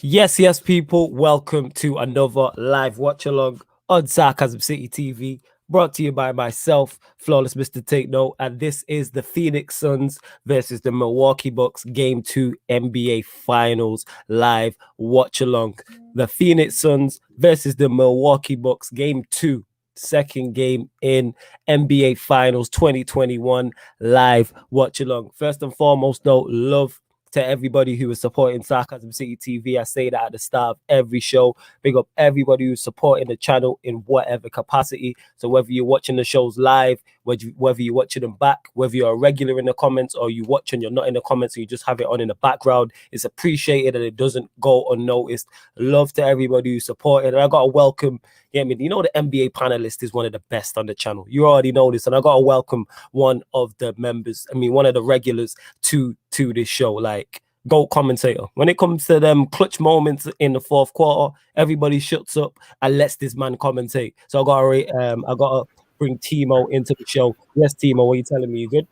Yes, people. Welcome to another live watch along on Sarcasm City TV, brought to you by myself, Flawless Mr. Take Note. And this is the Phoenix Suns versus the Milwaukee Bucks Game 2 NBA Finals live watch along. The Phoenix Suns versus the Milwaukee Bucks Game 2. Second game in NBA Finals 2021 live watch along. First and foremost, though, love to everybody who is supporting Sarcasm City TV. I say that at the start of every show. Big up everybody who's supporting the channel in whatever capacity. So whether you're watching the shows live, whether you're watching them back, whether you're a regular in the comments or you watch and you're not in the comments and you just have it on in the background, it's appreciated and it doesn't go unnoticed. Love to everybody who's supporting. And I got to welcome, the NBA panelist is one of the best on the channel. You already know this. And I got to welcome one of the members, one of the regulars to this show, like GOAT commentator. When it comes to them clutch moments in the fourth quarter, everybody shuts up and lets this man commentate. So I gotta bring Timo into the show. Yes, Timo, what are you telling me? You good?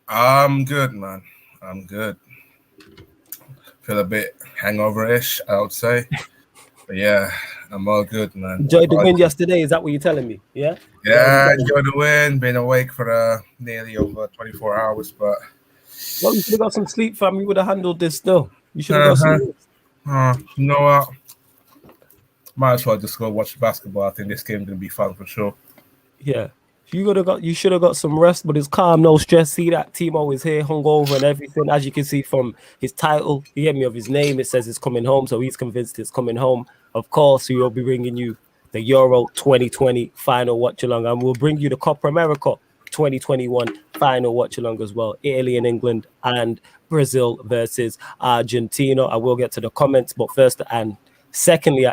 I'm good, man. I'm good. Feel a bit hangover-ish, I would say. But yeah, I'm all good, man. Enjoyed the win yesterday. Is that what you're telling me? Yeah? Yeah, enjoyed the win. Been awake for nearly over 24 hours, but... Well, you should have got some sleep, fam. You would have handled this still. You should have got some sleep. You know what? Might as well just go watch basketball. I think this game's going to be fun for sure. Yeah. You should have got some rest, but it's calm, no stress. See that Timo is here, hungover and everything. As you can see from his title, of his name, it says it's coming home, so he's convinced it's coming home. Of course, we will be bringing you the Euro 2020 final watch along, and we'll bring you the Copa America 2021 final watch along as well. Italy and England and Brazil versus Argentina. I will get to the comments, but first and secondly,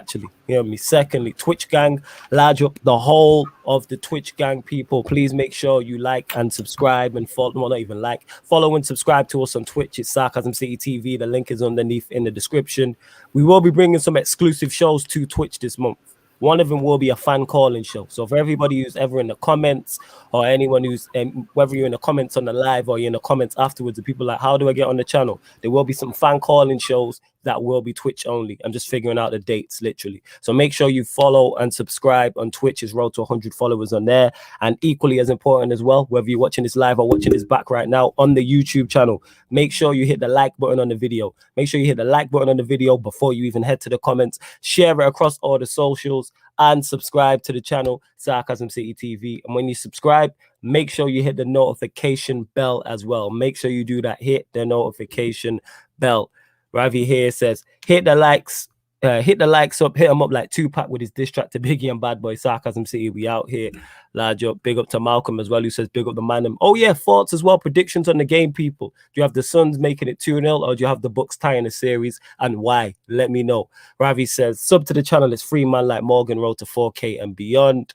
Twitch gang, large up the whole of the Twitch gang people. Please make sure you like and subscribe and follow. Well, not even like, follow and subscribe to us on Twitch. It's Sarcasm City TV. The link is underneath in the description. We will be bringing some exclusive shows to Twitch this month. One of them will be a fan calling show. So for everybody who's ever in the comments or anyone who's, whether you're in the comments on the live or you're in the comments afterwards, the people like, how do I get on the channel? There will be some fan calling shows that will be Twitch only. I'm just figuring out the dates, literally. So make sure you follow and subscribe on Twitch. It's road to 100 followers on there. And equally as important as well, whether you're watching this live or watching this back right now on the YouTube channel, make sure you hit the like button on the video. Make sure you hit the like button on the video before you even head to the comments. Share it across all the socials and subscribe to the channel, Sarcasm City TV. And when you subscribe, make sure you hit the notification bell as well. Make sure you do that. Hit the notification bell. Ravi here says, hit the likes up, hit them up like Tupac with his diss track to Biggie and Bad Boy. Sarcasm City, we out here. Large up, big up to Malcolm as well, who says big up the man. Oh yeah, thoughts as well, predictions on the game, people. Do you have the Suns making it 2-0 or do you have the Bucks tying the series, and why? Let me know. Ravi says, sub to the channel, it's free, man, like Morgan Road to 4K and beyond.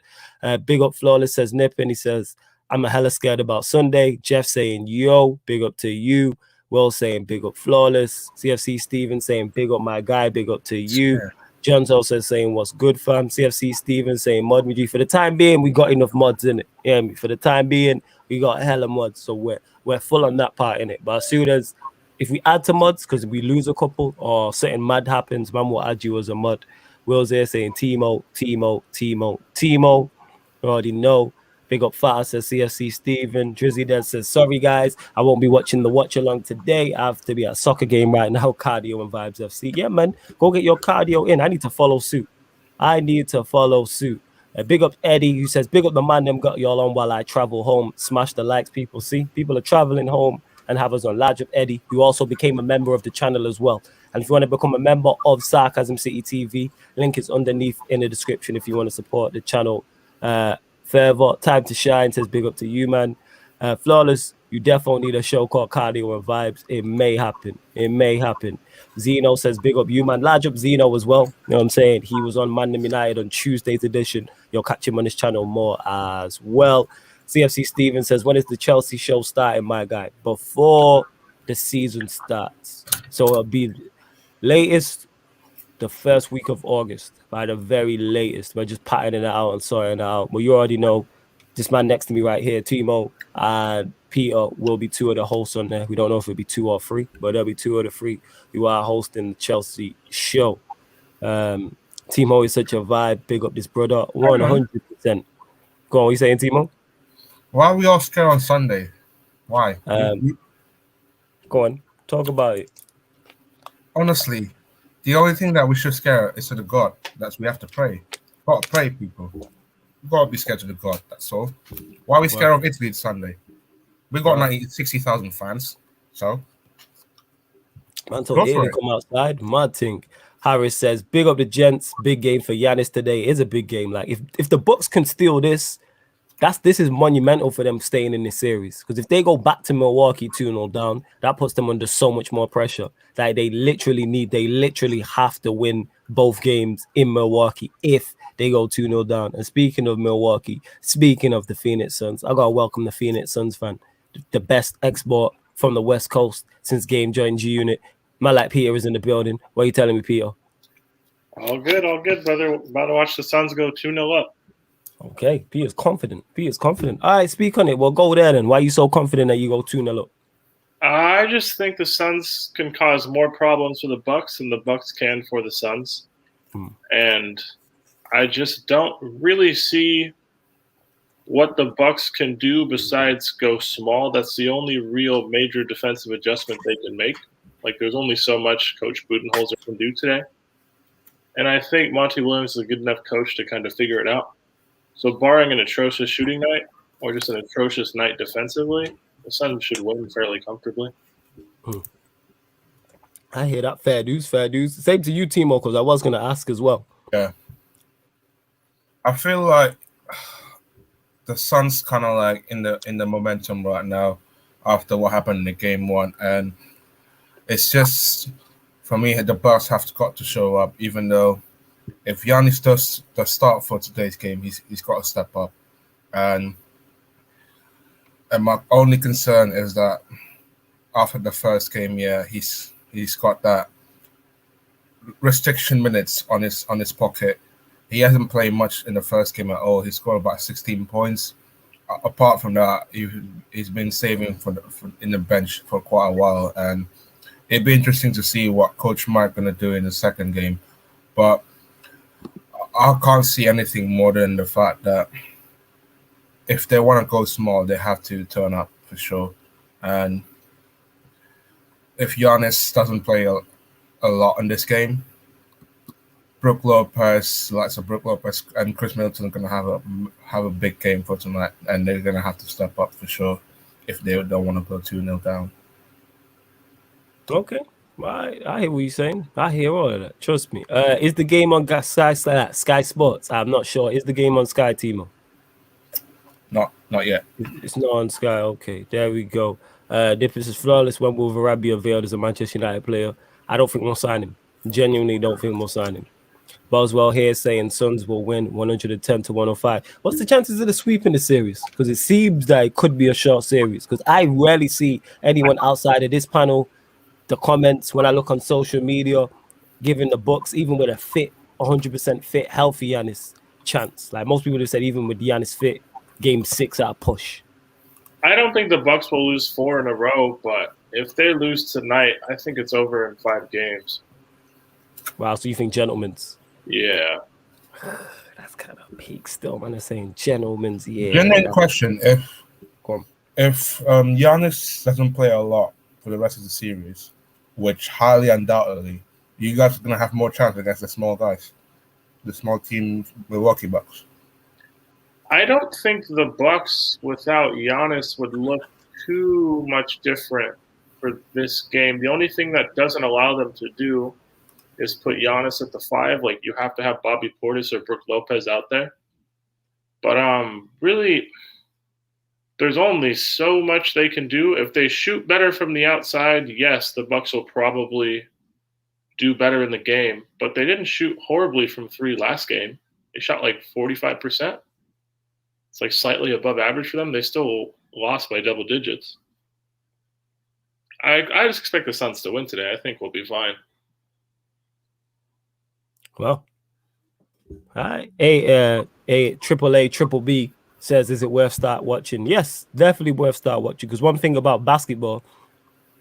Big up Flawless says Nippin, he says, I'm a hella scared about Sunday. Jeff saying, yo, big up to you. Will saying big up Flawless. CFC Steven saying big up my guy, big up to you. Yeah. John's also saying what's good, fam. CFC Steven saying mod me. For the time being, we got enough mods in it. Yeah, for the time being, we got hella mods, so we're full on that part in it. But as soon as if we add to mods, because we lose a couple or something mad happens, man will add you as a mod. Will's there saying Timo. You already know. Big up Fata says CFC Steven. Drizzy Dead says, sorry guys, I won't be watching the watch along today. I have to be at a soccer game right now. Cardio and Vibes FC. Yeah, man, go get your cardio in. I need to follow suit. Big up Eddie, who says, big up the man them got y'all on while I travel home. Smash the likes, people. See, people are traveling home and have us on. Large up Eddie, who also became a member of the channel as well. And if you want to become a member of Sarcasm City TV, link is underneath in the description if you want to support the channel. Further, Time to Shine says big up to you, man. Flawless, you definitely need a show called Cardio and Vibes. It may happen. Zeno says big up you, man. Large up Zeno as well. You know what I'm saying? He was on Man United on Tuesday's edition. You'll catch him on his channel more as well. CFC Steven says, when is the Chelsea show starting, my guy? Before the season starts. So it'll be latest the first week of August, by the very latest. We're just patterning it out and sorting it out. But you already know this man next to me right here, Timo, and Peter will be two of the hosts on there. We don't know if it'll be 2 or 3, but there'll be 2 of the 3 who are hosting the Chelsea show. Timo is such a vibe. Big up this brother. 100%. Go on, what you saying, Timo? Why are we all scared on Sunday? Why? Go on, talk about it. Honestly, the only thing that we should scare is to the God. That's we have to pray. Gotta pray, people. We gotta be scared to the God. That's all. Why are we scared of Italy Sunday? We got 60,000 fans. So, man, so Italy come outside. Mad thing. Harris says, "Big up the gents. Big game for Giannis today. It is a big game. Like if the Bucks can steal this, this is monumental for them staying in this series. Because if they go back to Milwaukee 2-0 down, that puts them under so much more pressure. Like they literally have to win both games in Milwaukee if they go 2-0 down. And speaking of Milwaukee, speaking of the Phoenix Suns, I gotta welcome the Phoenix Suns fan, the best export from the West Coast since Game joined G Unit. Man like Peter is in the building. What are you telling me, Peter? All good, brother. About to watch the Suns go 2-0 up. Okay, P is confident. All right, speak on it. Well, go there then. Why are you so confident that you go 2-0 up? I just think the Suns can cause more problems for the Bucks than the Bucks can for the Suns. And I just don't really see what the Bucks can do besides go small. That's the only real major defensive adjustment they can make. Like, there's only so much Coach Budenholzer can do today. And I think Monty Williams is a good enough coach to kind of figure it out. So barring an atrocious shooting night or just an atrocious night defensively, the Suns should win fairly comfortably. I hear that. Fair dues. Same to you, Timo, because I was going to ask as well. Yeah. I feel like the Suns kind of like in the momentum right now after what happened in Game 1. And it's just, for me, the Bucks have got to show up, even though if Giannis does the start for today's game, he's got to step up. And my only concern is that after the first game, he's got that restriction minutes on his pocket. He hasn't played much in the first game at all. He scored about 16 points. Apart from that, he's been saving for in the bench for quite a while, and it'd be interesting to see what Coach Mike gonna do in the second game. But I can't see anything more than the fact that if they want to go small, they have to turn up for sure. And if Giannis doesn't play a lot in this game, Brook Lopez and Chris Middleton are going to have a big game for tonight, and they're going to have to step up for sure if they don't want to go 2-0 down. Okay. I hear what you're saying. I hear all of that. Trust me. Is the game on Sky Sports? I'm not sure. Is the game on Sky, Timo? Not yet. It's not on Sky. Okay, there we go. Dippers is flawless. When will Varane be availed as a Manchester United player? I don't think we'll sign him. Genuinely don't think we'll sign him. Boswell here saying Suns will win 110-105. What's the chances of the sweep in the series? Because it seems that it could be a short series. Because I rarely see anyone outside of this panel, the comments, when I look on social media, giving the Bucks, even with a fit, 100% fit, healthy Giannis chance. Like most people have said, even with Giannis fit, Game 6 at a push. I don't think the Bucks will lose 4 in a row, but if they lose tonight, I think it's over in 5 games. Wow, so you think gentlemen's? Yeah. That's kind of peak still, man. They're saying gentlemen's, yeah. Genuine question, if Giannis doesn't play a lot for the rest of the series, which highly undoubtedly, you guys are going to have more chance against the small guys, the small team Milwaukee Bucks. I don't think the Bucks without Giannis would look too much different for this game. The only thing that doesn't allow them to do is put Giannis at the 5. Like, you have to have Bobby Portis or Brook Lopez out there. But really, there's only so much they can do. If they shoot better from the outside, yes, the Bucks will probably do better in the game. But they didn't shoot horribly from 3 last game. They shot like 45%. It's like slightly above average for them. They still lost by double digits. I just expect the Suns to win today. I think we'll be fine. Well, all right. A triple B says, is it worth start watching? Yes, definitely worth start watching. Because one thing about basketball,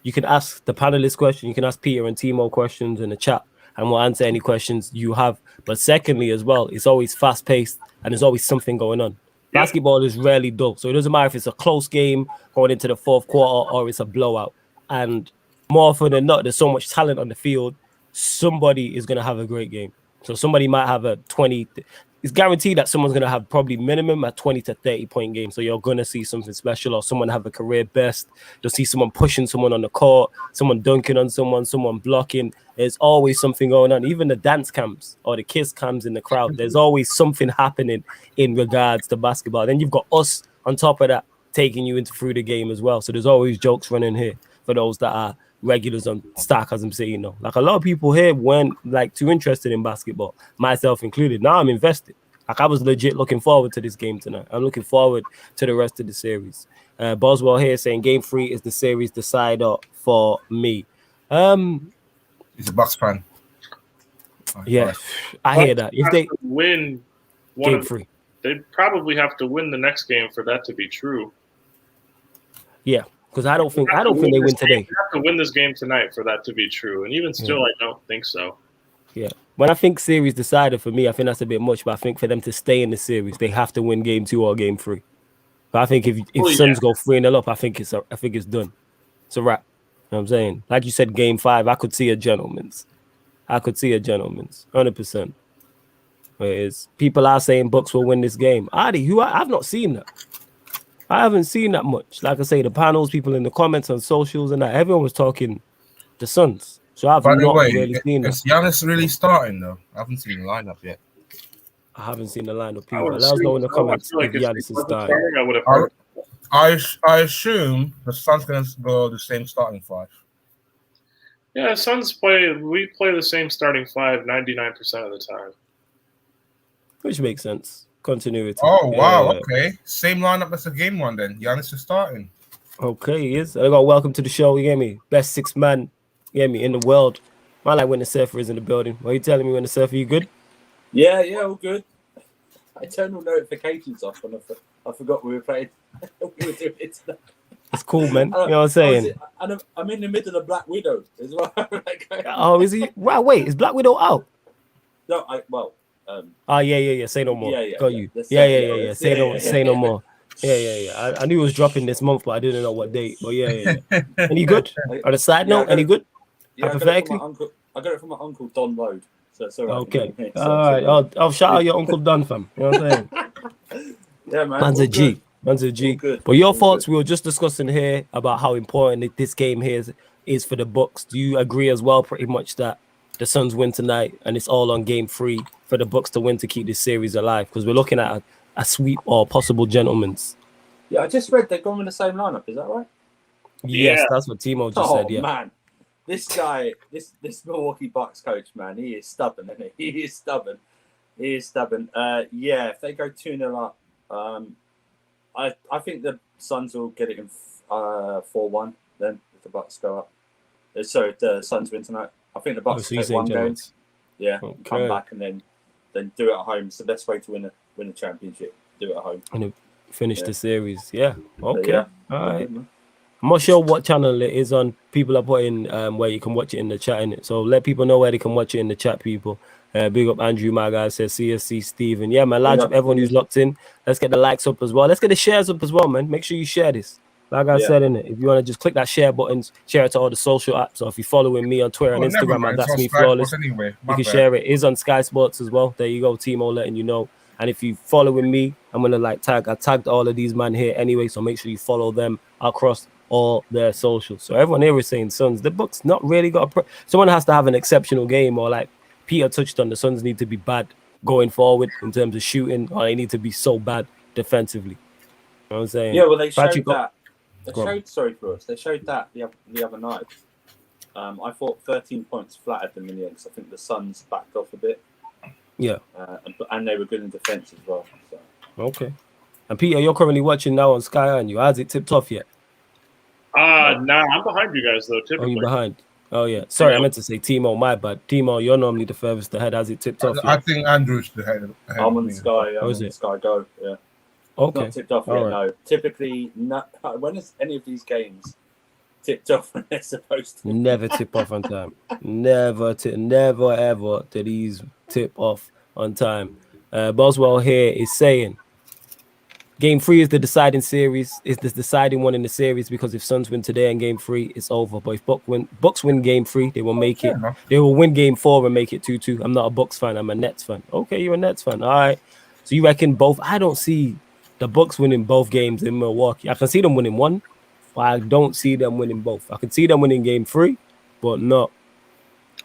you can ask the panelist question, you can ask Peter and Timo questions in the chat, and we'll answer any questions you have. But secondly, as well, it's always fast paced and there's always something going on. Yep. Basketball is rarely dull. So it doesn't matter if it's a close game going into the fourth quarter or it's a blowout. And more often than not, there's so much talent on the field. Somebody is going to have a great game. So somebody might have a 20. It's guaranteed that someone's going to have probably minimum a 20 to 30 point game. So you're going to see something special, or someone have a career best. You'll see someone pushing someone on the court, someone dunking on someone blocking. There's always something going on. Even the dance cams or the kiss cams in the crowd, there's always something happening in regards to basketball. Then you've got us on top of that taking you into through the game as well. So there's always jokes running here for those that are regulars on Sarcasm City, like a lot of people here weren't like too interested in basketball, myself included. Now I'm invested. Like I was legit looking forward to this game tonight. I'm looking forward to the rest of the series. Boswell here saying game 3 is the series decider for me. He's a Bucks fan. Yeah, I hear that. If they win game 3, they'd probably have to win the next game for that to be true. Yeah. Because I don't think they win today. You have to win this game tonight for that to be true, and even still, I don't think so. Yeah, when I think series decided for me, I think that's a bit much. But I think for them to stay in the series, they have to win game 2 or game 3. But I think if Suns go 3-0 up, I think it's done. It's a wrap. You know what I'm saying? Like you said, game 5, I could see a gentleman's. 100%. Whereas people are saying Bucks will win this game. Adi, I've not seen that. I haven't seen that much. Like I say, the panels, people in the comments on socials and that, everyone was talking the Suns. So I've not really seen that. Is Giannis really starting though? I haven't seen the lineup yet. I haven't seen the lineup either. Let us know in the comments if Giannis is starting. I would have heard. I assume the Suns going to go the same starting 5. Yeah, Suns we play the same starting 5 99% of the time. Which makes sense. Continuity. Oh, wow. Okay. Same lineup as the game 1 then. Giannis is starting. Okay, he is. I got welcome to the show. You get me? Best 6 man, you get me, in the world. I like when the surfer is in the building. What are you telling me when the surfer? You good? Yeah, all good. I turned all notifications off and I forgot we were playing. We were doing it today. It's cool, man. You know what I'm saying? I'm in the middle of Black Widow as well. Oh, is he? Right, wait, is Black Widow out? No, yeah. Say no more. Yeah. Got you. Yeah. Say no more. Yeah. I knew it was dropping this month, but I didn't know what date. But yeah. Any good? On a side note, any good? Yeah, hypothetically? I got it from my uncle Don Load. So it's all right. Okay. All right. I'll shout out your Uncle Don, fam. You know what I'm saying? Yeah, man. Man's a G. But your thoughts, we were just discussing here about how important this game here is for the Bucks. Do you agree as well, pretty much, that the Suns win tonight and it's all on game 3 for the Bucks to win to keep this series alive? Because we're looking at a sweep or possible gentleman's. Yeah, I just read they're going with the same lineup. Is that right? Yes, that's what Timo just said. Yeah, man, this guy, this Milwaukee Bucks coach, man, he is stubborn, isn't he? He is stubborn. Yeah, if they go 2-0 up, I think the Suns will get it in 4-1. Then if the Bucks go up, so if the Suns win tonight, I think the Bucks take 1 game. Yeah, come back and then do it at home. It's the best way to win a championship. Do it at home and finish the series. Yeah. Okay. Yeah. All right. I'm not sure what channel it is on. People are putting where you can watch it in the chat, innit? So let people know where they can watch it in the chat, people. Big up Andrew, my guy, says CSC Steven. Yeah, man, large up everyone who's locked in. Let's get the likes up as well. Let's get the shares up as well, man. Make sure you share this. Like I said, innit? If you want to just click that share button, share it to all the social apps. So if you're following me on Twitter and Instagram, and that's me flawless. Anyway, you can share it. It is on Sky Sports as well. There you go, Timo letting you know. And if you following me, I'm gonna I tagged all of these man here anyway. So make sure you follow them across all their socials. So everyone here is saying Suns. The Bucks not really got someone has to have an exceptional game, or like Peter touched on, the Suns need to be bad going forward in terms of shooting, or they need to be so bad defensively. You know what I'm saying? Yeah, well, they showed that. They showed that the other night. I thought 13 points flattered them in the end because I think the Suns backed off a bit. Yeah. And they were good in defense as well. So. Okay. And Peter, you're currently watching now on Sky, aren't you? Has it tipped off yet? Nah, I'm behind you guys though. Typically. Oh, you behind? Oh yeah. Sorry, I meant to say Timo. My bad. Timo, you're normally the furthest ahead. Has it tipped off? I think Andrew's the head. I'm on Sky. I'm on Sky Go. Yeah. Okay. Not tipped off All yet, right. no. Typically, when is any of these games tipped off when they're supposed to? Never tip off on time. Never ever do these tip off on time. Boswell here is saying Game 3 is the deciding series. Is the deciding one in the series because if Suns win today and Game 3, it's over. But if Bucks win Game 3, they will make it. They will win Game 4 and make it 2-2. I'm not a Bucks fan. I'm a Nets fan. Okay, you're a Nets fan. All right. So you reckon both? I don't see the Bucks winning both games in Milwaukee. I can see them winning one, but I don't see them winning both. I can see them winning Game 3, but not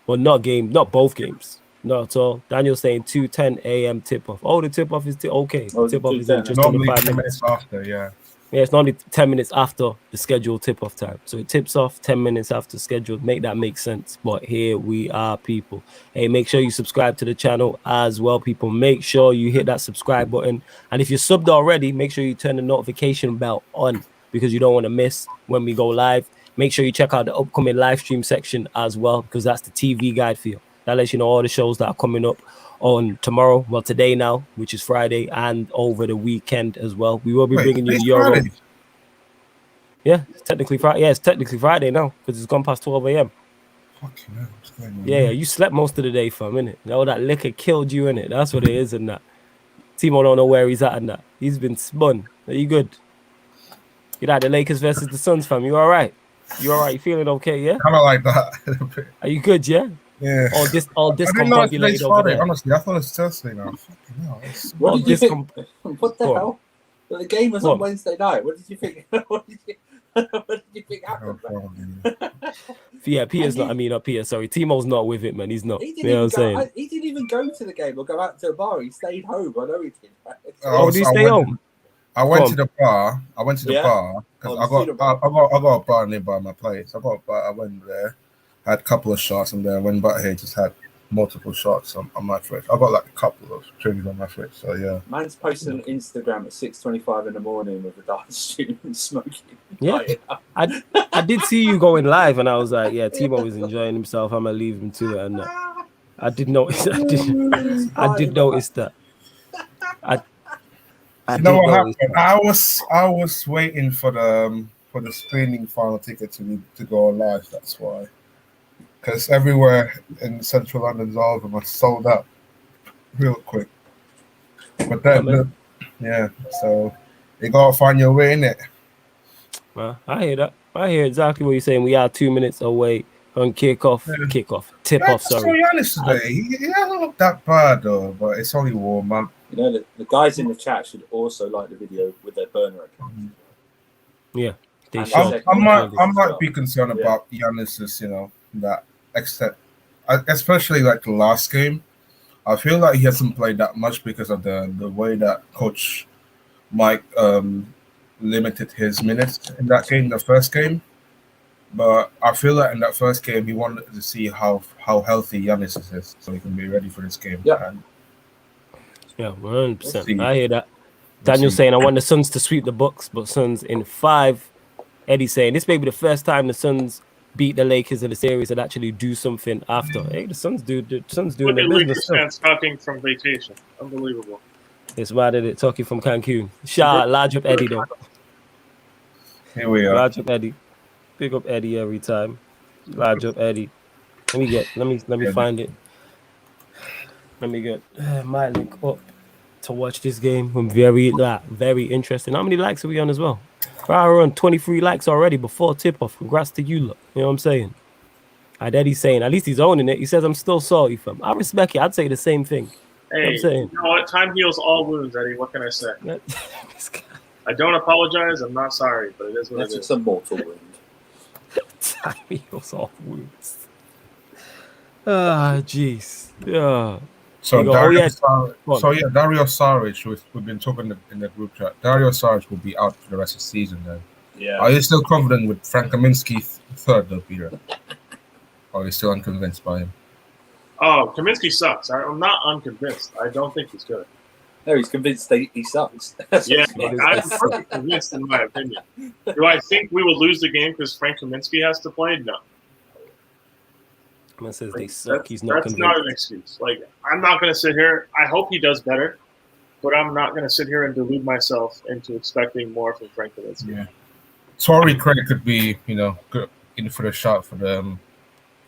both games. Not at all. Daniel's saying 2:10 a.m. tip off. Oh, the tip off is okay. The tip off is in just under 5 minutes after, yeah. Yeah, it's only 10 minutes after the scheduled tip off time. So it tips off 10 minutes after scheduled. Make that make sense. But here we are, people. Hey, make sure you subscribe to the channel as well, people. Make sure you hit that subscribe button. And if you're subbed already, make sure you turn the notification bell on because you don't want to miss when we go live. Make sure you check out the upcoming live stream section as well because that's the TV guide for you. That lets you know all the shows that are coming up on tomorrow, well, today now, which is Friday, and over the weekend as well. We will be bringing you the Euro. Friday. Yeah, it's technically Friday. Yeah, it's technically Friday now because it's gone past 12 a.m. Fucking hell, what's going on? Yeah, you slept most of the day, fam, innit? All that liquor killed you, innit? That's what it is, and that. Timo don't know where he's at, and that. He's been spun. Are you good? You like the Lakers versus the Suns, fam? You all right? You all right? You feeling okay, yeah? Kind of like that. Are you good, yeah? Yeah. All discombobulated over there. Honestly, I thought it was Thursday now. Fucking hell. What did you think? What the hell? Well, the game was on Wednesday night. What did you think? What did you think happened? Yeah, Peter's not. I mean, not Peter. Sorry, Timo's not with it, man. He's not. He didn't even go to the game or go out to a bar. He stayed home. I know he did. Did he stay home? I went to the bar. I went to the bar because I got a bar nearby my place. I went there, had a couple of shots, and then I went back here. Just had multiple shots on my fridge. I got like a couple of drinks on my fridge. So yeah. Man's posting on Instagram at 6:25 in the morning with a dance student smoking. Yeah, I did see you going live, and I was like, yeah, Timo is enjoying himself. I'm gonna leave him to it, and I did notice. I did notice that. You know what happened? I was waiting for the screening final ticket to go live. That's why, because everywhere in Central London's all of them are sold out real quick. But then, so you gotta find your way in it. Well, I hear that. I hear exactly what you're saying. We are 2 minutes away on kickoff, tip-off. Sorry. Giannis today. He doesn't look that bad though, but it's only warm up. You know, the guys in the chat should also like the video with their burner account. Yeah, they should. I might be concerned about Giannis's, that extent, especially like the last game. I feel like he hasn't played that much because of the way that Coach Mike limited his minutes in that game, the first game. But I feel like in that first game, he wanted to see how healthy Giannis is, so he can be ready for this game. Yeah. Yeah, 100%. I hear that. Daniel saying, I want the Suns to sweep the Bucks, but Suns in 5. Eddie saying, this may be the first time the Suns beat the Lakers in the series and actually do something after. Hey, the Suns doing their business. Lakers talking from vacation. Unbelievable. It's mad at it, talking from Cancun. Shout out, large up Eddie, though. Here we are. Large up Eddie. Pick up Eddie every time. Large up Eddie. Let me find it. Let me get my link up to watch this game. I'm very interesting. How many likes are we on as well? We're on 23 likes already before tip-off. Congrats to you, look. You know what I'm saying? Eddie's saying, at least he's owning it. He says, I'm still salty, fam. I respect it. I'd say the same thing. Hey, I'm saying. You know what? Time heals all wounds, Eddie. What can I say? I don't apologize. I'm not sorry, but it is what it is. It's a mortal wound. Time heals all wounds. Ah, jeez. Yeah. So Dario Saric, we've been talking in the group chat. Dario Saric will be out for the rest of the season then. Yeah. Are you still confident with Frank Kaminsky third though, Peter? Or are you still unconvinced by him? Oh, Kaminsky sucks. I'm not unconvinced. I don't think he's good. No, he's convinced he sucks. Yeah, I'm pretty convinced in my opinion. Do I think we will lose the game because Frank Kaminsky has to play? No. Man says they suck. He's not That's convinced. not an excuse. Like, I'm not going to sit here. I hope he does better. but I'm not going to sit here and delude myself into expecting more from Frank Kaminsky. Yeah. Torrey Craig could be, good in for the shot for them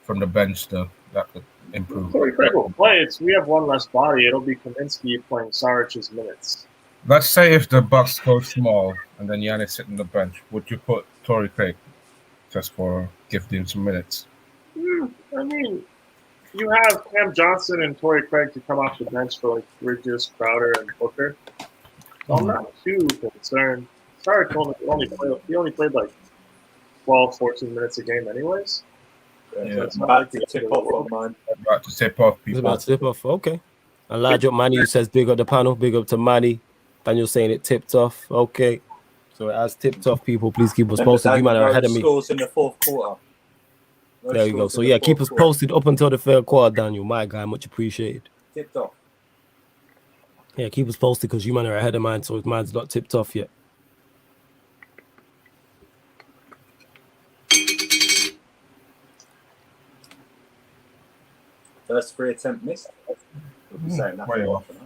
from the bench, though. That could improve. Torrey Craig will play. We have one less body. It'll be Kaminsky playing Saric's minutes. Let's say if the Bucks go small and then Giannis sitting on the bench, would you put Torrey Craig just for giving him some minutes? I mean, you have Cam Johnson and Torrey Craig to come off the bench for like Bridges, Crowder, and Booker. So I'm not too concerned. Saric only played like 12, 14 minutes a game anyways. Yeah, so it's not About like to it's tip gonna off work. on mine. About to tip off He's people. about to tip off. Okay. Elijah Manny says big up the panel, big up to Manny. Daniel saying it tipped off. Okay. So as tipped off, people, please keep us posted. You might are ahead of me. Scores in the fourth quarter. No There you go. scores So in yeah, the keep fourth us quarter. posted up until the third quarter, Daniel. My guy, much appreciated. Tipped off. Yeah, keep us posted because you might are ahead of mine, so mine's not tipped off yet. First free attempt missed. Saying nothing Way off. after that.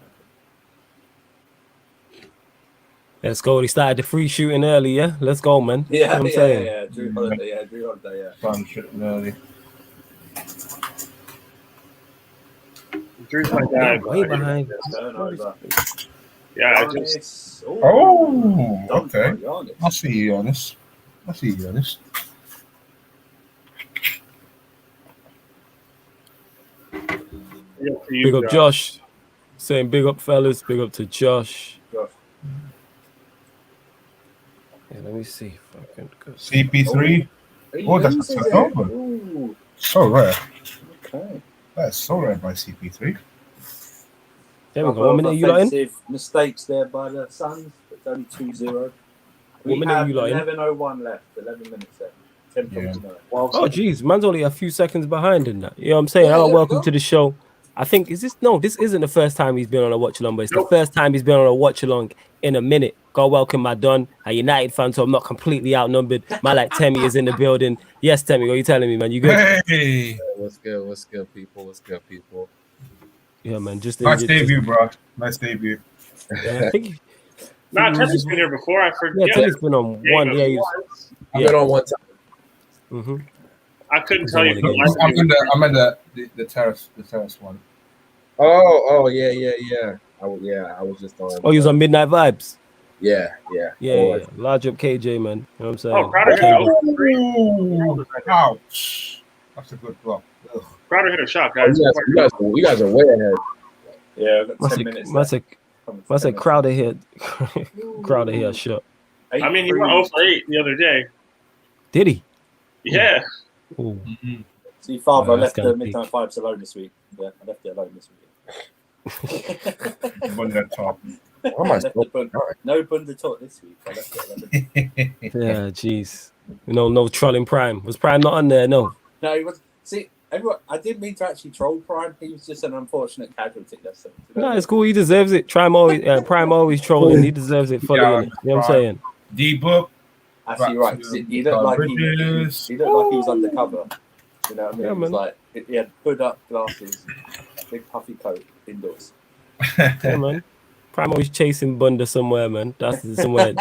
Let's go. He started the free shooting early, yeah? Let's go, man. Yeah, You know what I'm saying? yeah. Drew Holiday, yeah. Fun shooting early. Drew's my guy. Way but- behind. Turnover. Yeah, I just Giannis. Oh, Dunk by okay. Giannis. I see you, Giannis. Big up Josh. Saying big up, fellas. Big up to Josh. Josh. Yeah, let me see if I can go. CP3. He Oh, that's loses a it. turnover. Ooh, So rare. okay. That's so rare by CP3. There we go. 1 minute, you lot in? Offensive mistakes there by the Suns. It's only 2-0. We What minute have you lot in? 11:01 left. 11 minutes left. 10 points to know. Oh, geez. Man's only a few seconds behind in that. You know what I'm saying? Yeah, Hello, there we welcome go. to the show. I think, this isn't the first time he's been on a watch-along, but it's Nope. the first time he's been on a watch-along in a minute. God welcome my Don, a United fan, so I'm not completely outnumbered. My like Temmie is in the building. Yes, Temmie, what are you telling me, man? You good? Hey! What's good, people? Yeah, man. Just Nice debut, bro. Nice debut. yeah, I think Nah, Teddy's been here before. I yeah, forget. Temmie's been on one. Yeah, he's, I've Yeah. been on one time. mm-hmm. I couldn't He's tell on you. one again. I'm in the terrace one. Oh, yeah. I was just on. Oh, he was on Midnight Vibes. Yeah. Yeah. Large up KJ, man. You know what I'm saying? Oh, Crowder hit Kendall. a Ouch. That's a good block. Ugh. Crowder hit a shot, Oh, guys. you guys are way ahead. Yeah, I've got Must 10 minutes have left. Crowder hit. Crowder hit a shot. I mean, he went 0 for 8 the other day. Did he? Yeah. Ooh. See, Father, Oh, I that's left the gotta Midnight Vibes alone this week. Yeah, I left it alone this week. One that top. Why am I Left so the bun- no bunda talk this week. I left it alone. Yeah, jeez. No trolling Prime. Was Prime not on there? No. No, he was. See, everyone, I didn't mean to actually troll Prime. He was just an unfortunate casualty. That's it. No, it's cool. He deserves it. Prime always trolling. He deserves it fully. Yeah, innit? You know what I'm saying? D-Book. Actually, right. 'Cause he looked like he was undercover. You know what I mean? Yeah, It was man. like he had hood up, glasses, big puffy coat, indoors. Yeah, man. Prime always chasing Bunda somewhere, man. That's somewhere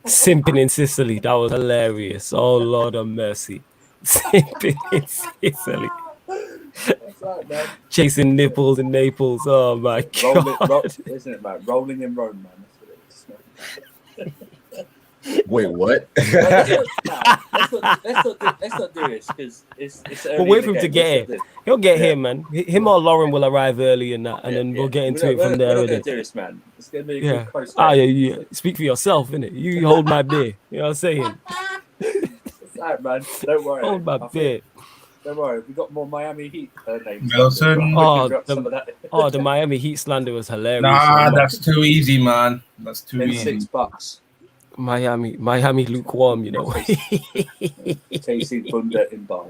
simping in Sicily. That was hilarious. Oh Lord of mercy. Simping in Sicily. That's right, man. Chasing nipples in Naples. Oh my god. Isn't it, man? Rolling in Rome, man. That's what it is. Wait, what? Let's not do this because it's We'll wait for him to get here. He'll get here, man. Him or Lauren will arrive early and that, and then we'll get into it from there. We're not innit? going to do this, man. It's going to be a Yeah. good close Ah, game. yeah. Speak for yourself, innit? You hold my beer. You know what I'm saying? It's all right, man. Don't worry. Hold my I think- beer. Don't worry. We got more Miami Heat names. Nelson. We can Oh, drop some of that. Oh, the Miami Heat slander was hilarious. Nah, man. that's too easy, man. That's too In easy. $6. Miami lukewarm, you know. Chasing Bunda in bar.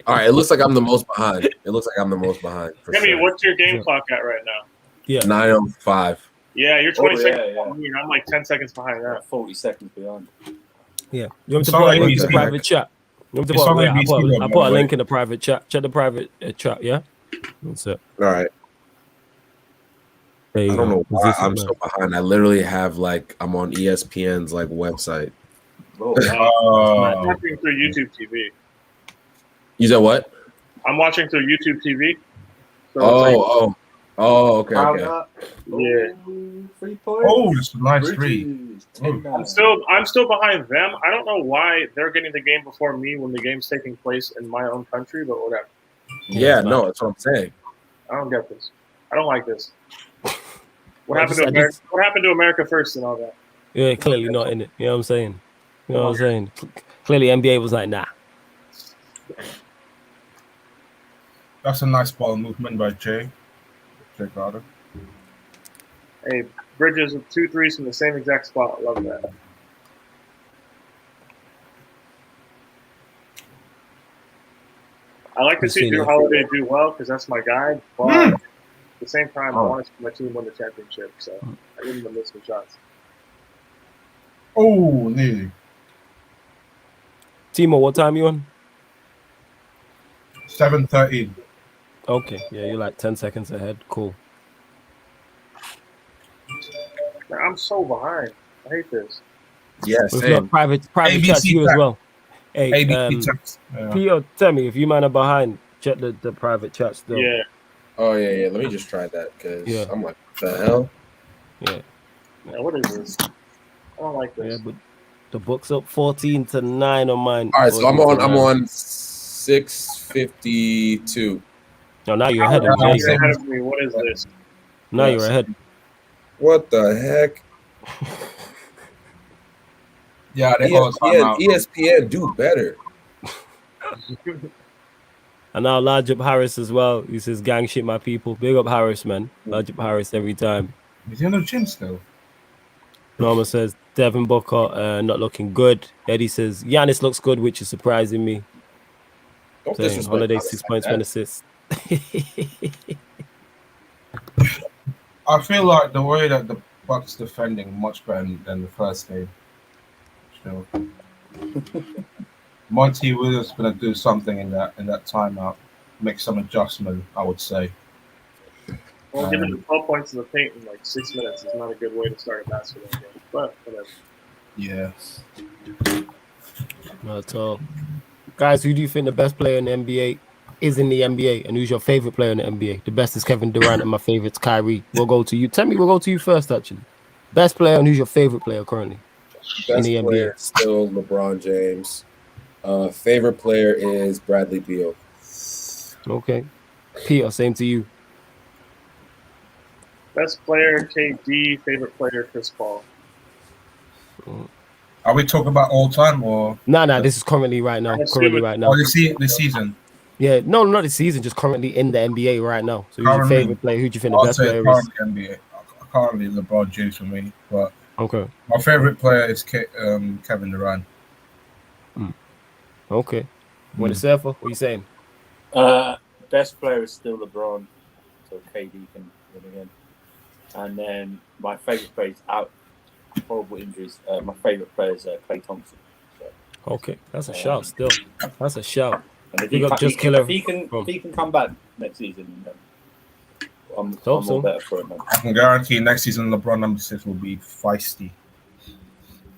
All right, it looks like I'm the most behind. For Jimmy, sure. what's your game clock at right now? Yeah. 9:05. Yeah, you're Oh, 20 yeah, seconds. yeah. behind me, and I'm like 10 seconds behind that. 40 seconds behind. Yeah. You want me to It's put a already link in the BC, private like- chat? You want me to It's put, already yeah, I BC, put by a the way. link in the private chat. Check the private chat, yeah? That's it. All right. There you I don't go. know why Position, I'm man. so behind. I literally have like I'm on ESPN's like website. Oh, I'm watching through YouTube TV. You said what? I'm watching through YouTube TV. So Okay. yeah. 3 points. Oh, it's a nice three. Bridges, 10 I'm still behind them. I don't know why they're getting the game before me when the game's taking place in my own country, but whatever. Yeah, no, that's what I'm saying. I don't get this. I don't like this. What I happened just- to America? What happened to America first and all that? Yeah, clearly not in it. You know what I'm saying? You know what I'm saying? Clearly NBA was like, nah. That's a nice ball movement by Jay Carter. Hey, Bridges with 2 threes from the same exact spot. I love that. I like to see Drew Holiday do well because that's my guy. But at the same time, I want to see my team win the championship. So I give him the miss some shots. Oh, nearly. Timo, what time you on? 7:13. Okay, yeah, you're like 10 seconds ahead. Cool. Man, I'm so behind. I hate this. Yeah, We've same. got private ABC chats you as chat. well. Hey, ABC text. Yeah. Peter, tell me if you man are behind. Check the private chat still. Yeah. Oh yeah. Let me just try that because Yeah. I'm like, what the hell? Yeah. Man, what is this? I don't like this. Yeah, but the book's up 14-9 on mine. All right, so I'm 14-9. on 652. No, now you're ahead of You're Jay. ahead of me. What is this? Now you're ahead. What the heck? Yeah, they call it timeout. ESPN do better. And now large up Harris as well. He says, gang shit my people. Big up Harris, man. Large up Harris every time. Is he on the gym still? Norma says, Devin Booker not looking good. Eddie says, Giannis looks good, which is surprising me. Don't Saying, disrespect Holiday Giannis 6 like points, that. 1 assist. I feel like the way that the Bucks defending much better than the first game. So, Monty Williams gonna do something in that timeout, make some adjustment. I would say. Well, giving him 12 points in the paint in like 6 minutes is not a good way to start a basketball game. But whatever. Yeah. Not at all. Guys, who do you think the best player in the NBA is in the NBA? And who's your favorite player in the NBA? The best is Kevin Durant and my favorite's Kyrie. We'll go to you. Tell me, we'll go to you first, actually. Best player and who's your favorite player currently in Best the player NBA? is still LeBron James. Favorite player is Bradley Beal. Okay. Peter, same to you. Best player, KD. Favorite player, Chris Paul. Are we talking about all time or Nah, this is currently right now. Currently right now. or this season? Yeah, no, not the season, just currently in the NBA right now. So who's your Currently. favorite player? Who do you think the I'd best say player is? currently NBA. Currently LeBron James for me, but Okay. my favorite player is Kevin Durant. Okay. What is Surfer? What are you saying? Best player is still LeBron, so KD can win again. And then my favorite player is out. Horrible injuries. My favorite player is Klay Thompson. So, Okay, that's a shout still. That's a shout. and if You got just killer. if he can come back next season, then I'm Hope so. all better for it, man. I can guarantee next season LeBron number 6 will be feisty.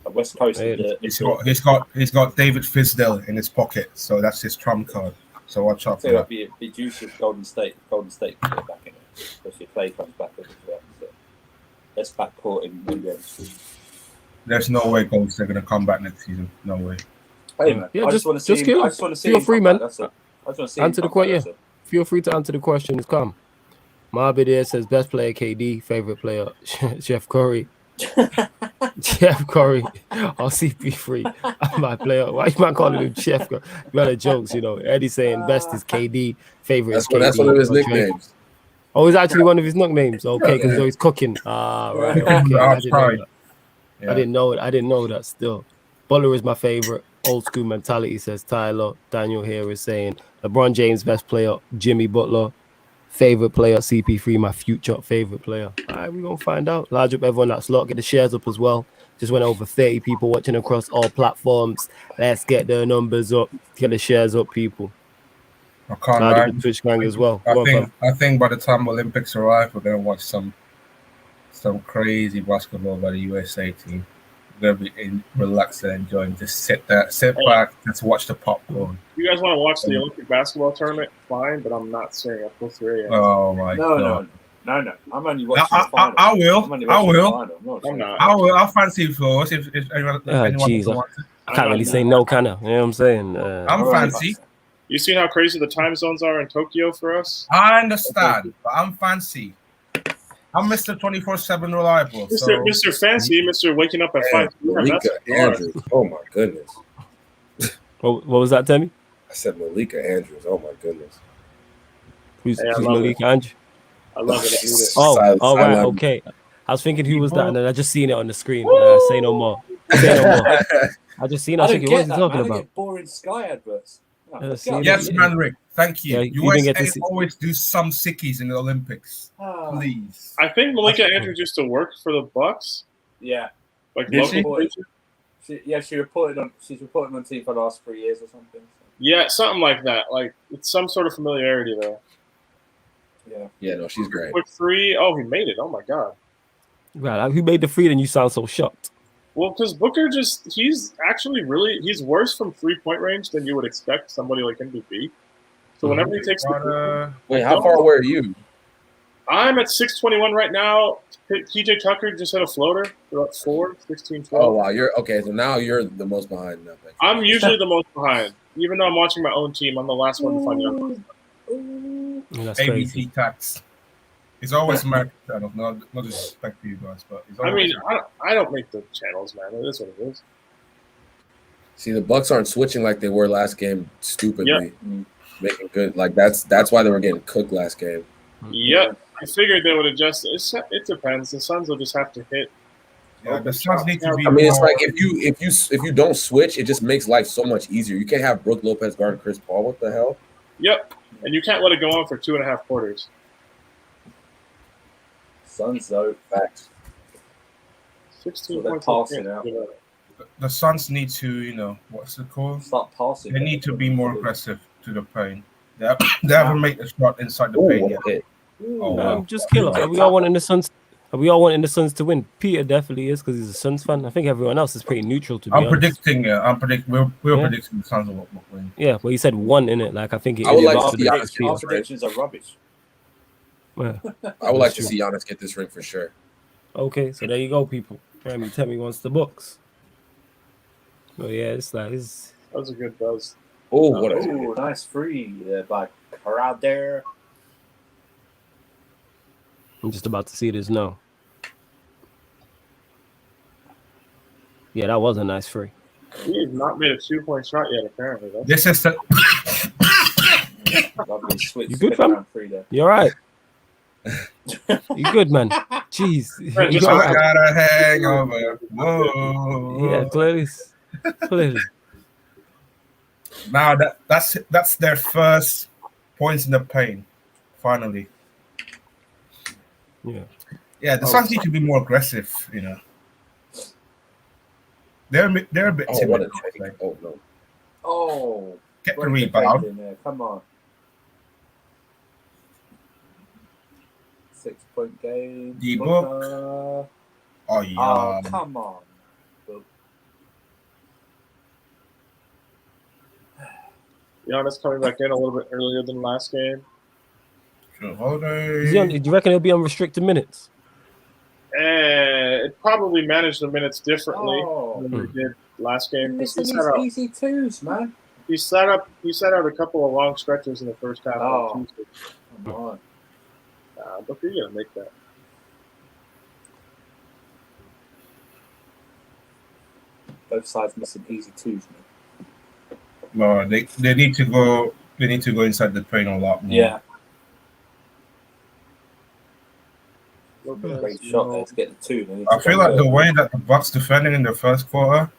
West Coast. Hey, He's got David Fizdale in his pocket, so that's his trump card. So watch out for it'll that. be juicy if Golden State can get back in it, especially if Klay comes back as well. So let's backcourt in India. There's no way Golden State gonna come back next season. No way. Hey man, Yeah, I just want to see him. kill him. I just want to see Feel him free, come man. back, that's all. I just want to see him Answer the come back, question. that's all. Feel free to answer the questions. Come. Marbid here says best player KD, favorite player Chef Curry. Chef Curry or CP3. My player. Why you man calling him Chef Curry? Better jokes, you know. Eddie saying best is KD, favorite is KD. That's one of his or Drake. nicknames. Oh, it's actually one of his nicknames. Okay, because he's cooking. Ah, right. Okay, I didn't know that. Yeah. I didn't know that still. Butler is my favorite. Old school mentality, says Tyler. Daniel here is saying LeBron James, best player. Jimmy Butler, favorite player. CP3, my future favorite player. All right, we're going to find out. Large up everyone that's locked. Get the shares up as well. Just went over 30 people watching across all platforms. Let's get the numbers up. Get the shares up, people. I can't Large lie. up the Twitch gang as well. I think by the time Olympics arrive, we're gonna watch some some crazy basketball by the USA team. Gonna be relaxed and enjoying. Just sit back, just watch the popcorn. You guys want to watch the Olympic basketball tournament? Fine, but I'm not staying up till 3 a.m. Oh my god! No. I'm only watching the final. I will. I'm not. I'll fancy it for us if anyone Jeez, wants it. I can't really say no, kind of. You know what I'm saying? I'm fancy. You see how crazy the time zones are in Tokyo for us? I understand, but I'm fancy. I'm Mr. 24/7 reliable. Mr. Fancy, Mr. Waking up at 5 p.m. Malika Andrews. Oh my goodness. What was that, Timmy? I said Malika Andrews. Oh my goodness. Who's Hey, I love Malika Andrews? I love it. I need it. Oh, all right, Silent. okay. I was thinking who was that, and then I just seen it on the screen. Say no more. Say no more. I just seen it. I was thinking, what is he talking about? Boring Sky adverts. Yes, man, Rick. Thank you. Yeah, you didn't get to USA see- always do some sickies in the Olympics. Please. I think Malika Andrews used to work for the Bucks. Yeah. Like Did she? local. She's reported on TV for the last 3 years or something. Yeah, something like that. Like it's some sort of familiarity there. Yeah. Yeah, no, she's great. Quick three. Oh, he made it. Oh my god. Right, who made the free? Then you sound so shocked. Well, because Booker he's actually he's worse from 3-point range than you would expect somebody like him to be. So whenever he takes the Wait, how far away are you? I'm at 621 right now. TJ Tucker just hit a floater for about 16, 12. Oh wow, you're okay. So now you're the most behind. Nothing. I'm usually the most behind. Even though I'm watching my own team, I'm the last one to find out. That's crazy. ABC tax. It's always American channels. No disrespect to you guys, but it's I always mean, I don't make the channels, man. It is what it is. See, the Bucks aren't switching like they were last game. Stupidly, making good. Like that's why they were getting cooked last game. Yep. I figured they would adjust. It depends. The Suns will just have to hit. Yeah, the Suns need to be. I mean, it's more- like if you don't switch, it just makes life so much easier. You can't have Brook Lopez guarding Chris Paul. What the hell? Yep. And you can't let it go on for 2.5 quarters. Suns though. Facts. 16 So they're points. passing out. the Suns need to, what's it called? Start passing. They need to be more aggressive to the paint. They haven't made a shot inside the paint yet. Okay. Oh, wow. Just killer. Are we all wanting the Suns? Are we all wanting the Suns to win? Peter definitely is because he's a Suns fan. I think everyone else is pretty neutral to be honest. We're predicting the Suns will win. Yeah, well, you said one in it. Like I think I would like is to see the- Giannis Our predictions are rubbish. Yeah. I would like to see Giannis get this ring for sure. Okay, so there you go, people. Tell me wants the books. Oh yeah, it's like it's. That was a good buzz. Oh, what a Ooh, nice free by Crowder. I'm just about to see this now. Yeah, that was a nice free. He has not made a 2-point shot yet, apparently. This is the Lovely switch. You good, spin fam? around free there. You're right. You good, man? Jeez. Just You I all right? got a hangover. Whoa. Yeah, clearly. Now that's their first points in the paint. Finally. Yeah. Yeah, the Suns need to be more aggressive. They're a bit Oh, what timid. a take. Oh no. Oh, Get the break rebound. bank in there. Come on. 6-point game. D-Book. Booker. Oh yeah. Oh, come on. Giannis coming back in a little bit earlier than last game. Is he on, do you reckon he'll be on restricted minutes? It probably managed the minutes differently Oh. than we did last game. This He is set out, easy twos, man. he set out a couple of long stretches in the first half. Oh. On Tuesday. Come on. But you're gonna make that. Both sides missing easy twos, man. No, they need to go. They need to go inside the paint a lot more. Yeah. Lopez, Great shot there to get the two. They need I to feel go like the there. way that the Bucks defending in the first quarter,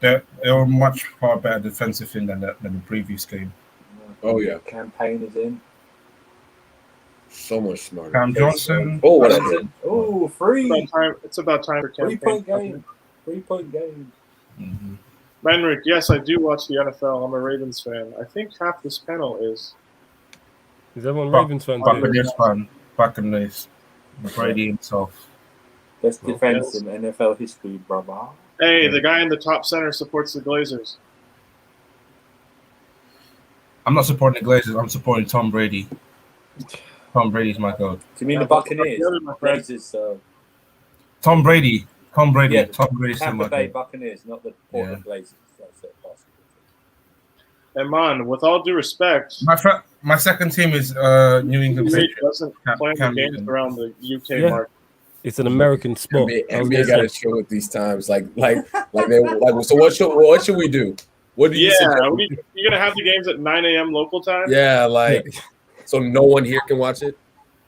they were much far better defensive than the previous game. Oh yeah. Campaign is in. So much smarter. Cam Johnson. Oh, what a hit. Oh, free. It's about time for campaign. 3-point game. 3-point game. Mhm. Manrick, yes, I do watch the NFL. I'm a Ravens fan. I think half this panel is. Is everyone Ravens fan? Buccaneers fan. Buccaneers. Brady himself. Best defense in NFL history, brother. Hey, the guy in the top center supports the Glazers. I'm not supporting the Glazers. I'm supporting Tom Brady. Tom Brady's my goat. Do you mean the Buccaneers? Glazers, Tom Brady. Tom Brady. Yeah, Tom Brady's Tampa my Bay goat. Buccaneers, not the Portland Blazers. That's it. And man, with all due respect, My second team is New England he Patriots. doesn't plan the games around the UK Yeah. market. It's an American sport. NBA got to chill with these times. So what should we do? What do you suggest? You're gonna have the games at 9 a.m. local time. Yeah, so no one here can watch it.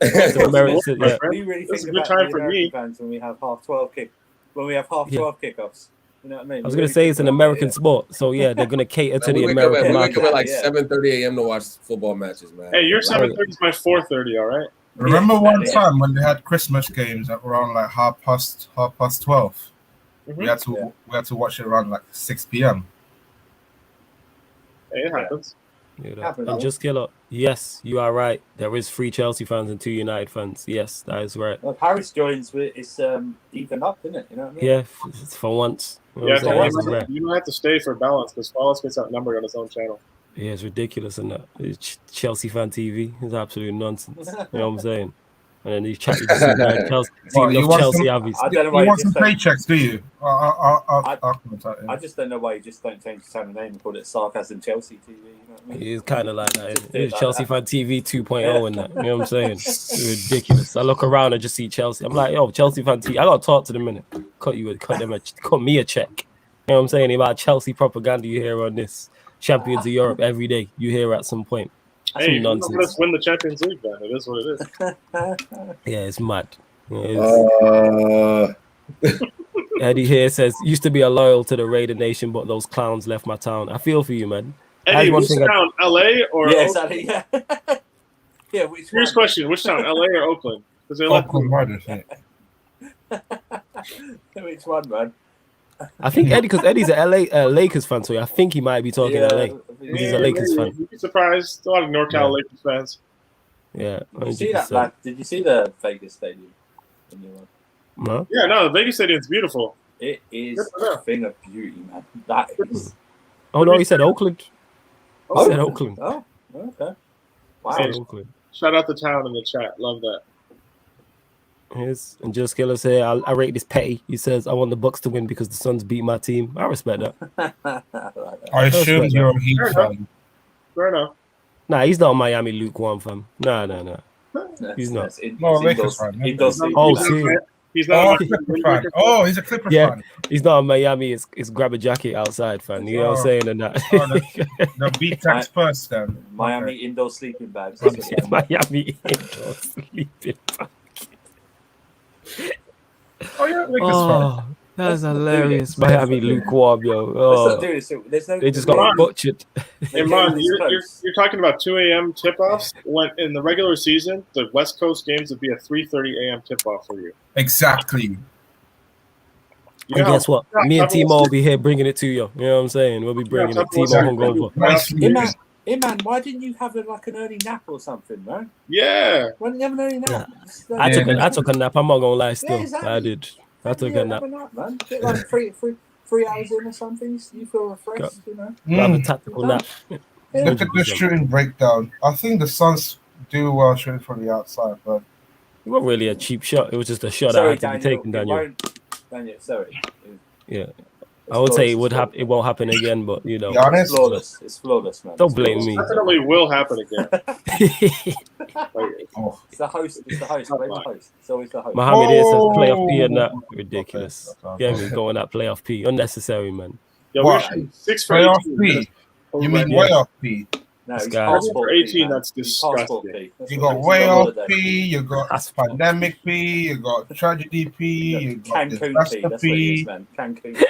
It's an American, yeah. We really It's think a good about time the for American me. fans when we have half 12 kickoffs. You know what I mean? I was gonna say it's an American sport, so yeah, they're gonna cater to the we American wake up market. at like 7:30 a.m. to watch football matches, man. Hey, your 7:30 is my 4:30. All right. Remember one time when they had Christmas games at around like half past 12. We had to watch it around like 6 p.m. Hey, it happens. And just killer. Yes, you are right. There is 3 Chelsea fans and 2 United fans. Yes, that is right. Well, Paris joins it's even up, isn't it? You know what I mean? Yeah, for once. Yeah, you don't have to stay for balance because Wallace gets outnumbered on his own channel. Yeah, it's ridiculous, isn't it? It's Chelsea fan TV. It's absolute nonsense. You know what I'm saying? And then these Chelsea Avies. You want some paychecks, do you? I just don't know why you just don't change the channel name and call it Sarcasm Chelsea TV. You know what I mean? It's kind of like that. It's like Chelsea fan TV 2.0 and that. You know what I'm saying? It's ridiculous. I look around and just see Chelsea. I'm like, yo, Chelsea fan TV. I got to talk to them in it. Cut me a check. You know what I'm saying? About Chelsea propaganda you hear on this. Champions of Europe every day. You hear at some point. Hey, let's win the Champions League then. It is what it is. Yeah, it's mad. Eddie here says, used to be a loyal to the Raider Nation, but those clowns left my town. I feel for you, man. Eddie, which town, LA or Oakland? Yeah. Yeah, Serious question, which town, LA or Oakland? Because they left Which one, man? I think Eddie, because Eddie's a Lakers fan, so I think he might be talking LA. He's a Lakers fan. You'd be surprised. A lot of NorCal Lakers fans. Yeah. Did you see that? Did you see the Vegas Stadium? No? Yeah, no, the Vegas Stadium's beautiful. It is a thing of beauty, man. That is. Oh no, he said Oakland. He said Oakland. Oh, okay. Wow. Hey, shout out the town in the chat. Love that. Yes, and Just Killer say I rate this petty. He says I want the Bucks to win because the Suns beat my team. I respect that. I assume you're a Heat fan. Fair enough. Nah, he's not a Miami lukewarm fan. Nah. He's not. No, Lakers fan. He's not a Clipper fan. Oh, he's a Clipper fan. He's not a Miami. It's grab a jacket outside fan. You know what I'm saying? And that. The beat tax first then. Miami indoor sleeping bags. Miami indoor sleeping bags. Oh yeah, Lakers fan. That's hilarious. Miami lukewarm, yo. Oh. They just got butchered. Hey, man, you're talking about 2 a.m. tip-offs. When in the regular season, the West Coast games would be a 3:30 a.m. tip-off for you. Exactly. And guess what? Me and Timo will be here bringing it to you. You know what I'm saying? We'll be bringing it. Timo hungover. Hey man, why didn't you have an early nap or something, man? Yeah. Why didn't you have an early nap? Yeah. I took a nap. I'm not gonna lie. Still, exactly. I did. I took a nap. Man. Get like 3 hours in or something. You feel refreshed, you know. Have a tactical nap. Look at the shooting breakdown. I think the Suns do well shooting from the outside, but it wasn't really a cheap shot. It was just a shot that had to be taken, Daniel. Daniel, sorry. Yeah. I would say it won't happen again, but you know. Giannis? It's flawless, man. Don't blame me. It definitely will happen again. It's the host. It's the host. It's always the host. Mohammed here says playoff P and that. Ridiculous. Yeah, we're going at playoff P. Unnecessary, man. Yo, what? 6 for playoff 18. P? You mean way off P? No, it's for 18. P, that's disgusting. You got way off P. You got pandemic P. You got tragedy P. You got disaster P.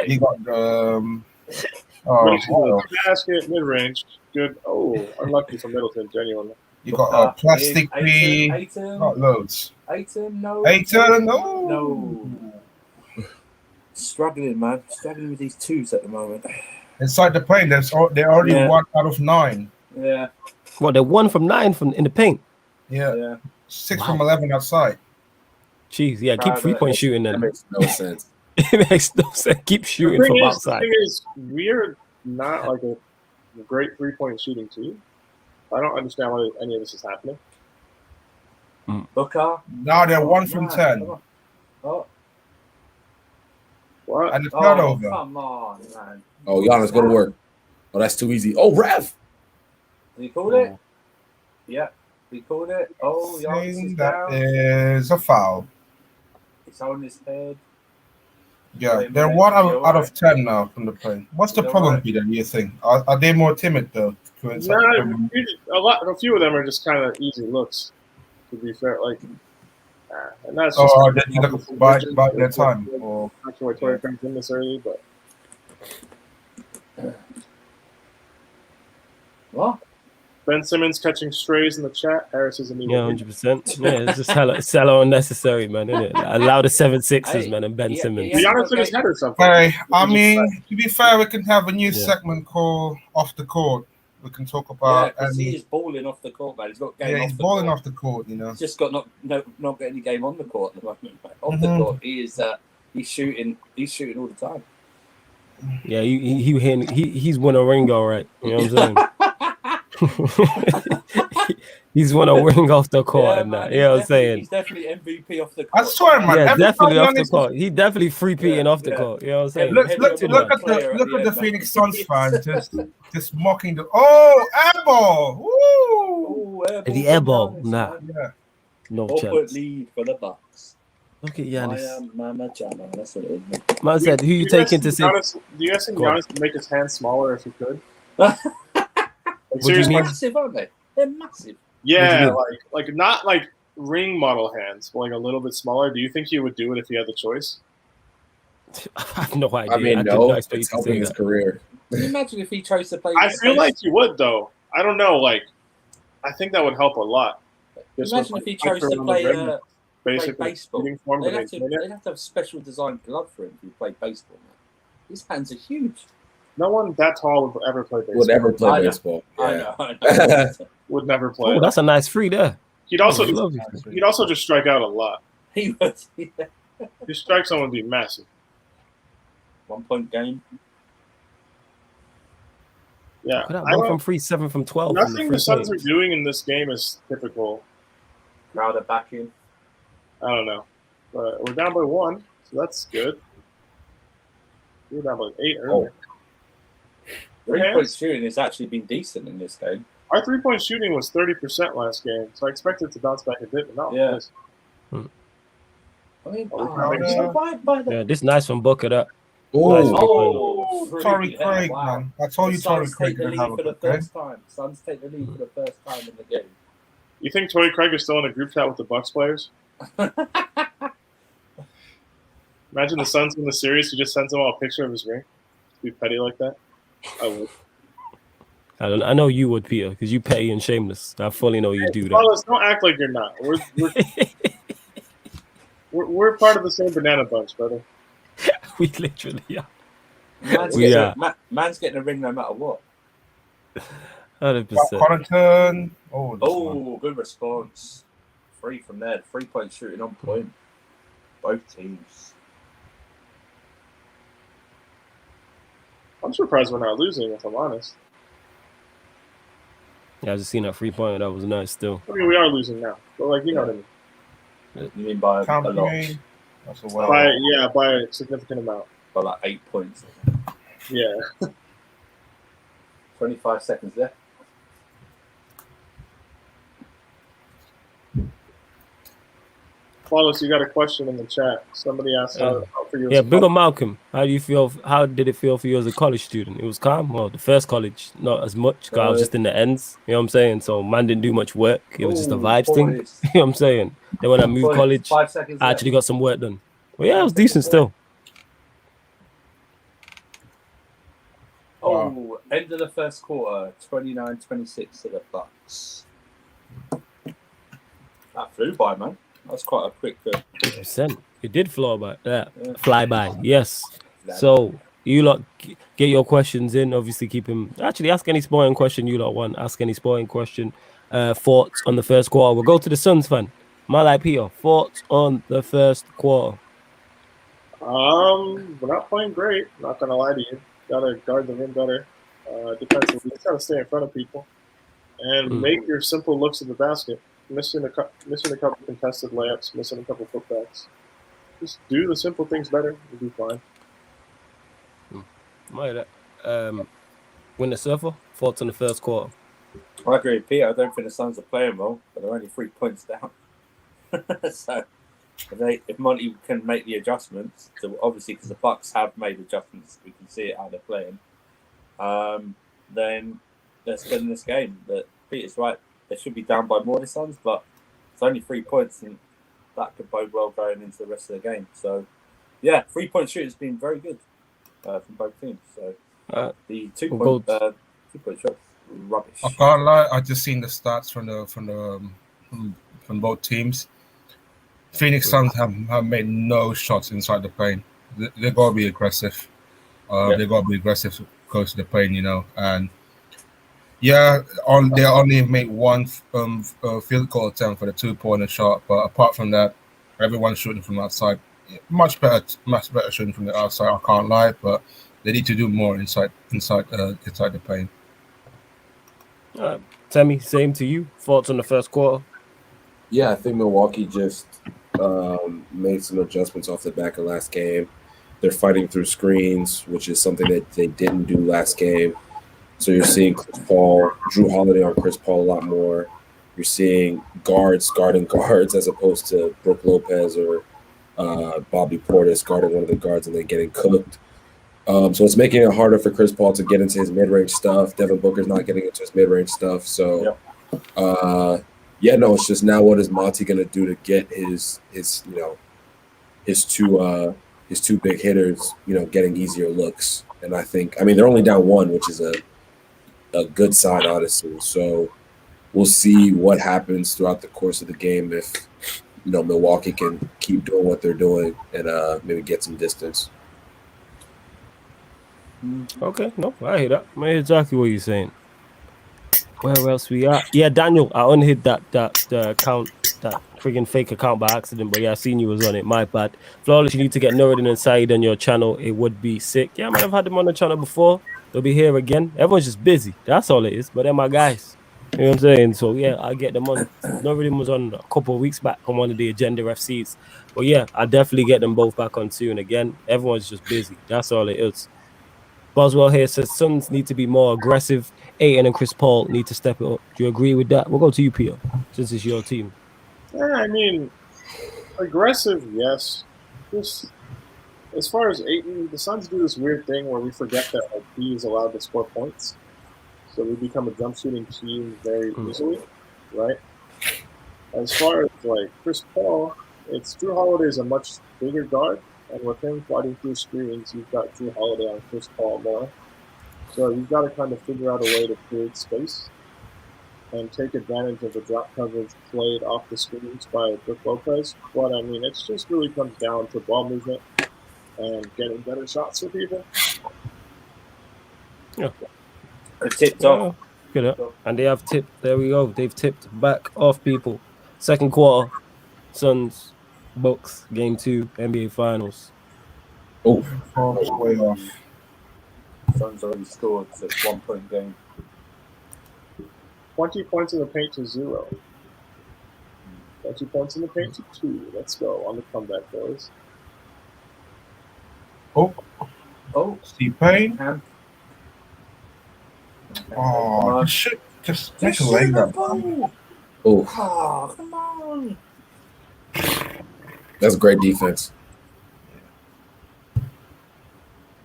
You got basket mid range. Good. Oh, unlucky for Middleton. Genuinely. You got a plastic P. Not loads. Aiton, no. No. Struggling, man. Struggling with these twos at the moment. Inside the paint, they're already 1 out of 9. Yeah. What, they're 1 from 9 from in the paint? Yeah. 6 from 11 outside. Jeez, yeah, keep Crowder, 3-point shooting That then. makes no sense. It makes no sense. Keep shooting from outside. The thing is, we're not like a great 3-point shooting team. I don't understand why any of this is happening. Booker. Now they're 1 from Man, 10. come on. Oh, What? And the oh, turnover. come on, man. Oh, Giannis, go to work. Oh, that's too easy. Oh, Rev. He called it? Yeah, he called it. Oh, Giannis is Saying that down. is a foul. It's on his head. Yeah, Wait, they're wait, 1 you out alright? of 10 now from the play. What's the You problem, alright? Peter? You think? Are they more timid though? No, a few of them are just kind of easy looks. To be fair, like, and that's just. Or are they looking to buy their time? Or Not sure why Torrey comes in this early, but What? Ben Simmons catching strays in the chat. Harris is Yeah, immediately. 100%. Yeah, it's just hella unnecessary, man, isn't it? Allow the 7-6ers, Hey, man, and Ben yeah, Simmons. yeah. Giannis took his head or something. hey, I mean, to be fair, we can have a new segment called "Off the Court." We can talk Yeah, about. because he is balling off the court, man. He's got game Yeah, off he's the balling court. off the court. You know. He's just got not getting any game on the court at the moment. Man. Off the Mhm. court, he is he's shooting all the time. Yeah, he's won a ring, all right. You know what I'm saying? He's won a ring off the court, and that. You know what I'm saying? He's definitely MVP off the I court. swear, man. Yeah, every definitely time off the Giannis- court. He definitely free-peating off the yeah. court. You know what I'm saying? Look Heavy at player at the the end, Phoenix man. Suns fan just mocking the airball. Woo! Ooh, The air ball, Giannis, nah. man. Yeah. No 4-point chance. lead for the Bucks. Look at I Giannis. am Mama Jama. That's what it is. Man said, who you taking to see? Do you guys think Go on. Giannis could make his hands smaller if he could? What do you seriously, mean? Massive, aren't they? They're massive. yeah, What like not like ring model hands, but like a little bit smaller. Do you think he would do it if he had the choice? I have no idea. I mean, did no, not expect it's you to say helping his that. career. Can you imagine if he chose to play? I feel like he would, though. I don't know. Like, I think that would help a lot. Just Imagine with, if he like, chose to on the play rim, basically baseball. shooting form They'd to have, maintain it. they'd have to have special design glove for him if he played baseball. Man. His hands are huge. No one that tall would ever play baseball. Would ever play I know. baseball. I Yeah. know. I know. Would never play. Oh, that's a nice free there. He'd also Oh, lovely. he'd also just strike out a lot. He was 'His strike zone would be massive. 1 point game. Yeah, Look at that, I 1 don't- from 3, 7 from 12. from nothing free the Suns throws. are doing in this game is typical. Crowder back in. I don't know, but we're down by 1, so that's good. We were down by 8 earlier. 3-point shooting has actually been decent in this game. Our 3-point shooting was 30% last game, so I expected to bounce back a bit, but not Yeah. this. I mean, Yeah, this nice from Booker. That. Oh, Nice. Oh, Torrey yeah, Craig, wow. man. I told you The Torrey Suns Craig take the didn't have lead a for the good game. first time. Suns take the lead for the first time in the game. You think Torrey Craig is still in a group chat with the Bucks players? Imagine the Suns win the series. He just sends them all a picture of his ring. Be petty like that. I would. I know you would, Peter, because you petty and shameless. I fully know you do that. Carlos, don't act like you're not. We're part of the same banana bunch, brother. We literally are. Man's getting a ring no matter what. 100%. Connaughton. Oh, this one. Oh, good response. 3 from there. 3-point shooting on point. Both teams. I'm surprised we're not losing, if I'm honest. Yeah, I just seen that 3-pointer. That was nice still. I mean, we are losing now, but like you know what I mean. You mean by a lot? Campaign. That's a well. By a significant amount. By like 8 points. Yeah. 25 seconds left. Carlos, you got a question in the chat. Somebody asked how for you. Yeah, big on Malcolm. How do you feel? How did it feel for you as a college student? It was calm. Well, the first college, not as much. 'Cause I was just in the ends. You know what I'm saying? So man didn't do much work. It was just a vibes thing. You know what I'm saying? Then when I moved college, 5 seconds I actually got some work done. But yeah, it was decent still. Oh, end of the first quarter, 29-26 to the Bucks. That flew by, man. That's quite a quick. 100%. It did fly by. Yes. So you lot get your questions in. Obviously, keep them. Actually, ask any sporting question you lot want. Ask any sporting question. Thoughts on the first quarter. We'll go to the Suns fan. My like Peter, thoughts on the first quarter? We're not playing great. Not gonna lie to you. Gotta guard the rim better. Defensively, just gotta stay in front of people and make your simple looks at the basket. Missing a couple contested layups, missing a couple putbacks. Just do the simple things better. You'll be fine. Win the surfer. Thoughts on the first quarter? I agree with Peter. I don't think the Suns are playing well, but they're only 3 points down. So if Monty can make the adjustments, so obviously because the Bucks have made adjustments, we can see it how they're playing. Then they're still in this game. But Peter's right; they should be down by more, the Suns, but it's only 3 points, and that could bode well going into the rest of the game. So, yeah, 3-point shooting has been very good from both teams. So the 2-point shots rubbish. I can't lie. I just seen the stats from both teams. Phoenix Suns have made no shots inside the paint. They gotta be aggressive. They gotta be aggressive close to the paint, you know. And yeah, they only make one field goal attempt for the 2-pointer shot. But apart from that, everyone's shooting from outside. Much better shooting from the outside. I can't lie, but they need to do more inside the paint. Tammy, same to you. Thoughts on the first quarter? Yeah, I think Milwaukee just made some adjustments off the back of last game. They're fighting through screens, which is something that they didn't do last game. So you're seeing Chris Paul, Drew Holiday on Chris Paul a lot more. You're seeing guards guarding guards as opposed to Brook Lopez or Bobby Portis guarding one of the guards and then getting cooked. So it's making it harder for Chris Paul to get into his mid-range stuff. Devin Booker's not getting into his mid-range stuff. So, it's just now what is Monty going to do to get his two big hitters, getting easier looks. And I think, they're only down 1, which is a good sign, honestly. So we'll see what happens throughout the course of the game if, Milwaukee can keep doing what they're doing and maybe get some distance. Okay, no, I hear that. I hear exactly what you're saying. Where else we at? Yeah, Daniel, I unhid that account, that friggin' fake account by accident, but yeah, I seen you was on it. My bad. Flawless, you need to get Nuruddin and Saeed on your channel. It would be sick. Yeah, man, I've had them on the channel before. They'll be here again. Everyone's just busy. That's all it is. But they're my guys. You know what I'm saying? So yeah, I get them on. Nuruddin was on a couple of weeks back on one of the Agenda FCs. But yeah, I definitely get them both back on soon again. Everyone's just busy. That's all it is. Boswell here says Suns need to be more aggressive. Ayton and Chris Paul need to step it up. Do you agree with that? We'll go to you, Peter, since it's your team. Yeah, aggressive, yes. Just as far as Ayton, the Suns do this weird thing where we forget that he is allowed to score points. So we become a jump shooting team very easily, right? As far as Chris Paul, Drew Holiday is a much bigger guard. And with him fighting through screens, you've got Drew Holiday on Chris Paul more. So you've got to kind of figure out a way to create space and take advantage of the drop coverage played off the screens by Brook Lopez. But, it just really comes down to ball movement and getting better shots for people. Yeah. Tipped off. Good. And they have tipped. There we go. They've tipped back off people. Second quarter, Suns. Bucks, Game 2, NBA Finals. Way off. Suns already scored, so it's 1-point game. 20 points in the paint to 0. 20 points in the paint to 2. Let's go on the comeback, boys. Steve Payne. Oh, shit. Just make a leg up. Oh, come on. That's great defense.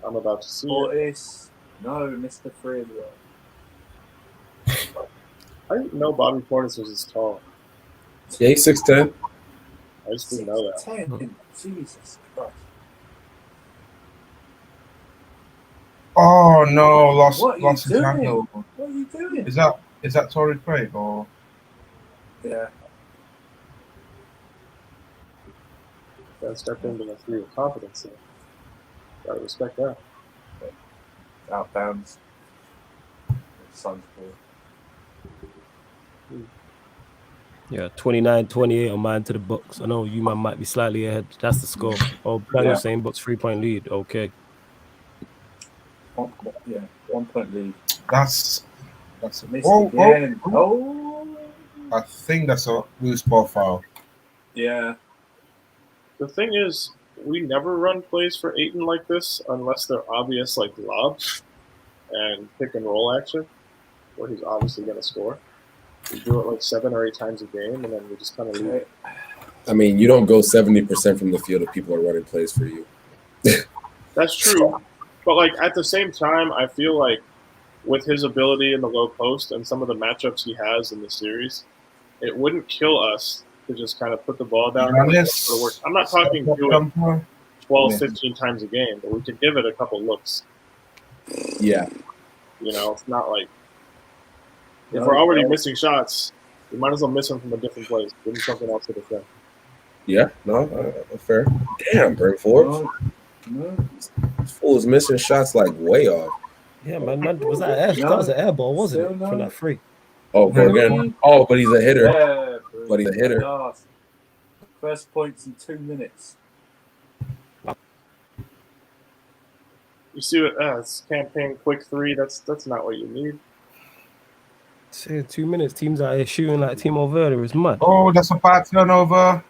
I'm about to see Portis. No, Mr. Free. I didn't know Bobby Portis was this tall. Yeah, he's 6'10". I just didn't know that. 10. Jesus Christ. Oh no, lost his doing? handle. What are you doing? Is that Torrey Craig or? Yeah. Gotta start building a degree of confidence there. Gotta respect that. Out bounds. Suns ball. Yeah, 29-28 on mine to the Bucks. I know you man might be slightly ahead. That's the score. Oh, Daniel saying Bucks 3-point lead. Okay. 1 point lead. That's Missed again. I think that's a loose ball foul. Yeah. The thing is, we never run plays for Ayton like this unless they're obvious, like lobs and pick and roll action, where he's obviously going to score. We do it like 7 or 8 times a game, and then we just kind of leave it. I mean, you don't go 70% from the field if people are running plays for you. That's true. But, like, at the same time, I feel like with his ability in the low post and some of the matchups he has in the series, it wouldn't kill us to just kind of put the ball down. Giannis. I'm not talking do it 12, 15 times a game, but we could give it a couple looks. Yeah. You know, it's not like if we're already missing shots, we might as well miss them from a different place. Give him something else to defend. Yeah, no, fair. Damn, Brent Forbes. This fool is missing shots like way off. Yeah, man. Was that air? That was an air ball, wasn't it? From that free. Oh, again. Oh, but he's a hitter. Yeah, but he's a hitter. First points in 2 minutes. You see what it's campaign quick 3. That's not what you need. See, 2 minutes. Teams out here shooting like Timo Werner is mad. Oh, that's a bad turnover.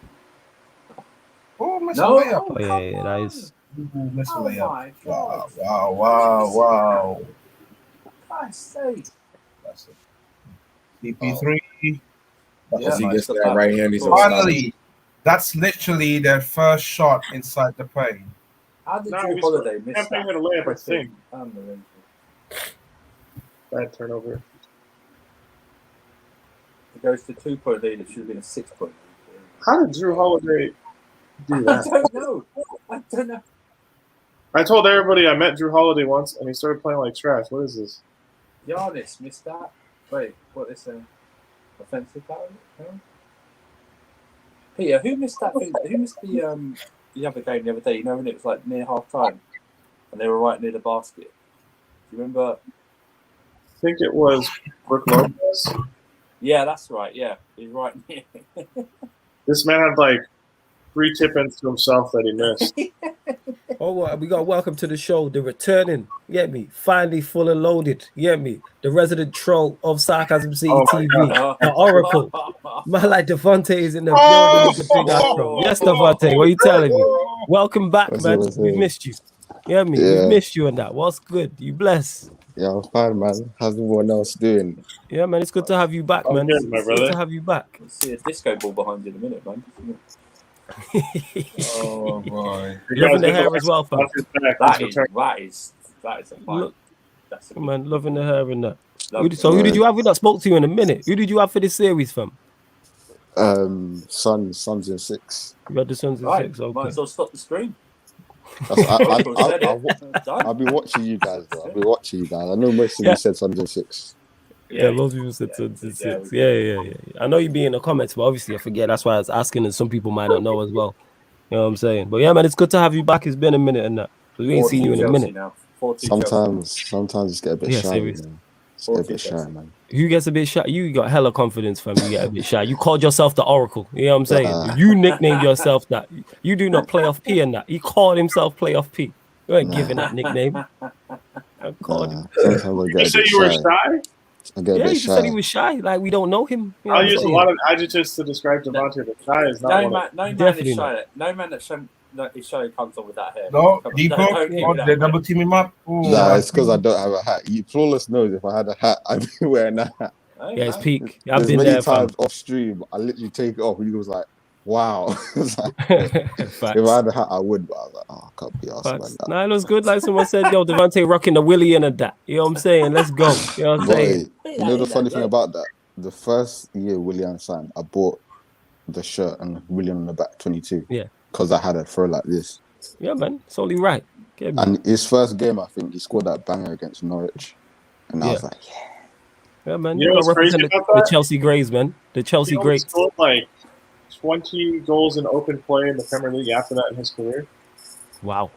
Oh, missed a layup. Oh, yeah, that is. Missed a layup. Wow. God's sake. That's it. CP3. As he gets that right hand, he's finally. That's literally their first shot inside the paint. How did Drew Holiday miss that? Campaign had a layup, I think. Unbelievable. Bad turnover. It goes to 2-point lead. It should have been a 6-point lead. How did Drew Holiday do that? I don't know. I told everybody I met Drew Holiday once, and he started playing like trash. What is this? Giannis missed that. Wait, what is this? Offensive foul? No? Peter, who missed that thing? Who missed the other game the other day? You know when it was like near half time, and they were right near the basket. Do you remember? I think it was Brook Lopez. Yeah, that's right. Yeah, he's right near. This man had like 3 tip-ins to himself that he missed. Oh, well, we got welcome to the show. The returning, you get me? Finally full and loaded, you get me? The resident troll of Sarcasm City TV, the Oracle. Man like Devontae is in the building with the big afro. Yes, Devontae, what are you telling me? Welcome back, man. We've missed you. You get me? We've missed you and that. What's good? You blessed? Yeah, I'm fine, man. How's everyone else doing? Yeah, man, it's good to have you back, man. Good, my brother. It's good to have you back. Let's see a disco ball behind you in a minute, man. Oh boy! Loving the hair as well, fam. That is a fine. That's a man, loving the hair and that. Who did you have? We not spoke to you in a minute. Who did you have for this series, fam? Suns in 6. You got the Suns in 6. Okay. Might as well stop the stream. I'll be watching you guys, bro. I'll be watching you guys. I know most of you said Suns in 6. Yeah, most people said Suns in 6. Yeah. I know you be in the comments, but obviously I forget. That's why I was asking, and some people might not know as well. You know what I'm saying? But yeah, man, it's good to have you back. It's been a minute and that. We ain't seen you in a minute. Sometimes just get a bit shy. Man. Just get a bit shy, man. Who gets a bit shy? You got hella confidence, fam. You get a bit shy. You called yourself the Oracle. You know what I'm saying? You nicknamed yourself that. You do not play off P and that. He called himself play off P. You ain't giving that nickname. I called him. You said you were shy? Yeah, he said he was shy. Like, we don't know him. You know I'll use a lot of adjectives to describe Devontae, but shy is not one. No man is shy comes on with that hair. No, they're double teaming him up. Nah, it's because I don't have a hat. Flawless knows if I had a hat, I'd be wearing that hat. Yeah, it's peak. I've been many there times off stream. I literally take it off, and he was like, "Wow." If I had a hat, I would, but I was like, "Oh, I can't be asked like that." Nah, it was good. Like someone said, "Yo, Devontae rocking the Willie and that." You know what I'm saying? Let's go. You know what I'm saying? You know the funny thing about that? The first year William signed, I bought the shirt and William on the back 22. Yeah, because I had a throw like this. Yeah, man, it's only right. And his first game, I think he scored that banger against Norwich, and I was like, yeah, man. You know what's crazy about that? The Chelsea Greys, man. The Chelsea Greys. Scored like 20 goals in open play in the Premier League after that in his career. Wow.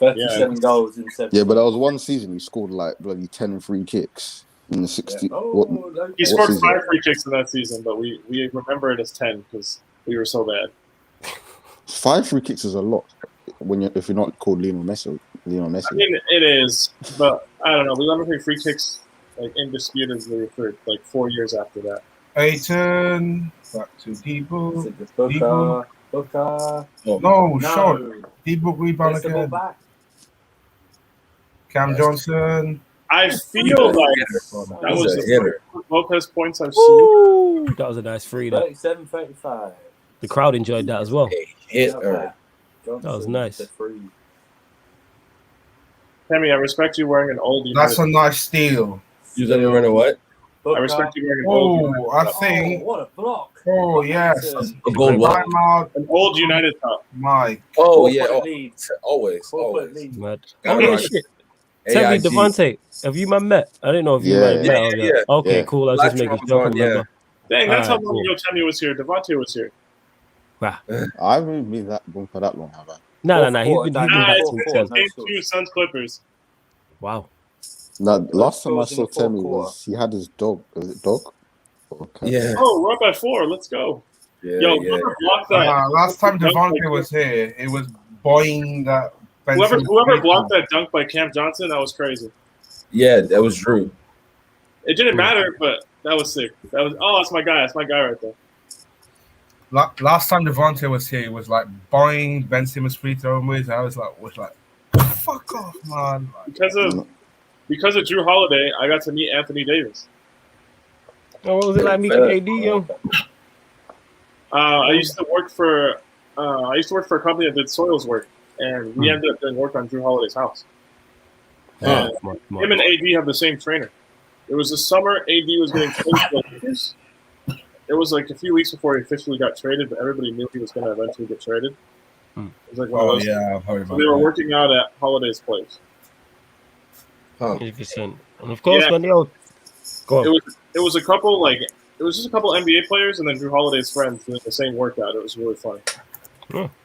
37 goals in 7. Yeah, but that was one season he scored like bloody 10 free kicks. In the 60. Yeah. What? He What scored season? 5 free kicks in that season, but we remember it as 10 because we were so bad. 5 free kicks is a lot if you're not called Lionel Messi. I mean, it is, but I don't know. We let him take free kicks like indisputably for like 4 years after that. Aiton, back to Debo. Is it the Booker? Booker? No, short. Debo rebound Where's the ball again. back? Cam Johnson. I feel like that was the hitter. first Lopez points I've seen. Woo! That was a nice free. That 37-35. the crowd enjoyed that as well. Hitter. That was nice. Tammy, I respect you wearing an old United. That's a nice steal. You said you were in a what? I respect you wearing an old United. I think. What a block. Oh, yes. A gold what? Timeout. An old United top. Mike. Oh, yeah. Four-point Oh, lead. always. Four-point Always. lead. Mad. Yeah, Oh yeah, right. shit. Tell me, AIG. Devontae, have you met? I didn't know if you Yeah. might have met. or not. Yeah. Okay, Yeah. cool. I was Last just making time sure I I was on, yeah. remember. Dang, that's how Alright, long ago Tammy was here. Devontae was here. I haven't been for that long, have I? No. He's been Nah, back it's since the then. same 2 Suns Clippers. Wow. Now, last time I Scores in saw the fourth Temi was he had his dog. Was it dog? Okay. Yeah. Oh, we're up by 4. Let's go. Yeah. Yo, Yeah. whoever blocked that. Last time Devontae was here, it was boing that. Whoever blocked that dunk by Cam Johnson, that was crazy. Yeah, that was Drew. It didn't matter, but that was sick. That's my guy. That's my guy right there. Last time Devontae was here, it was like boing Ben Simmons free throw moves. I was like, fuck off, man. Because of Drew Holiday, I got to meet Anthony Davis. Oh, what was it like meeting KD, yo? I used to work for a company that did soils work, and we ended up doing work on Drew Holiday's house. And him and AD have the same trainer. It was the summer AD was getting traded to the Lakers. It was like a few weeks before he officially got traded, but everybody knew he was going to eventually get traded. It was like one of those. Yeah, I've heard about So they were that. working out at Holiday's place. 100%. And of course, Yeah. when they all go on. It was just a couple NBA players and then Drew Holiday's friends doing the same workout. It was really funny.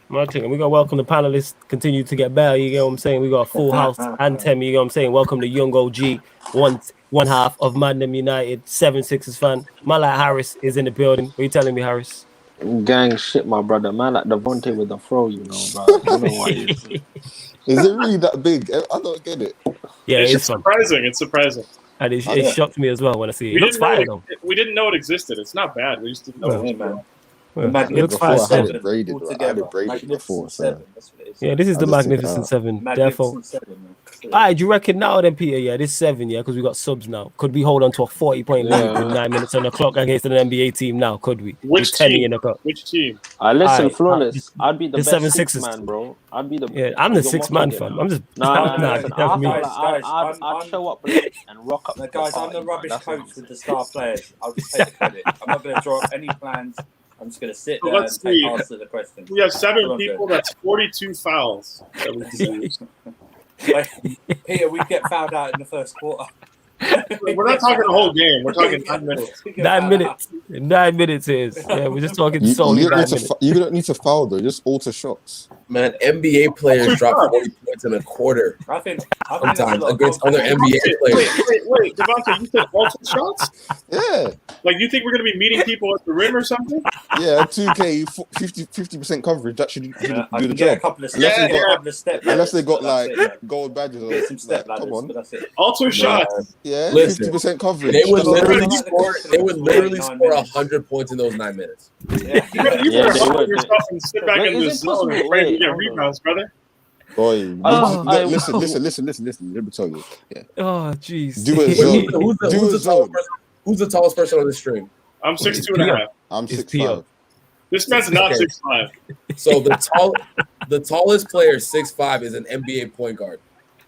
My thing, and we got to welcome the panelists, continue to get better. You get what I'm saying? We got a full house and Temi, you know what I'm saying? Welcome to Young OG, one half of Madden United, 7-6ers fan. Malak Harris is in the building. What are you telling me, Harris? Gang shit, my brother. Man, like Devontae with the throw, you know, bro. You know what it is. Is it really that big? I don't get it. Yeah, It's it's fun. surprising. It's surprising. And it shocked me as well when I see it. It looks fire, though. We didn't know it existed. It's not bad. We just didn't know it was It looks Before I fire. had it braided. I had it braided before. So. Yeah, this is the I just think, Magnificent Seven. Therefore, Magnificent 7, man. all right, do you reckon now then, Peter? Yeah, this 7, yeah, because we got subs now. Could we hold on to a 40-point lead with 9 minutes on the clock against an NBA team now? Could we? Which With 10 team? in the clock. Which team? Listen, Alright, Flawless. I'd be the the best 7-6ers. sixth man, bro. I'd be the. Yeah, I'm the you're 6th man, mocking fam. it. I'm just Listen, that's me. I'd show up late and rock up. Now, guys, I'm the rubbish coach with the star players. I'll just take the credit. I'm not going to draw up any plans. I'm just going to sit there and Let's see. answer the question. We have 7 Come on, people. Ben. That's 42 fouls that we can use. Like, Peter, we get fouled out in the first quarter. We're not talking the whole game. We're talking 9 minutes. 9 minutes. 9 minutes is. Yeah, we're just talking You solely don't 9 need minutes. you don't need to foul though. Just alter shots. Man, NBA players drop 40 points in a quarter I think sometimes against other NBA players. Wait, Devontae, you said alter shots? Yeah, Like, you think we're going to be meeting people at the rim or something? yeah. 2K 50% coverage. That should do I the can get a job. couple of Unless steps. they got- A couple of step Unless they got ladders, like but that's it, man. gold badges or Get some step like, ladders, come on. but that's it. Alter shots. Yeah, Listen, 50% coverage. They would That's all literally right. score. They would literally score 100 points in those 9 minutes. Yeah. You Yeah, better they humble would. yourself and sit back Wait, in the is it zone and possible? pray to Wait, get hold on. rebounds, brother. Boy, I- listen. Let me tell you. Yeah. Oh, jeez. Do a Wait, zone. who's Do a the zone. who's the tallest person on this stream? I'm 6'2.5". I'm It's 6'5". This man's not Okay. 6'5". So the tallest player 6'5" is an NBA point guard.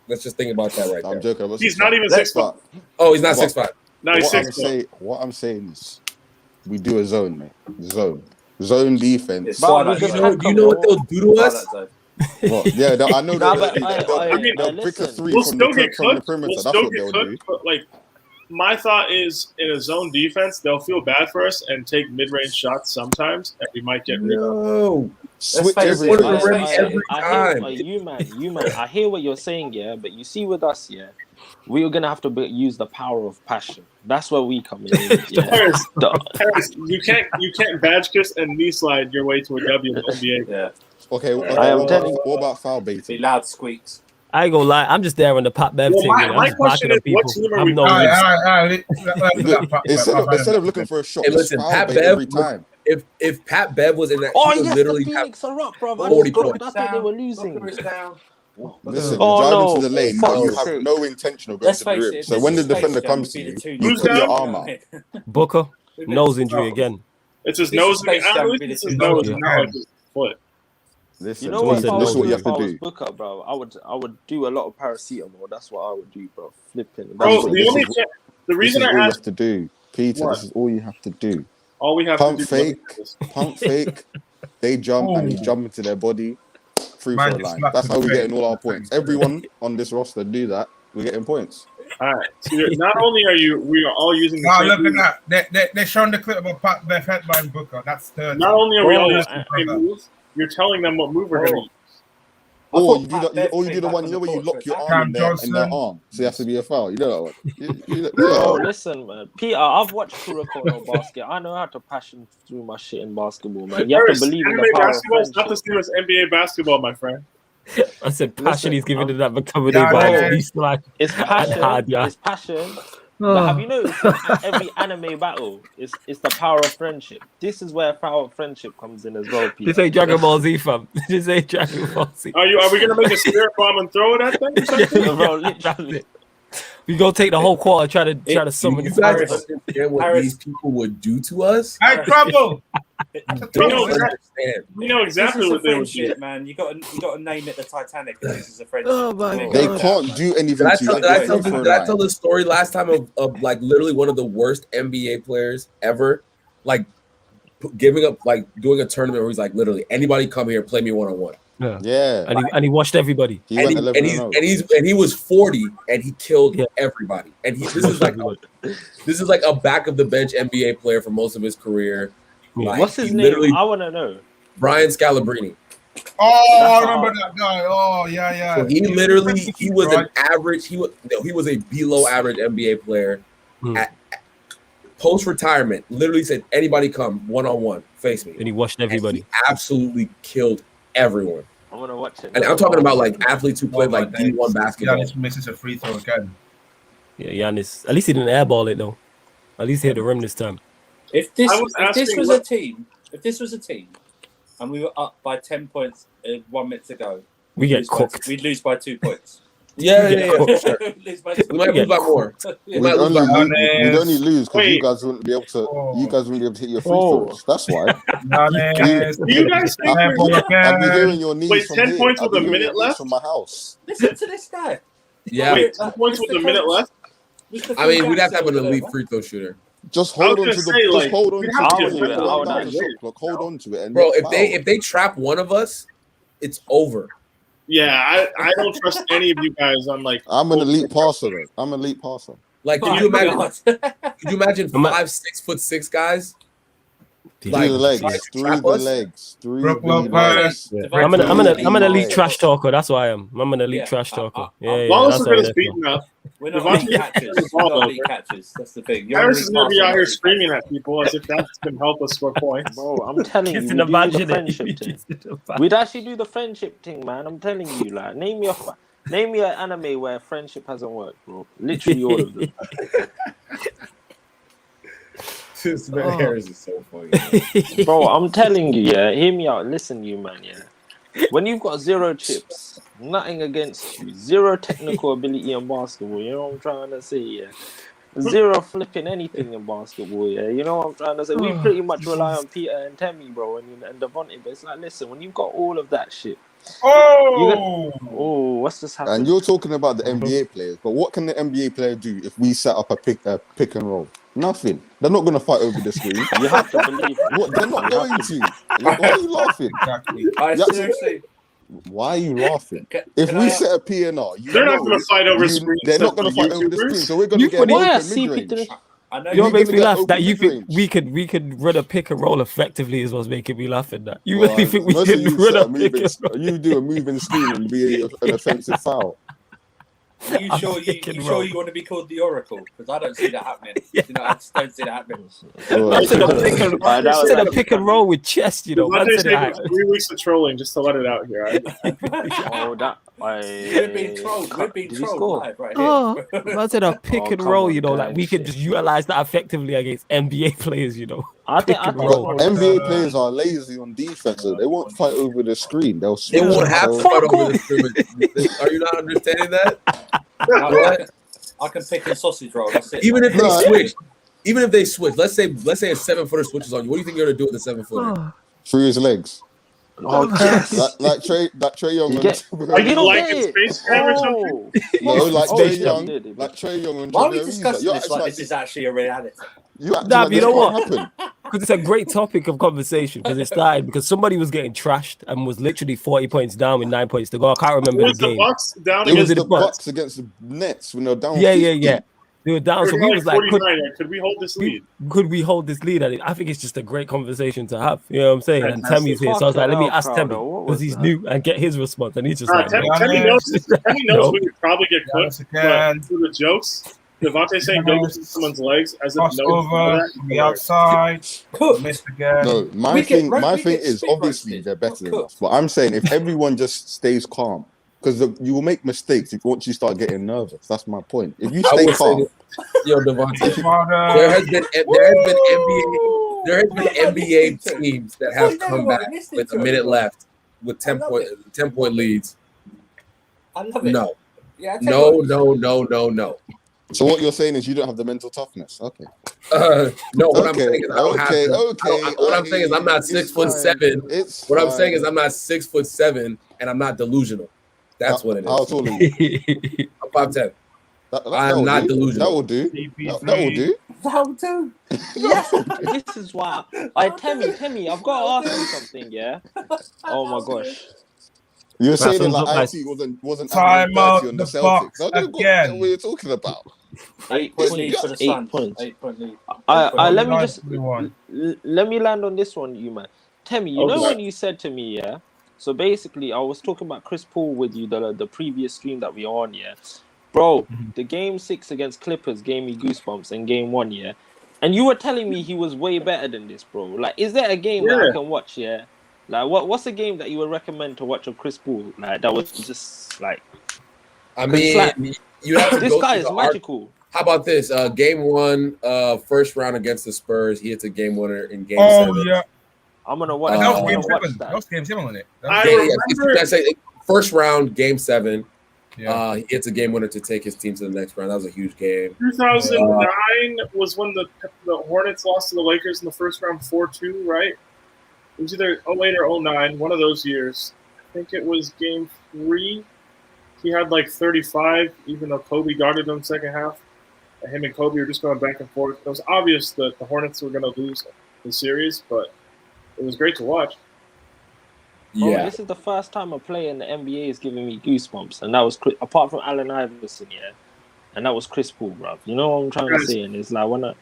Let's just think about that right I'm there. joking. I'm He's not even 6'5". But Oh, he's not What? 6'5". No, he's 6'4". what I'm saying is, we do a zone, mate. Zone defense. It's But Twilight we Do just Zone. you know what they'll do to Twilight us? Zone. What? Yeah, I know Nah, they'll but they'll pick a listen. three We'll from still the get from the cooked. perimeter. We'll That's still what they'll get do. cooked. But, like, my thought is, in a zone defense, they'll feel bad for us and take mid-range shots sometimes, and we might get rebounds. No. Switch face everything. it. Ready every I time. hear, you man, I hear what you're saying, yeah, but you see with us, yeah, we're gonna have to use the power of passion. That's where we come in. Yeah. Harris, you can't badge kiss and knee slide your way to a W in the NBA. Yeah. Okay, I am telling. what about foul baiting? Be loud squeaks. I ain't gonna lie, I'm just there on the Pat Bev Well, thing. my question is, what team are we? Instead of looking for a shot, Hey, listen, foul Pat bait Bev. every time. If Pat Bev was in that, Oh he would yes, literally the have Phoenix are up, bro. 40 points. I thought they were losing. Listen, Oh, you drive no. into the lane, For but you fuck's have sake. no intention of going to the rim. So when the defender comes to you, you put your arm out. Booker, nose injury again. It's his nose. It's his nose, not like his foot. Listen, You know what? this is what you have to do. Booker, bro, I would do a lot of paracetamol. That's what I would do, bro. Flipping. Bro, This the is only what- the reason this is I all you asked, have to do, Peter. What? This is all you have to do. all we have Pump to do fake, pump fake. They jump and he's jumping to their body. Free throw line. That's how we're getting all our points. Everyone on this roster do that. We're getting points. All right. So not only we are all using the Oh, same look moves, at that. They're showing the clip of Pat Bev headline Booker. That's third. not only are we all Oh, using the same moves, you're telling them what move we're going to use. Or you do the one, you know, where you lock your arm in their arm. So you have to be a foul. You know that one. Bro, listen, man. Peter, I've watched Kuroko basket. I know how to passion through my shit in basketball, man. You have to believe in the power of basketball is not the friendship. same as NBA basketball, my friend. I said passion. He's giving it that McCovery Yeah, vibes. yeah. He's like, It's passion. hard, yeah. It's passion. But have you noticed in every anime battle, it's the power of friendship. This is where power of friendship comes in as well, Peter. this ain't Dragon Ball Z, fam. This ain't Dragon Ball Z. Are we gonna make a spirit bomb and throw it at them? Or something? Bro, literally. We gonna take the whole quarter, try to summon You the guys Paris. understand what these people would do to us? Hey, Crumble. We know exactly what they would do. Man. You got to name it the Titanic. This is a friendship. Oh my They God. can't do anything Did I to tell, you. did I tell the story last time of like literally one of the worst NBA players ever, like giving up, like doing a tournament where he's like, literally, anybody come here, play me one-on-one. Yeah. And he watched everybody. He went 11-0. And he was 40 and he killed everybody. And this is like a back of the bench NBA player for most of his career. Like, What's his name? I want to know. Brian Scalabrine. Oh, I remember that guy. Oh, yeah. So he was an average. He was a below average NBA player. At post retirement, literally said, "Anybody come 1-on-1, face me." And he watched everybody. And he absolutely killed everyone. I want to watch it. And I'm talking about like athletes who played like D1 basketball. Giannis misses a free throw again. Yeah, Giannis. At least he didn't airball it though. At least he hit the rim this time. If this was a team, and we were up by 10 points 1 minute to go, We get cooked. We'd lose by 2 points. Yeah. Sure. We might lose by more. We'd only lose because you guys wouldn't be able to. You guys wouldn't be able to hit your free throws. That's why. You guys think I'll be hearing your knees. Wait, from 10 here. points I'll with be a hearing minute your knees left? from my house. Listen to this guy. Yeah. Wait, 10 points with a minute left? I mean, we'd have to have an elite free throw shooter. Just hold on to the. Hold on to it. Hold on to it. And bro, if they trap one of us, it's over. Yeah, I don't trust any of you guys. I'm an elite passer, though. I'm an elite passer. Like, could you imagine 5 6'6" guys? Through the legs, through the legs. I'm an elite trash talker. That's why I am. I'm an elite trash talker. Wallace is going to beat enough. We're not elite catchers. We're not elite catchers. That's the thing. Harris is going to be out here screaming at people as if that's going to help us score points. Bro, I'm telling you, we'd do the friendship thing. We'd actually do the friendship thing, man. I'm telling you, like, name me an anime where friendship hasn't worked, bro. Literally all of them. This man Harris is so funny. Bro, I'm telling you, yeah. Hear me out. Listen, you man, yeah. When you've got 0 chips, nothing against you, 0 technical ability in basketball, you know what I'm trying to say, yeah. 0 flipping anything in basketball, yeah. You know what I'm trying to say? We pretty much rely on Peter and Temmie, bro, and Devontae, but it's like, listen, when you've got all of that shit. What's this happening? And you're talking about the NBA players, but what can the NBA player do if we set up a pick and roll? Nothing. They're not going to fight over the screen. You have to believe it. They're not going to. Why are you laughing? Seriously. Why are you laughing? If we set a PNR, they're not going to fight over screens. They're not going to fight over the screen, so we're going to get open mid-range. You make me laugh that we could run a pick and roll effectively is what's making me laugh at that. You really think we can run a pick and roll? You do a moving screen and be an offensive foul. Are you sure you want to be called the Oracle? Because I don't see that happening. You know, I just don't see that happening. I said a pick and roll with chest, you know. Monday said 3 weeks of trolling just to let it out here. Oh, that We're being trolled. We're being trolled live right here. Oh, I said a pick and roll, you know, guys. like we can just utilize that effectively against NBA players, you know. I think NBA players are lazy on defense, so they won't fight over the screen. They'll They won't have to fight over the scrimmage. Are you not understanding that? I can pick a sausage roll. That's it. Even if they switch, let's say a 7-footer switches on you. What do you think you're gonna do with the 7-footer? through his legs. Oh, yes. Like Trey Young. Are you like in Space Jam or something? No, like Trey Young. did. Like Trey Young. Why are we discussing this like this is actually a reality? You know what? Because it's a great topic of conversation. Because it started because somebody was getting trashed and was literally 40 points down with 9 points to go. I can't remember the game. Bucks down It was against the Bucks against the Nets when they were down. Yeah. 50. They were down, so They we were was like like, 49. Could we hold this lead? could we hold this lead? And I think it's just a great conversation to have. You know what I'm saying? And Tammy's here, so I was like, let me ask Tammy because he's new and get his response. And he's just like, Tammy knows we could probably get cooked, but through the jokes, Devontae saying go get someone's legs as if no over the outside. Missed again. No, my thing is obviously they're better than us, but I'm saying if everyone just stays calm, because you will make mistakes once you start getting nervous. That's my point. If you stay calm, Devontae, there has been NBA teams that have come back with a minute left with 10-point leads. I love it. No. Yeah, No. So what you're saying is you don't have the mental toughness. Okay. No, what I'm saying is I don't have to. What I'm saying is I'm not 6'7". What I'm saying is I'm not 6'7" and I'm not delusional. That's what it is. How tall are you? I'm 5'10". I'm not delusional. That will do. That will do. Yeah, this is why. Timmy, I've got to ask you something. Yeah. Oh my gosh. You're saying that like IT wasn't Timeout on the the Celtics. Bucks I don't again. know what you're talking about. 8 point lead for the Suns. 8 points. 8 point lead. Let me land on this one, you man. Timmy, you know when you said to me, yeah. So basically, I was talking about Chris Paul with you the previous stream that we were on, yeah. Bro, the game 6 against Clippers gave me goosebumps, and game 1, yeah. And you were telling me he was way better than this, bro. Like, is there a game that I can watch, yeah? Like, what's a game that you would recommend to watch of Chris Paul? Like, that was just like. I mean, you have to. This guy is magical. How about this? Game 1, first round against the Spurs. He hits a game winner in game 7. Oh yeah. I'm gonna watch. That was game 7 on it. That's first round, game 7. He hits a game winner to take his team to the next round. That was a huge game. 2009 was when the Hornets lost to the Lakers in the first round 4-2, right? It was either 08 or 09, one of those years. I think it was game 3. He had like 35, even though Kobe guarded him second half. And him and Kobe were just going back and forth. It was obvious that the Hornets were going to lose the series, but it was great to watch. Yeah, this is the first time a player in the NBA is giving me goosebumps, and that was apart from Allen Iverson, yeah, and that was Chris Paul, bro. You know what I'm trying to say? And it's like when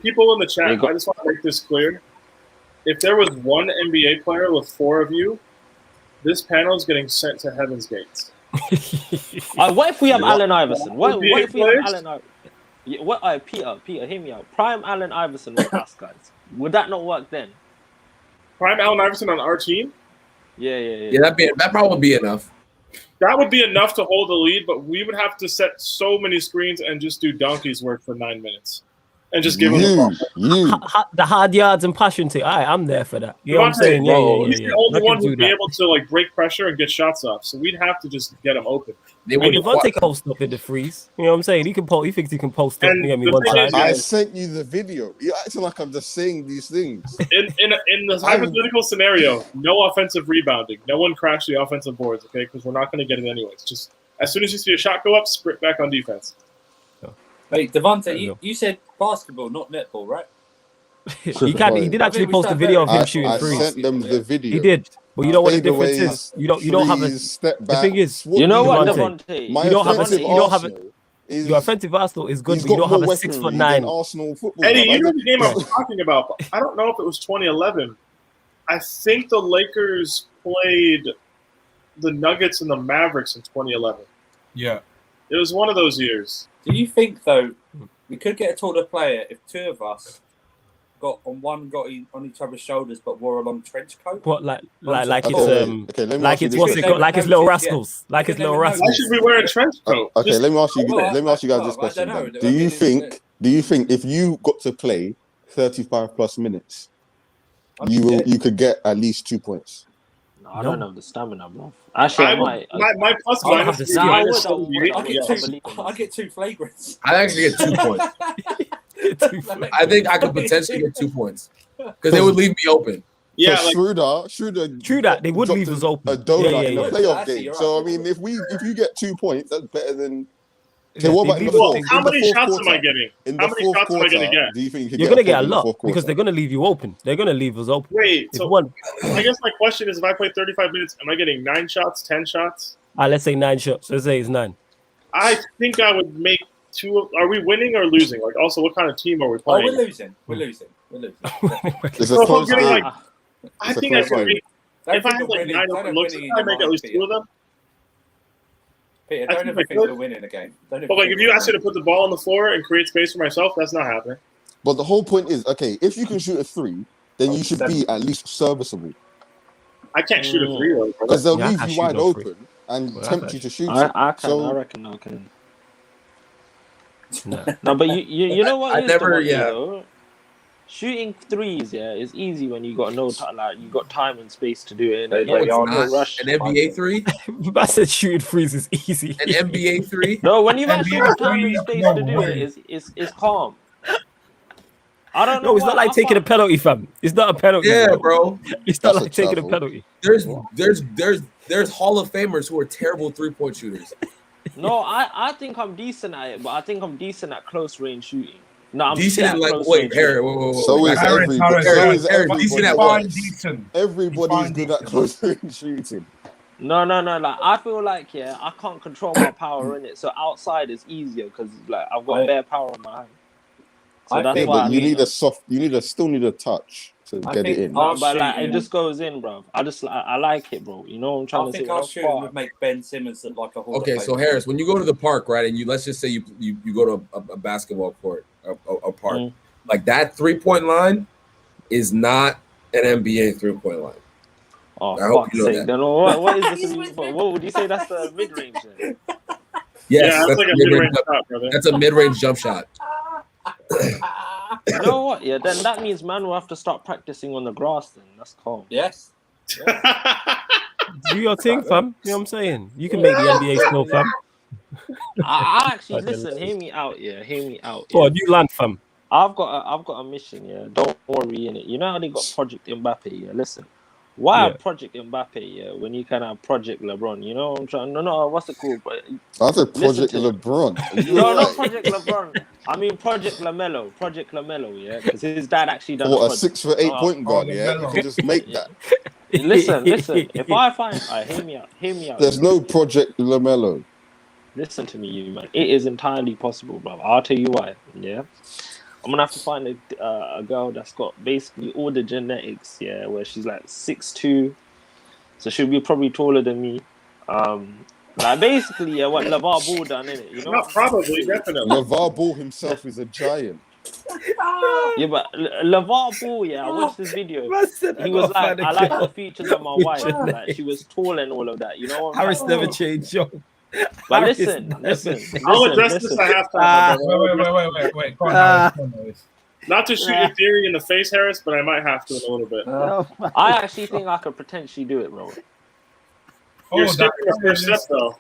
people in the chat, I just want to make this clear: if there was one NBA player with 4 of you, this panel is getting sent to heaven's gates. What if we have Allen Iverson? What if we have Allen Iverson? Peter, hear me out. Prime Allen Iverson with us, guys. Would that not work then? Prime Allen Iverson on our team? Yeah. That probably would be enough. That would be enough to hold the lead, but we would have to set so many screens and just do donkey's work for 9 minutes. And just give him the hard yards and passion thing. I'm there for that. You know what I'm saying? He's the only one who'd be able to like break pressure and get shots off. So we'd have to just get him open. Devontae can post up in the freeze. You know what I'm saying? He thinks he can post up. I sent you the video. You're acting like I'm just saying these things. In the hypothetical scenario, no offensive rebounding. No one crash the offensive boards, okay? Because we're not going to get it anyways. Just as soon as you see a shot go up, sprint back on defense. Wait, Devontae, you said basketball, not netball, right? He did actually post a video of him shooting threes. I sent them the video. He did. But you know what the difference is? You don't have a step back. The thing is, you know what, Devontae? You don't have a your offensive Arsenal is good, but you don't have a 6'9" Arsenal football. Eddie, you know the game I was talking about. But I don't know if it was 2011. I think the Lakers played the Nuggets and the Mavericks in 2011. Yeah. It was one of those years. Do you think though we could get a taller player if two of us got on each other's shoulders but wore a long trench coat? What like it's let me like ask you it's this what's it question. called? Like it's Little Rascals. Like it's Little Why Rascals. should we wear a trench coat? Okay, Just- let me ask you guys this I question. don't know. Then. Do you think if you got to play 35 plus minutes, you could get at least 2 points? No, I don't have the stamina, bro. Actually, I might. My plus I don't have minus the is skill. minus I would. 78. I get two flagrants. I actually get 2 points. I think I could potentially get 2 points because they would leave me open. Yeah, so like, Schroeder, True that they would dropped leave us open. a donut Yeah, in a yeah. playoff Actually, game. you're So I right. mean, if you get 2 points, that's better than. Yeah, Okay, what they about in the leave us fourth? open. how In the many fourth shots am I quarter? getting? In How the many fourth shots am I quarter, gonna get? do you think you could You're get gonna a get a point in the lot fourth because quarter? they're gonna leave you open. They're gonna leave us open. Wait, If so one, I guess my question is, if I play 35 minutes, am I getting 9 shots, 10 shots? let's say 9 shots. Let's say it's 9. I think I would make 2. Are we winning or losing? Like, also, what kind of team are we Oh, playing? we're losing. We're losing. It's So a if I'm close getting game. like, I It's a think I close could game. make. Don't If I think have we're like winning. 9 Don't open have looks, winning I in make your at least eyes, 2 of them. Peter, I don't think ever I think could. we're winning a game. Don't ever But like, think if you we're ask me to put the ball on the floor and create space for myself, that's not happening. But the whole point is, okay, if you can shoot a 3, then you should be at least serviceable I can't shoot a 3 though. because they'll Yeah, I leave can't you shoot wide no 3. open and Well, I tempt can't you to shoot. I can. So I reckon I can. No. No, but you know what? I is never- the one, yeah. though? Shooting threes, yeah, is easy when you got no time. Like you got time and space to do it. They- No, they it's are no Not rush. an NBA 3, I said shooting freeze is easy. an NBA 3. No, when you've actually got time and NBA space no to do way. it, it's calm. I don't know. No, it's not why, like I taking a find- penalty, fam. It's not a penalty. Yeah, bro. bro. It's not That's like a taking a travel. penalty. There's Hall of Famers who are terrible 3-point shooters. No, I think I'm decent at it, but I think I'm decent at close range shooting. No, I'm Decent shit at at like close wait, range Harry. shooting. Whoa. So is Harris, everybody. Harris, So Harris, is Harris, everybody. decent at Fine, what? decent. Everybody's Fine, good at decent. close range shooting. No. Like I feel like I can't control my power in it. So outside is easier because like I've got bare power in my hand. So I that's think- why But I you mean, still need a touch to I get think it in. our but like it shooting- just goes in, bro. I like it, bro. You know what I'm trying I to think say? our That's shooting far. would make Ben Simmons look like a Hall Okay, of so Famer. Harris, when you go to the park, right, and let's just say you go to a basketball court, a park, like that 3-point line is not an NBA 3-point line. Oh, I hope fuck's you know sake. that. Then what is this? What would you say? That's the mid range. Yes, Yeah, that's like a mid-range jump- shot, brother. That's a mid-range jump shot. You know what? Yeah, then that means man will have to start practicing on the grass. Then that's calm. Yes. Do your thing, fam. You know what I'm saying? You can make the NBA still, fam. I actually listen. Hear me out. Yeah, hear me out. Go Yeah. on, you land, fam. I've got a mission. Yeah, don't worry in it. You know how they got Project Mbappe. Yeah, listen. Why Yeah. have Project Mbappe? Yeah, when you can have Project LeBron. You know what I'm trying. No. What's it called? But I said Project Listen to- LeBron. Are you no, alright? not Project LeBron. I mean Project LaMelo. Project LaMelo. Yeah, because his dad actually done What, a project. 6'8" Oh, point guard, oh, yeah? You LaMelo. can just make that. Listen. If I find, hear me out. There's no Project LaMelo. Listen to me, you man. It is entirely possible, brother. I'll tell you why. Yeah, I'm gonna have to find a girl that's got basically all the genetics. Yeah, where she's like 6'2", so she'll be probably taller than me. Like basically, yeah, what LeVar Ball done in it. You know, Not probably, definitely. LeVar Ball himself is a giant. yeah, but LeVar Ball, yeah, I watched this video. He was like, I like the features of my wife. Like she was tall and all of that. You know what I'm Harris saying? never changed, yo. But Harris listen. I'll address this at halftime. my brother. Wait. Go on, Harris, go on, Harris. Not to shoot your theory in the face, Harris, but I might have to in a little bit. I actually think I could potentially do it, bro. You're Oh, skipping the first step, though.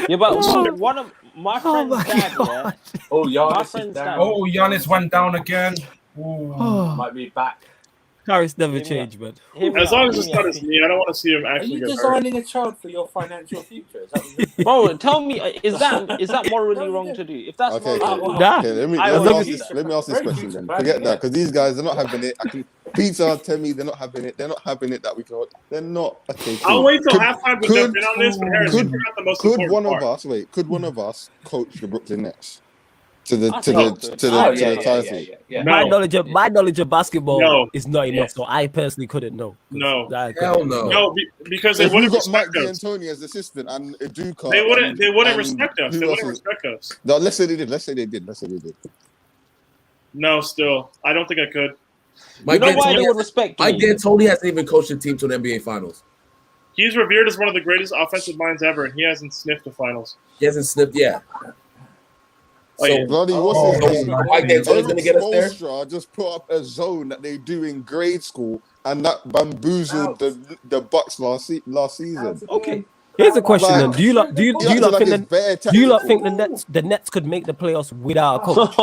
Yeah, but one of my friend's my dad, yeah. Oh, My Giannis is friend's down. dad. Oh, Giannis went down again. Ooh. Might be back. Harris never Hear me changed, but Hear me As out, long as hear it's me not out. as me, I don't want to see him Are actually you get hurt. designing a child for your financial future? Is that what you're Bro, tell me, is that morally wrong to do? If that's Okay, morally wrong, Nah. okay, let me I ask will this, do that. let me ask this Very question future then. planning, Forget yeah. that, because these guys, they're not having it. Pizza, Temmie, they're not having it. They're not having it that we can. They're not. Okay, cool. I'll wait till Could- halftime to could- jump in on this, but Harris, you could- forgot the most Could important one part. of us coach the Brooklyn Nets? to the I to think the so. to Oh, the title. No. My knowledge of basketball No. is not enough, Yes. so I personally couldn't know. No. Hell no. No, because they If we wouldn't got Mike respect us. D'Antoni as assistant and Iduka, They wouldn't and respect us. who They else wouldn't is- respect us. No, let's say they did. Let's say they did. Let's say they did. No, still. I don't think I could. You know why they would respect Mike me? D'Antoni hasn't even coached a team to an NBA Finals. He's revered as one of the greatest offensive minds ever, and he hasn't sniffed the finals. He hasn't snipped yet. Oh, yeah. Bloody, what's Oh, his name? Mike D'Antoni's gonna get us there. Spoelstra just put up a zone that they do in grade school, and that bamboozled the Bucks last season. Okay. Here's a question then. Do you lot think the Nets could make the playoffs without a coach?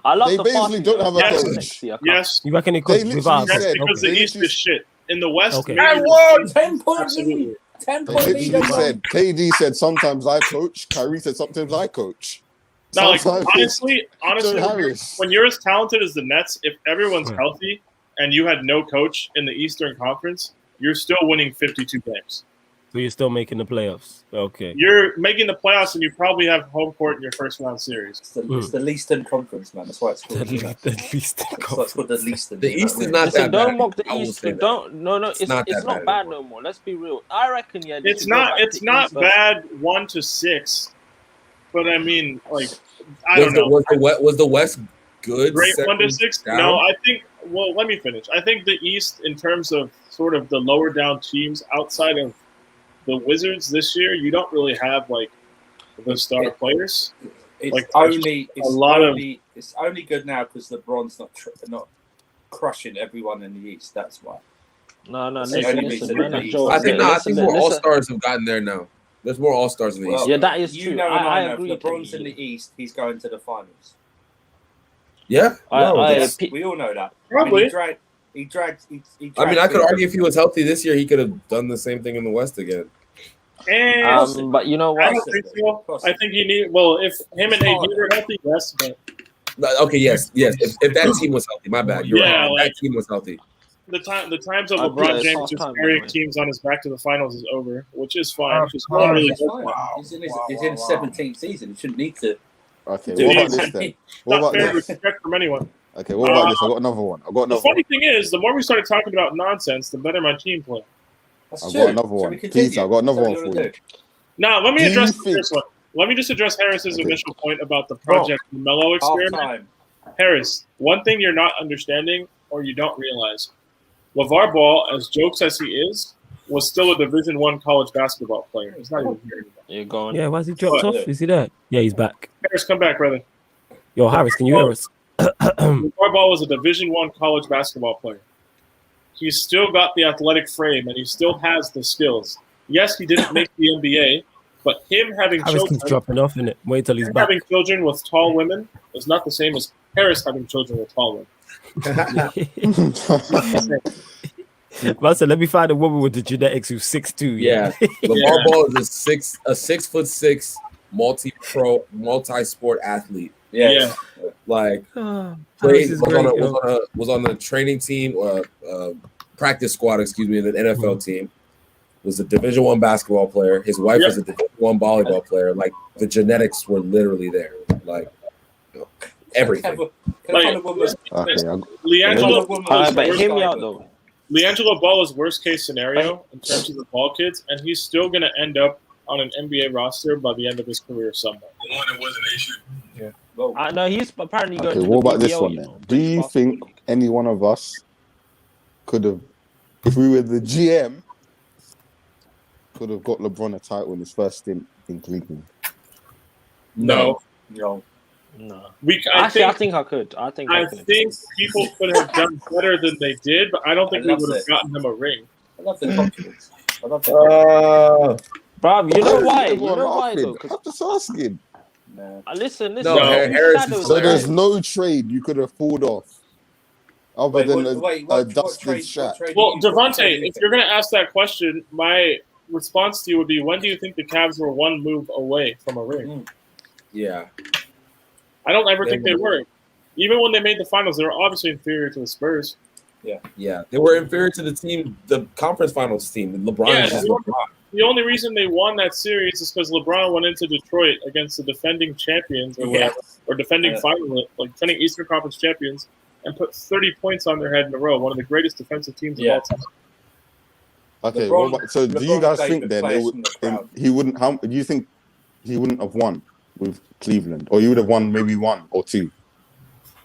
I love They the basically fasting, don't have a though. coach. Yes. You reckon it They could literally without a said- coach? Because Okay. the East is shit. In the West, Okay. maybe- 10-point lead. 10-point They lead. literally said, KD said sometimes I coach, Kyrie said sometimes I coach. No, like, Sometimes honestly, Joe Harris. when you're as talented as the Nets, if everyone's Yeah. healthy and you had no coach in the Eastern Conference, you're still winning 52 games. So you're still making the playoffs. Okay. You're making the playoffs, and you probably have home court in your first round series. It's the Leaston Conference, man. That's why it's called. The least That's why it's called the Leaston. The East is not Listen, that bad. don't mock the I will East. say that. Don't. No. It's not not that bad bad no more. Let's be real. I reckon. Yeah. they It's should go not. back It's to not East versus- bad 1 to 6, but I mean, like, I don't know. Was the West good? Great 1 to second 6. down? No, I think. Well, let me finish. I think the East, in terms of sort of the lower down teams outside of the Wizards this year, you don't really have like the star players. It's Like, only a lot of- it's only good now because LeBron's not crushing everyone in the East. That's why. No. It's the Listen. only reason No, the East. Joe, I think listen, more listen. All Stars have gotten there now. There's more All Stars in the East. Well, Yeah, that is you true. know, and I I know. agree. If LeBron's in the East, he's going to the finals. Yeah, We all know that. Probably. I mean, he dragged. I mean, I could argue if he was healthy this year, he could have done the same thing in the West again. And But you know I what? don't think so. I think you need. Well, if him and AD were healthy, yes. But Okay, yes. If that team was healthy, my bad. You're Yeah, right. If like- that team was healthy. the times of Yeah, LeBron it's James half just time, carrying anyway. teams on his back to the finals is over, which is fine. Just no one really That's does fine. that. He's in his 17th season. He shouldn't need to. Okay, Dude, what about it's this then? What Not about fair this? respect from anyone. Okay, what about this? I got another one. The funny thing is, the more we started talking about nonsense, the better my team played. That's I've true. got another Shall one. we continue? Peter, I've got another Is that one what for you wanna you. do? Now, let me Do address you the first one. Let me just address Harris's Okay. initial point about the Project Mello Half experiment. time. Harris, one thing you're not understanding or you don't realize, LeVar Ball, as jokes as he is, was still a Division I college basketball player. He's not even here anymore. You're going. Yeah, why's he dropped What? off? Is he there? Yeah, he's back. Harris, come back, brother. Yo, Harris, can you hear us? LeVar Ball was a Division I college basketball player. He's still got the athletic frame and he still has the skills. Yes, he didn't make the NBA, but him having Harris children, keeps dropping off, innit? Wait till he's him back. having children with tall women is not the same as Harris having children with tall women. Man said, let me find a woman with the genetics who's 6'2". Yeah, LeVar Ball is a 6'6" multi-sport athlete. Yeah. Like Oh, played, Harris is was on the training team or practice squad, excuse me, in the NFL team. Was a Division I basketball player. His wife was a Division I volleyball player. Like the genetics were literally there. Like everything. Like, Okay, LiAngelo But hear me out though. LiAngelo Ball is worst case scenario in terms of the ball kids, and he's still going to end up on an NBA roster by the end of his career somewhere. The one that was an issue. I know he's apparently going okay. to What the about this BBL, one you then? know, Do you Basketball think League. any one of us could have, if we were the GM, could have got LeBron a title in his first stint in Cleveland? No. No. No. I Actually, I think think I could. I think people could have done better than they did, but I don't think I we love would have it. gotten him a ring. I love the confidence. I love the Bruv, you know why? You Everyone know why laughing. though? 'Cause- I'm just asking. Listen. No, whose Harris shadow is So that? there's no trade you could have pulled off other than a dusted shot. Well, Devontae, if you're going to ask that question, my response to you would be, when do you think the Cavs were one move away from a ring? Yeah. I don't ever They think they were. Even when they made the finals, they were obviously inferior to the Spurs. Yeah. They were inferior to the conference finals team. LeBron Yeah, is just they were- LeBron. The only reason they won that series is because LeBron went into Detroit against the defending champions or whatever, or defending defending Eastern Conference champions, and put 30 points on their head in a row. One of the greatest defensive teams of all time. Okay, LeBron, so do you guys think then he wouldn't? How do you think he wouldn't have won with Cleveland, or he would have won maybe 1 or 2?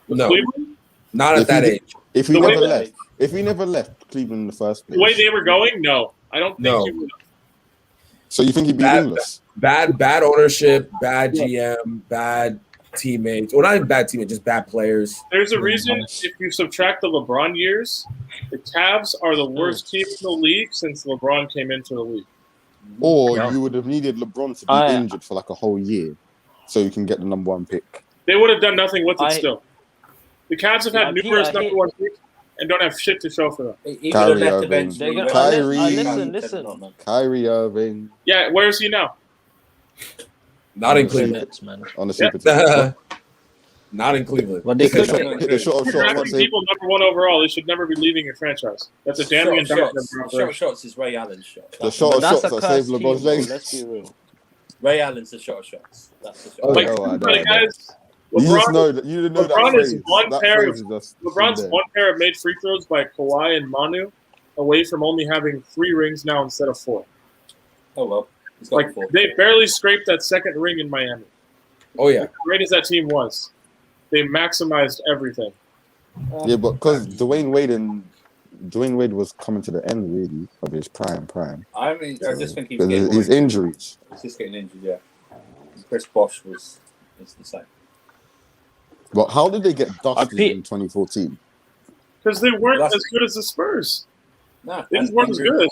With No, Cleveland? not at that age. If he never left Cleveland in the first place, The way they were going, no. I don't think he would have. So you think he'd be winless? Bad ownership, bad GM, bad teammates. Well, not even bad teammates, just bad players. There's a reason, if you subtract the LeBron years, the Cavs are the worst team in the league since LeBron came into the league. Or you would have needed LeBron to be injured for like a whole year so you can get the number 1 pick. They would have done nothing with it still. The Cavs have had numerous number 1 picks and don't have shit to show for them. Kyrie Irving. Kyrie Irving. Yeah, where is he now? Not in Cleveland, man. On the super team. Not in Cleveland. Well, they could. People number 1 overall. They should never be leaving your franchise. That's a damning indictment. Shots is Ray Allen's shot. The shot of shots that saved LeBron's legs. Let's be real. Ray Allen's the shot of shots. That's the shot. Guys, you didn't know LeBron is that LeBron's one pair of made free throws by Kawhi and Manu away from only having 3 rings now instead of 4. Oh well. Like they barely scraped that second ring in Miami. Oh yeah. As great as that team was, they maximized everything. Yeah, but because Dwayne Wade was coming to the end really of his prime. I just think he's getting his injuries. He's just getting injured, yeah. Chris Bosh is the same. But how did they get dusted in 2014? Because they weren't as good as the Spurs. No, they just weren't as good.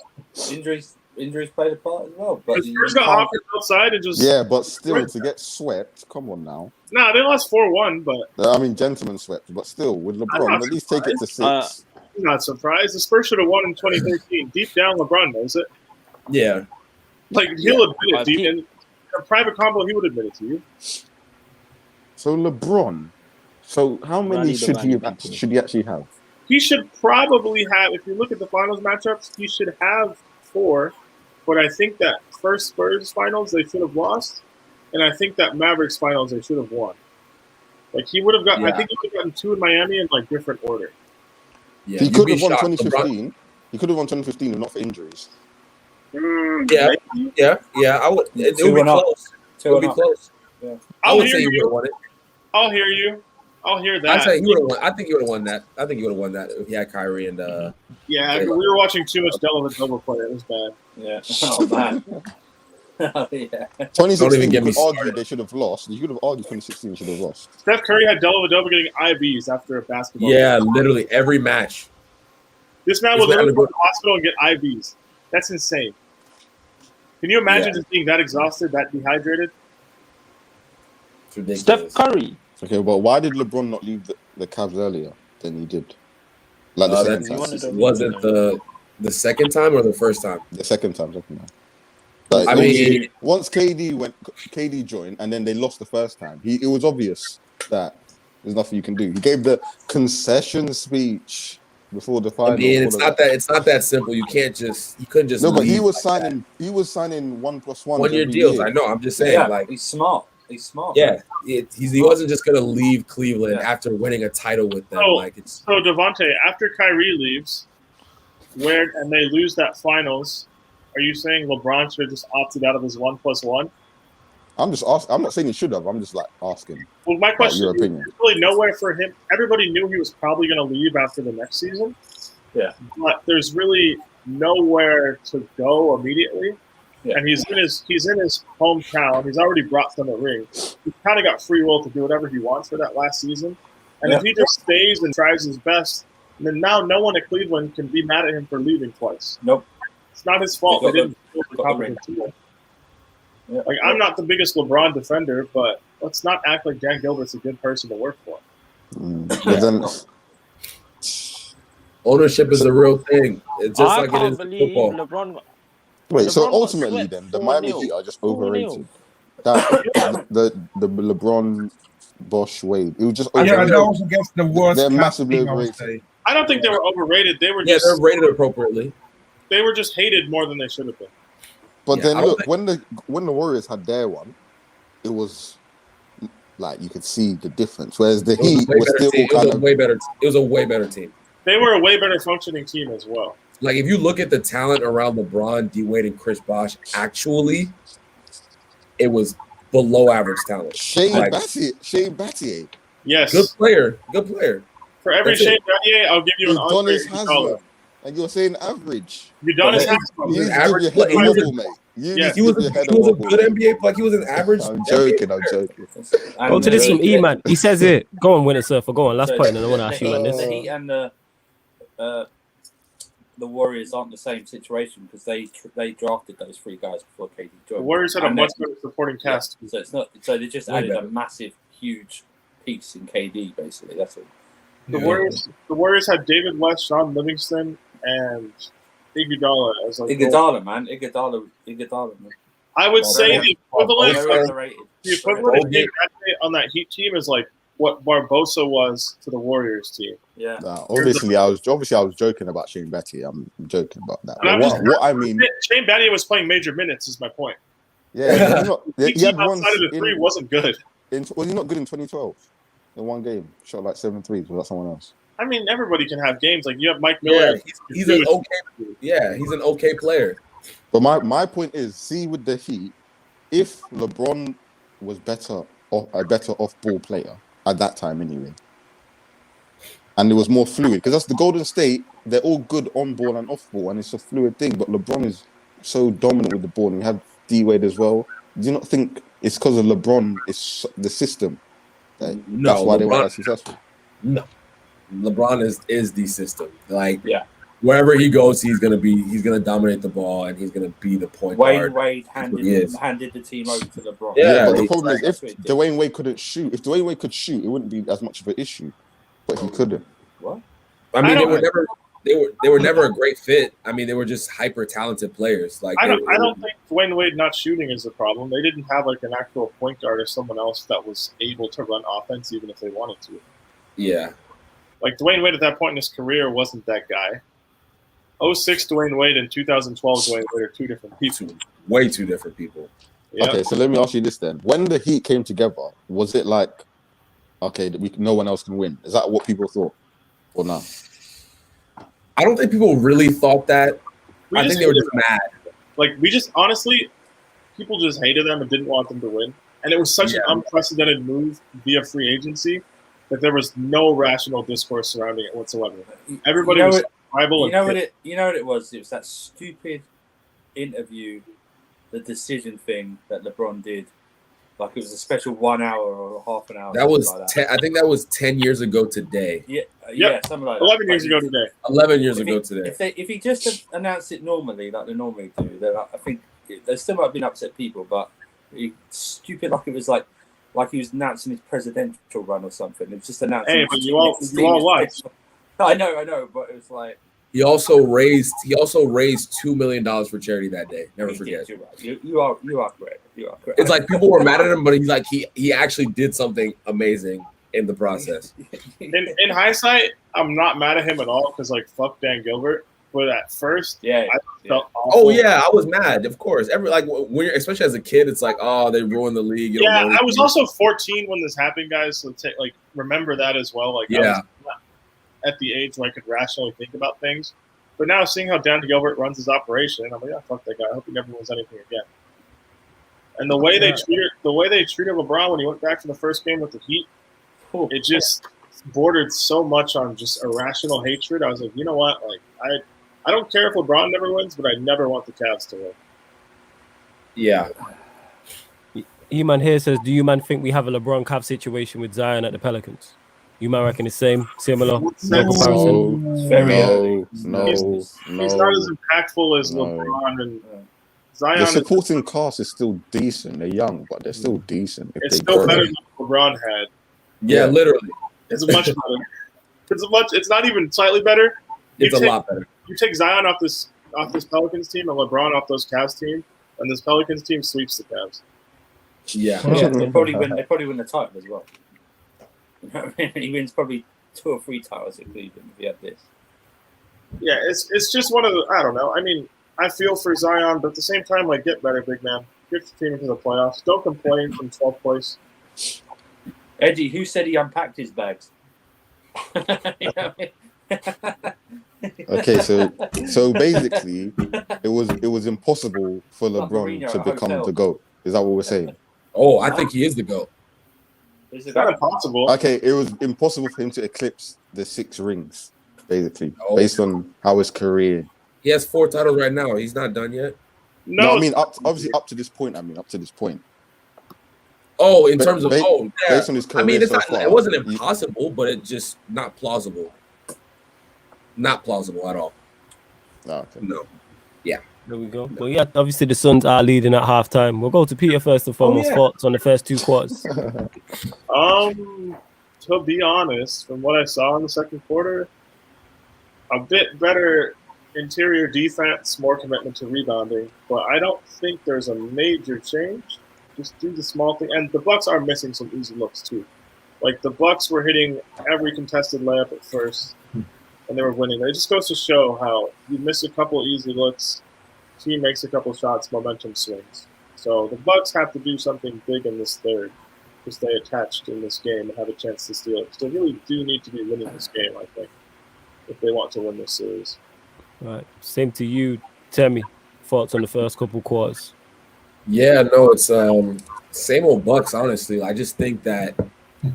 Injuries played a part as well. But the Spurs got offered outside and just but still to get swept. Come on now. Nah, they lost 4-1, but I mean gentlemen swept, but still with LeBron at least take it to 6. I'm not surprised. The Spurs should have won in 2013. Deep down, LeBron knows it. Yeah, like he'll admit it. Deep in a private combo, he would admit it to you. So LeBron. So how many should he actually have? He should probably have. If you look at the finals matchups, he should have 4. But I think that first Spurs finals they should have lost, and I think that Mavericks finals they should have won. Like he would have got. I think he would have gotten 2 in Miami in like different order. Yeah, he could have won 2015. He could have won 2015 if not for injuries. Yeah. I would. It would be close. It would be close. Yeah. I would say he would have won it. I'll hear you. I'll hear that. I think he would have won that. I think he would have won that if he had Kyrie and. Yeah, we were watching too much double play. It was bad. Yeah. Oh man. Yeah. 2016, you could argue they should have lost. You could have argued 2016 should have lost. Steph Curry had double getting IVs after a basketball. Yeah, literally every match. This man would literally go to the hospital and get IVs. That's insane. Can you imagine just being that exhausted, that dehydrated? It's ridiculous. Steph Curry. Okay, but why did LeBron not leave the Cavs earlier than he did? Like the second time. Was it the second time or the first time? The second time. Like, I mean, once KD joined, and then they lost the first time. It was obvious that there's nothing you can do. He gave the concession speech before the final. I mean, it's not that simple. You couldn't just. No, but he was signing 1+1 1-year deals. I know. I'm just saying, like he's smart. He's smart. Yeah, he wasn't just gonna leave Cleveland after winning a title with them. So Devontae, after Kyrie leaves, and they lose that finals. Are you saying LeBron should have just opted out of his 1+1? I'm just asking. I'm not saying he should have. I'm just like asking. Well, my question your opinion. There's really nowhere for him. Everybody knew he was probably going to leave after the next season. Yeah. But there's really nowhere to go immediately. Yeah. And he's in his hometown. He's already brought them a ring. He's kind of got free will to do whatever he wants for that last season. And if he just stays and tries his best, then now no one at Cleveland can be mad at him for leaving twice. Nope. It's not his fault. They didn't build the competent team. Yeah. Like I'm not the biggest LeBron defender, but let's not act like Dan Gilbert's a good person to work for. Ownership is a real thing. It's just like it is in football. Wait, so ultimately, then the Miami Heat are just overrated. The LeBron, Bosh, Wade. It was just overrated. that was against the worst. They're massively overrated. I don't think they were overrated. They were just they're rated appropriately. They were just hated more than they should have been. But then look, when the Warriors had their one, it was like you could see the difference. Whereas the It was a Heat way was better still team. kind of It was a way better team. They were a way better functioning team as well. Like if you look at the talent around LeBron, D Wade, and Chris Bosh, actually, it was below average talent. Shane Like, Battier. Yes. good player. For every That's it. Shane Battier, I'll give you an Andre Udonis Iguodala. Haslam, and you're saying average. Udonis Haslam. You need to average give your head a player. wobble, mate. He was a good NBA, like he was an average. I'm joking. Go to this from E-Man. He says it. Go on, Winner Surfer. Go on. Last So point, and I want to ask you, man. the This. Heat and the Warriors aren't the same situation because they drafted those three guys before KD joined. The Warriors had a And much better supporting cast. So it's not. So they just added better. a massive, huge piece in KD. Basically, that's all. The Warriors had David West, Sean Livingston, and Iguodala as like Iguodala, man. Iguodala, man. I would say the equivalent Overrated. of Gabe Battier on that Heat team is like what Barbosa was to the Warriors team. Yeah. Nah, obviously, I was joking about Shane Battier. I'm joking about that. And But what I mean, Shane Battier was playing major minutes. Is my point. yeah, He he had outside one. of the three wasn't good. Was he not good in 2012? In one game, shot like 7 threes. Was that someone else? I mean, everybody can have games. Like you have Mike Miller. He's an okay. Yeah, he's an okay player. But my point is, see with the Heat, if LeBron was a better off-ball player at that time anyway, and it was more fluid, because that's the Golden State, they're all good on ball and off ball, and it's a fluid thing. But LeBron is so dominant with the ball, and we have D Wade as well. Do you not think it's because of LeBron? It's the system. That's why they were successful. No, LeBron is the system. Like wherever he goes, he's gonna dominate the ball, and he's gonna be the point guard. Wade handed the team over to LeBron. Yeah, but the problem is if Dwayne Wade couldn't shoot, if Dwayne Wade could shoot, it wouldn't be as much of an issue. But he couldn't. What? I mean, they were never a great fit. I mean, they were just hyper talented players. Like I don't think Dwayne Wade not shooting is the problem. They didn't have like an actual point guard or someone else that was able to run offense even if they wanted to. Yeah. Like Dwayne Wade at that point in his career wasn't that guy. 06 Dwayne Wade and 2012 Dwayne Wade are two different people. Way two different people. Yeah. Okay, so let me ask you this then. When the Heat came together, was it like, okay, no one else can win? Is that what people thought? Or not? I don't think people really thought that. I think they were just mad. Like, we just, honestly, people just hated them and didn't want them to win. And it was such an unprecedented move via free agency that there was no rational discourse surrounding it whatsoever. Everybody was rival. You know what it was? It was that stupid interview, the decision thing that LeBron did. Like it was a special 1 hour or half an hour. That was like I think that was 10 years ago today. Yeah, something like that. 11 years ago today. 11 years ago today. If he just announced it normally, like they normally do, then I think there still might have been upset people, but stupid like it was like he was announcing his presidential run or something. It was just announcing. Hey, but you all watched. I know, but it was like. He also raised $2 million for charity that day. Never forget. You're right. You are correct. It's like people were mad at him, but he actually did something amazing in the process. In hindsight, I'm not mad at him at all because like fuck Dan Gilbert. But at first, I felt awful. Oh yeah, I was mad. Of course, when you're, especially as a kid, it's like, oh, they ruined the league. You don't know I was also 14 when this happened, guys. So remember that as well. Like, I was not at the age where I could rationally think about things. But now seeing how Dan Gilbert runs his operation, I'm like, fuck that guy. I hope he never wins anything again. And the way they treated LeBron when he went back for the first game with the Heat, it just bordered so much on just irrational hatred. I was like, you know what? Like, I don't care if LeBron never wins, but I never want the Cavs to win. Yeah. E-Man here says, do you man think we have a LeBron Cav situation with Zion at the Pelicans? You man reckon the same? Similar? No comparison? No. He's not as impactful as LeBron and Zion. The supporting cast is still decent. They're young, but they're still decent. It's still better than LeBron had. Yeah, literally. It's much better. It's not even slightly better. It's a lot better. You take Zion off this Pelicans team and LeBron off those Cavs team, and this Pelicans team sweeps the Cavs. Yeah. They probably win the title as well. You know what I mean? He wins probably 2 or 3 titles at Cleveland if he had this. Yeah, it's just one of the, I don't know. I mean, I feel for Zion, but at the same time, like, get better, big man. Get the team into the playoffs. Don't complain from 12th place. Eddie, who said he unpacked his bags? You know what I mean? Okay, so basically, it was impossible for LeBron Mourinho to at become hotel. the GOAT. Is that what we're saying? Oh, I think he is the GOAT. Is It's it not impossible. Okay, it was impossible for him to eclipse the 6 rings, basically, Oh. based on how his career. He has 4 titles right now. He's not done yet. No, No, I mean obviously up to this point. Up to this point. Oh, in terms of Ba- yeah. based on his career I mean, it's so not, far, it wasn't impossible, but it just not plausible. Not plausible at all. Oh, okay. No. There we go. But yeah, obviously the Suns are leading at halftime. We'll go to Peter first and foremost. yeah. Thoughts on the first 2 quarters? To be honest, from what I saw in the second quarter, a bit better interior defense, more commitment to rebounding, but I don't think there's a major change. Just do the small thing, and the Bucks are missing some easy looks too. Like the Bucks were hitting every contested layup at first, and they were winning. It just goes to show how you miss a couple easy looks, team makes a couple shots, momentum swings. So the Bucks have to do something big in this third to stay attached in this game and have a chance to steal it. So they really do need to be winning this game, I think, if they want to win this series. Right. Same to you, Temi. Thoughts on the first couple quarters? Yeah, no, it's same old Bucks. Honestly, I just think that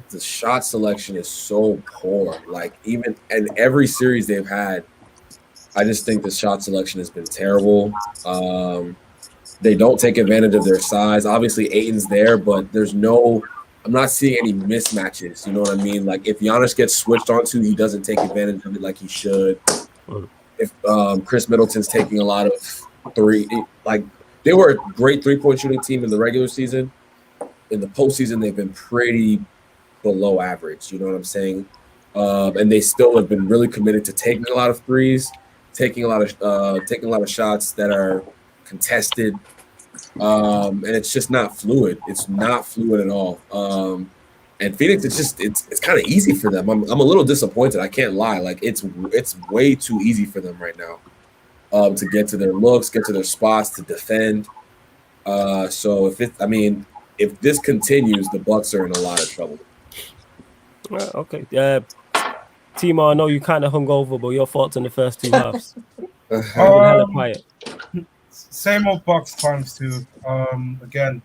the shot selection is so poor. Like even in every series they've had, I just think the shot selection has been terrible. They don't take advantage of their size. Obviously, Ayton's there, but I'm not seeing any mismatches. You know what I mean? Like if Giannis gets switched onto, he doesn't take advantage of it like he should. If Chris Middleton's taking a lot of three, like they were a great 3-point shooting team in the regular season. In the postseason, they've been pretty below average. You know what I'm saying? And they still have been really committed to taking a lot of threes, taking a lot of shots that are contested, and it's just not fluid. It's not fluid at all. And Phoenix, it's kind of easy for them. I'm a little disappointed. I can't lie. Like it's way too easy for them right now to get to their looks, get to their spots, to defend. So if this continues, the Bucks are in a lot of trouble. Okay. Timo, I know you kind of hung over, but your thoughts on the first 2 halves? Hella quiet. Same old Bucks times 2. Again,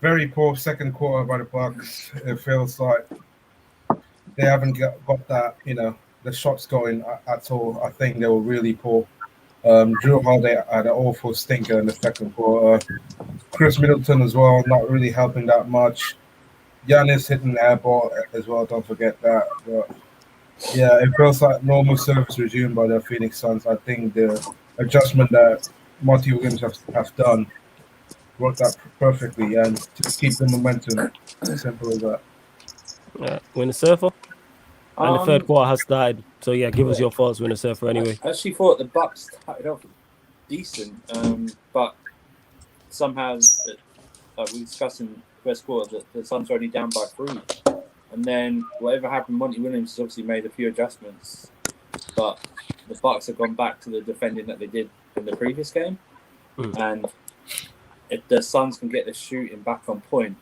very poor second quarter by the Bucks. It feels like they haven't got that, the shots going at all. I think they were really poor. Drew Holiday had an awful stinker in the second quarter. Chris Middleton as well, not really helping that much. Giannis hitting the air ball as well, don't forget that. But yeah, it feels like normal service resumed by the Phoenix Suns. I think the adjustment that Monty Williams have done worked out perfectly and to keep the momentum. Simple as that. Yeah. Winner Surfer? And the third quarter has started. So yeah, give us your thoughts, Winner Surfer, anyway. I actually thought the Bucks started off decent, but somehow we discussed in the first quarter that the Suns were only down by 3. And then whatever happened, Monty Williams has obviously made a few adjustments, but the Bucks have gone back to the defending that they did in the previous game. And if the Suns can get the shooting back on point,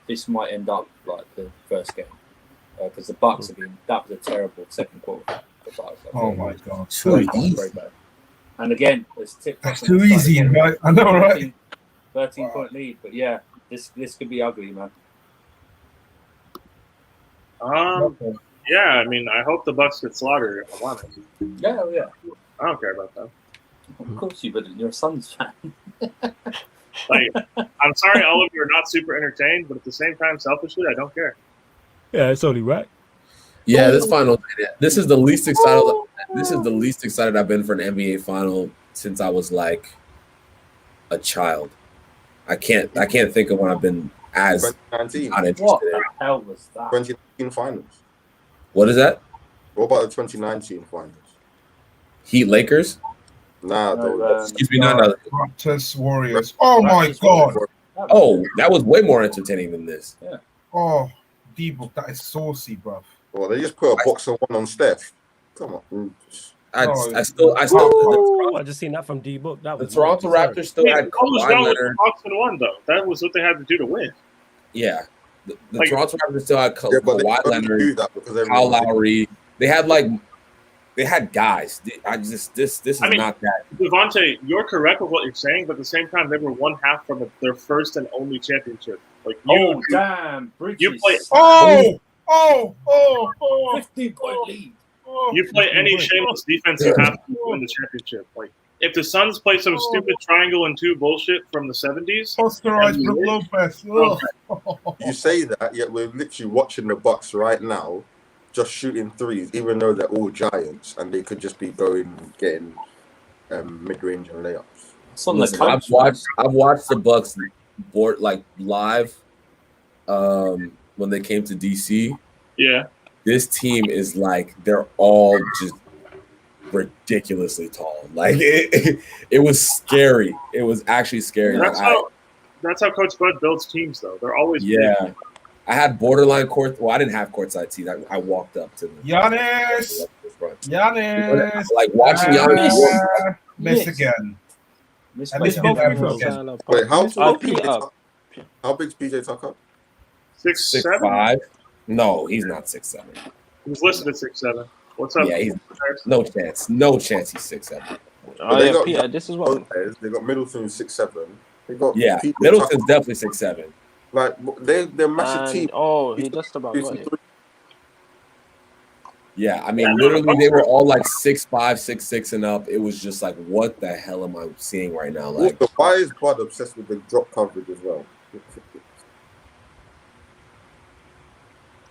this might end up like the first game. Because the Bucks that was a terrible second quarter. Oh my God. So easy. And again, it's that's too easy, right? I know, right? 13-point lead, but yeah, this could be ugly, man. Yeah, I mean, I hope the Bucks get slaughtered if I want it. Yeah. I don't care about that. Of course you wouldn't. You're a Suns fan. Like, I'm sorry, all of you are not super entertained, but at the same time, selfishly, I don't care. Yeah, it's only right. Yeah, this final. This is the least excited. This is the least excited I've been for an NBA final since I was like a child. I can't think of when I've been as 2019. not interested What in. the hell was that? 2019 finals. What is that? What about the 2019 finals? Heat Lakers? Nah, excuse me, no. Raptors Warriors. Oh my God. Oh, that was way more entertaining than this. Yeah. Oh, D-Book, that is saucy, bro. Well, they just put a box of 1 on Steph. Come on. I still. I just seen that from D-Book. That The was Toronto Raptors still had What was Kawhi wrong with the Leonard. Bucks and 1 though? That was what they had to do to win. Yeah, The Like- Toronto Raptors still had Yeah, but they Kawhi couldn't do Leonard, that because Kyle everyone. Lowry. They had guys. This is I mean, not that. Devontae, you're correct with what you're saying, but at the same time, they were one half from their first and only championship. Like Oh, damn. you play. Oh, 15-point lead. You play any shameless defense, you have to win the championship. Like if the Suns play some stupid triangle and two bullshit from the 70s, posterized Brook Lopez. You say that, yet we're literally watching the Bucks right now, just shooting threes, even though they're all giants and they could just be getting mid-range and layups. It's on the Listen, I've watched the Bucks board like live when they came to DC. yeah. This team is like they're all just ridiculously tall. Like it was scary. It was actually scary. That's how Coach Bud builds teams, though. They're always Yeah. I had borderline court. Well, I didn't have courtside seats. I walked up to them. Giannis. Like watching Giannis. Miss again. Miss Miss by- both again. Wait, how tall? Peter. How big's PJ Tucker? 6'7". 6'5". No, he's not 6'7". He's listed at 6'7". What's up? Yeah, he's no chance. No chance he's 6'7". Oh, they yeah, got- Peter, this is what. Lopez, they got Middleton 6'7". They got Yeah, PJ Middleton's Tucker. definitely 6'7". Like they're massive And, team. oh, he just about got it. Yeah, I mean, literally, they were all like 6'5", 6'6", and up. It was just like, what the hell am I seeing right now? Like, Also, why is Bud obsessed with the drop coverage as well?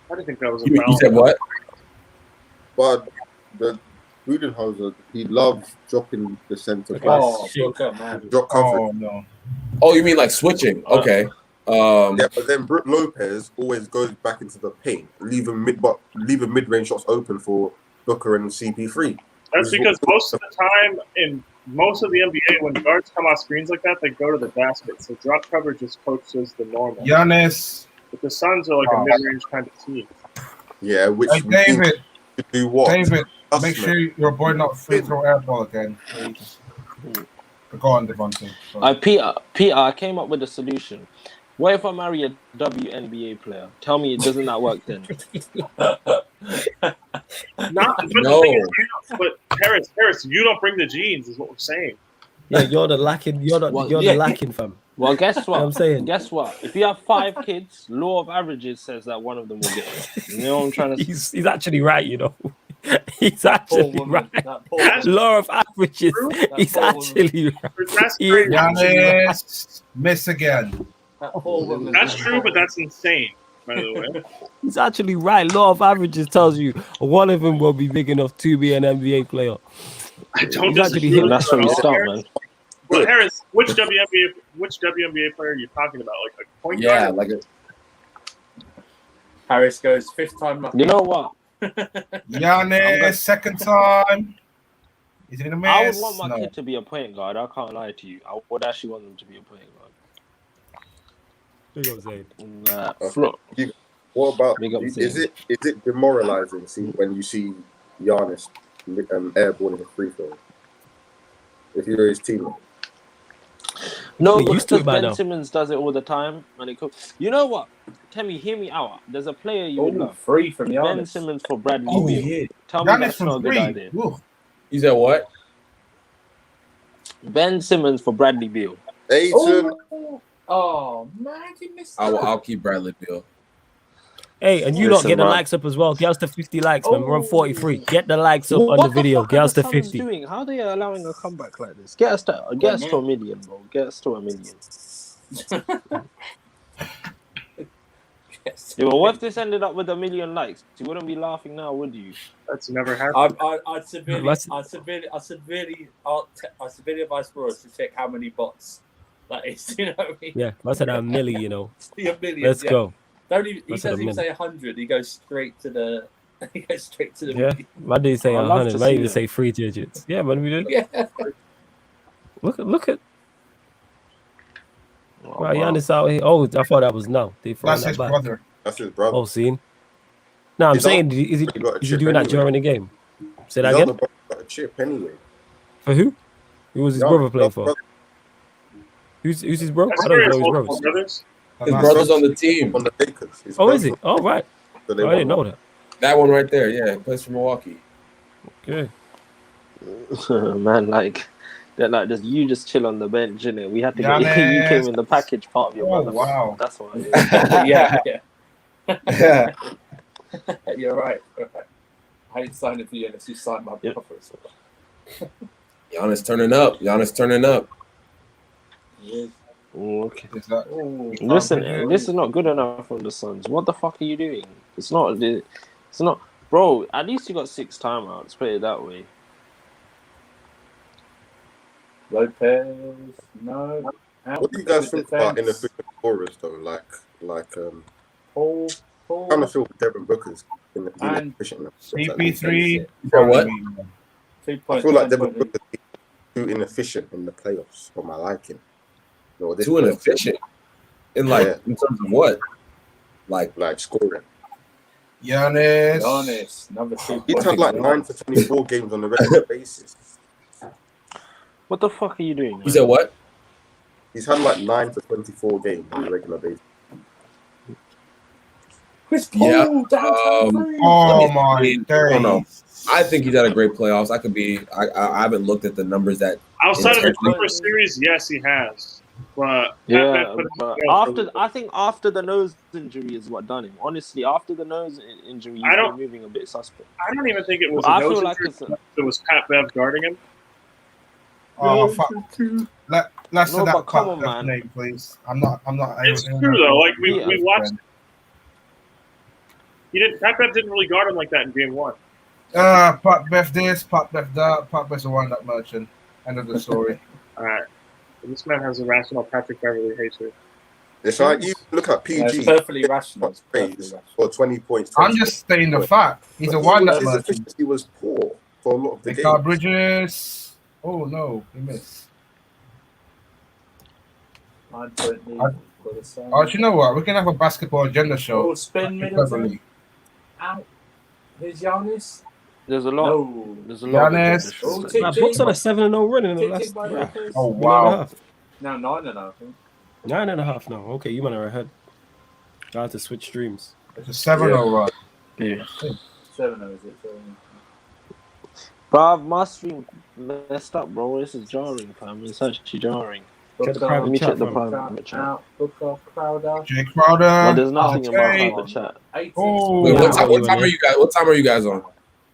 I didn't think that was a you foul. said what? Bud, the Budenholzer, he loves dropping the center pass. Oh, Booker, man. Drop coverage. Oh no. Oh, you mean like switching? Okay. Yeah, but then Brook Lopez always goes back into the paint, leaving mid-range shots open for Booker and CP3. That's because most of the time in most of the NBA, when guards come off screens like that, they go to the basket. So drop coverage is coached as the normal. Giannis. But the Suns are like a mid-range kind of team. Yeah, which Hey, David. to do what? David, Us, make man. sure your boy not free throw air ball again, please. Go on, Devontae. Peter, I came up with a solution. What if I marry a WNBA player? Tell me, doesn't that work then? No. But Harris, you don't bring the genes, is what we're saying. Yeah, you're the lacking. You're the lacking, fam. Well, guess what? I'm saying. Guess what? If you have 5 kids, law of averages says that one of them will get it. You know what I'm trying to say? He's actually right, you know. He's actually right. Law of averages. He's actually right. That's He is crazy. actually right. Giannis, miss again. That's true, but that's insane, by the way. He's actually right. Law of averages tells you one of them will be big enough to be an NBA player. I don't He's actually disagree hit. with That's that where we at all, start, Harris. man. Well, Harris, which WNBA player are you talking about? Like a point Yeah, guard? like Harris goes 5th time lucky. You know what? Giannis, second time. Is he gonna miss? I would want my No. kid to be a point guard. I can't lie to you. I would actually want them to be a point guard. Big up, Zayn. Flo- What about Big up is Zane. it demoralizing when you see Giannis airballing a free throw? If you're his teammate. No, You're used to because it by Ben now. Simmons does it all the time. And you know what? Tell hear me out. There's a player you would Oh, love. 3 from Ben Giannis. Simmons for Bradley Oh, Beal. yeah. Tell me Giannis that's not a from good 3. idea. Ooh. you said what? Ben Simmons for Bradley Beal. Ayton, Oh, man, he missed I'll keep Bradley Beal. Hey, and you Listen, lot get the man. likes up as well. Get us to 50 likes, man. We're on 43. Get the likes up What on the video. fuck Get are us the to Suns 50. doing? How are they allowing a comeback like this? Get us to a million, bro. Get us to a million. Yeah, but what if this ended up with 1 million likes? You wouldn't be laughing now, would you? That's never happened. I'd severely advise for us to check how many bots that is. You know what I mean? Yeah, that's at a milli, you know. A million, Let's yeah. go. He That's at a doesn't even million. say 100. He goes straight to the. He goes straight to the. Yeah. Why did he say I'd love 100? to Why see even it. say 3 digits? Yeah, man, we did. Yeah. Look at. Oh, Wow, wow. Giannis out here. Oh, I thought that was no. They throwing That's that his back. brother. that's his brother. Oh, seen. No, I'm He's saying, on- is he got a is he chip doing that anyway. during the game? Say that He's on again. the Bucks, got a chip anyway. For who? Who was his Giannis, brother playing for? brother. Who's his bro? That's I don't serious. know his Multiple brothers. brothers. And His that's- brother's on the team. On the Lakers. His Oh, is brother- he? Oh, right. so they I didn't won. know that. That one right there. Yeah, he plays for Milwaukee. Okay. Man, like that, like just you just chill on the bench, innit? We had to get you Giannis. came in the package part of your Oh, brother. wow. That's why. yeah. Yeah. You're right. I ain't signing for you unless you sign my Yep. brothers. Giannis turning up. Giannis turning up. Okay. Is that- Listen, this is not good enough from the Suns. What the fuck are you doing? It's not, bro. At least you got 6 timeouts. Put it that way. Lopez, no. What do you guys think about inefficient scorers though? Paul, I kind of feel Devin Booker's And- inefficient. CP3. For what? 2 I feel like Devin Booker's too inefficient in the playoffs for my liking. No, this Too playoffs, inefficient. In like in terms of what? Like scoring. Giannis. number 2. He's had like 9 to 24 games on a regular basis. What the fuck are you doing? you said what? He's had like 9 to 24 games on a regular basis. Chris Paul, Yeah, downtown Oh my I don't know. days. I think he's had a great playoffs. I could be. I haven't looked at the numbers that. Outside of the Intentionally. Clippers series, yes, he has. But Yeah, but- but but- I think after the nose injury is what done him. Honestly, after the nose injury, he's I don't- been moving a bit suspect. I don't even think it was I a nose feel like injury. it's It was Pat Bev guarding him. Oh fuck. Let's No, say that but come on, Pat man. name, please. I'm not. It's true though. Like we Yeah. watched. Pat Bev didn't really guard him like that in game 1. Pat Beth this, Pat Beth that, Pat Beth's a wind-up merchant. End of the story. All right. This man has a rational Patrick Beverly hatred. It's like you look at Yeah, PG. it's perfectly rational. It's perfectly Plays rational. for 20 points. I'm just stating the fact. He's a wind-up His merchant. efficiency was poor for a lot of the They got games. Bridges. Oh no, he missed. 9.8 for the Suns. Oh, do you know what? We can have a basketball agenda show. Oh, spin Patrick Middleton. Beverly. Out. Here's Giannis. There's a lot. No. There's a lot. Giannis. Oh, Of tick, My tick. Bucks on a 7-0 run in the Tick, last tick by yeah, Lopez. Oh minute and a wow. half. No, 9.5. I think. 9.5 now. Okay, you might are ahead. I have to switch streams. It's a 7-0 run. Yeah. 7-0 is it? 7-0. Bruv, my stream messed up, bro. This is jarring, fam. It's actually jarring. Check the Booker, private Let me chat, check the fam. private chat. out. Booker, Crowder. Jay No, Crowder. there's nothing in my Okay. private chat. 18. Oh. Wait, Yeah. what time are you guys? What time are you guys on?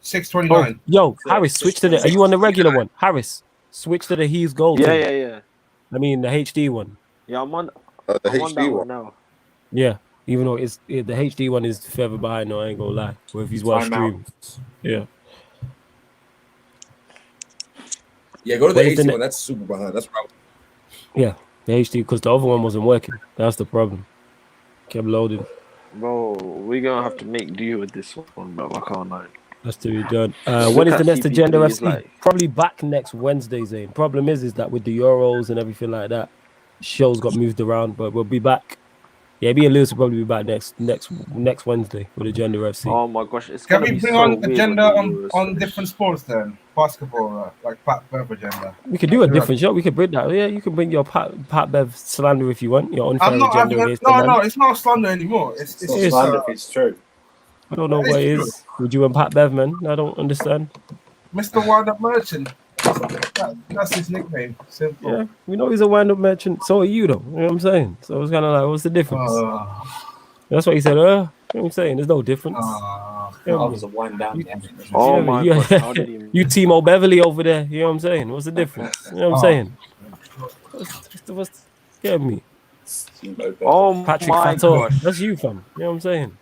629. Yo, Harris, switch to the. Are you on the regular one? Harris, switch to the He's Gold. Yeah, thing. yeah, yeah. I mean the HD one. Yeah, I'm on. The I'm on that HD one one. now. Yeah, even though the HD one is further behind. No, I ain't gonna lie. Or if he's well Timeout. streamed. Yeah. Yeah, go to the Wait, AC the- one. That's super behind. That's right. Yeah, the HD because the other one wasn't working. That's the problem. Kept loading. Bro, we're gonna have to make do with this one, bro. I can't lie. That's to be done. Look When is at the next CP3 agenda? is FC? like- Probably back next Wednesday, Zane. Problem is that with the Euros and everything like that, shows got moved around, but we'll be back. Yeah, me and Lewis will probably be back next Wednesday with Agenda FC. Oh my gosh, it's Can gonna we be bring so on weird agenda when the on Euros finish. different sports then? Basketball, like Pat Bev agenda. We could do a different show. We could bring that. Yeah, you can bring your Pat Bev slander if you want. Your unfair I'm not agenda having against the man. no, it's not slander anymore. It's It's not Yes. slander if it's true. I don't know what it is. Would you and Pat Bev, man? I don't understand. Mr. Wind-Up Merchant. That's his nickname. Simple. Yeah, we know he's a wind-up merchant. So are you, though. You know what I'm saying? So it's kind of like, what's the difference? That's what he said. You know what I'm saying? There's no difference. Yeah, I man. was a wind down. You- Oh Yeah, my yeah. gosh, how did he? You Timo Beverly over there. You know what I'm saying? What's the difference? You know what I'm saying? What's get me? Oh Patrick my Fato. gosh. That's you, fam. You know what I'm saying?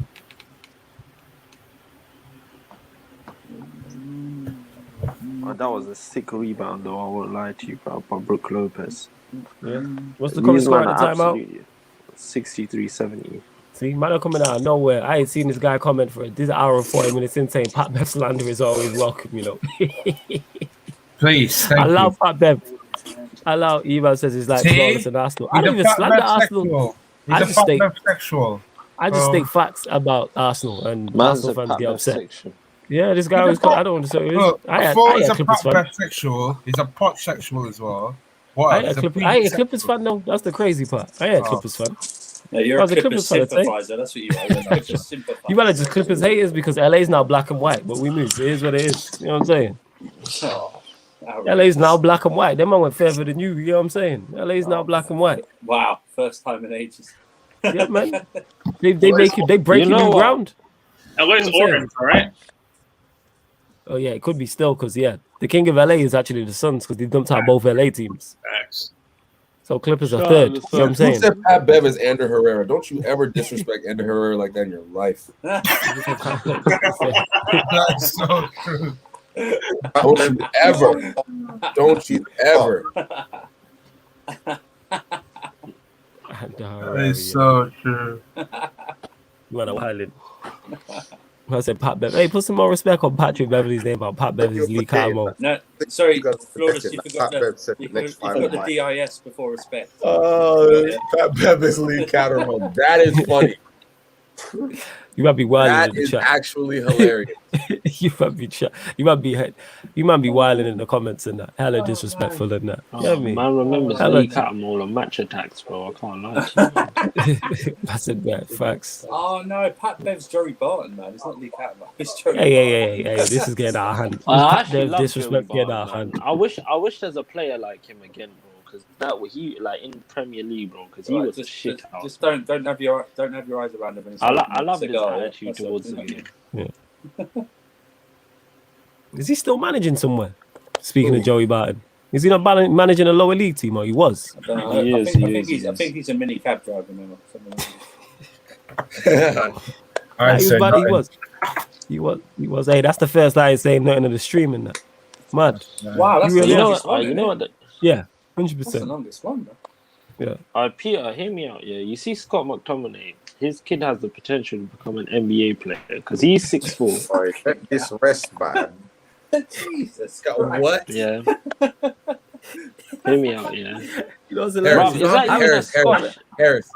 Oh, that was a sick rebound, though. I won't lie to you, bro. By Brook Lopez. Yeah. What's the current score at the timeout? 63-70. See, man, are coming out of nowhere. I ain't seen this guy comment for this hour and 40 minutes in saying Pat Bev slander is always welcome, you know. Please, I thank love you. Pat Bev. I love Evan says he's like See? flawless in Arsenal. I He's don't a even Pat slander Bev Arsenal. sexual. I He's just a Pat think- Bev sexual. I just Oh. think facts about Arsenal and Man's Arsenal a fans Pat get Bev upset. section. Yeah, this guy was. I don't understand. Look, I before he's a a Clippers Pat fan. Bev sexual, he's a pot sexual as well. I What? ain't a Clippers fan, though. That's the crazy part. I ain't a Clippers fan. No, you're How's a the Clippers Clippers fan, sympathiser. That's what you are. You're a Clippers sympathiser. You manage to Clippers haters because LA's now black and white, but we moved. It is what it is. You know what I'm saying? LA's now black and white. Them man went further than you. You know what I'm saying? LA's now black and white. Wow, first time in ages. Yeah, man. They break new ground. LA's orange, all right? Oh yeah, it could be still because the king of LA is actually the Suns because they dumped out both LA teams. Facts. So Clippers are third. You know what I'm saying? Who said Pat Bev is Ander Herrera? Don't you ever disrespect Ander Herrera like that in your life. That's so true. Don't you ever. That is so true. You want to highlight? I said Pat Bev. Hey, put some more respect on Patrick Beverly's name about Pat Beverly's Lee Carmo. No, sorry, Flawless, you forgot the DIS before respect. Oh, Pat Beverly's Lee Carmo. That is funny. You might be wilding that in the is chat. actually hilarious. you might be wilding in the comments and that. Hella disrespectful and that. Oh, man remembers Lee Catmull on match attacks, bro. I can't lie to you. That's it, man. Facts. Oh no, Pat Bev's Joey Barton, man. It's not Lee Catmull. It's Joey Hey, this is getting out of hand. I actually love Disrespect Joey getting out of Barton, hand. man. I wish there's a player like him again, bro. Because that was he like in Premier League, bro. Because he was a shit house. Just don't have your eyes around him. I love his attitude towards the game. Yeah. Is he still managing somewhere? Speaking of Joey Barton, is he not managing a lower league team? Or he was? I don't know. I think he's a mini cab driver now. He was. Hey, that's the first I ain't saying nothing of the streaming. That mad. Wow, that's you know what? Yeah, 100%. That's the longest one, bro. Yeah. Peter, hear me out. Yeah, you see Scott McTominay. His kid has the potential to become an NBA player because he's 6'4". Sorry, let this rest, man. Jesus, what? Yeah. Hear me out. Yeah. Harris.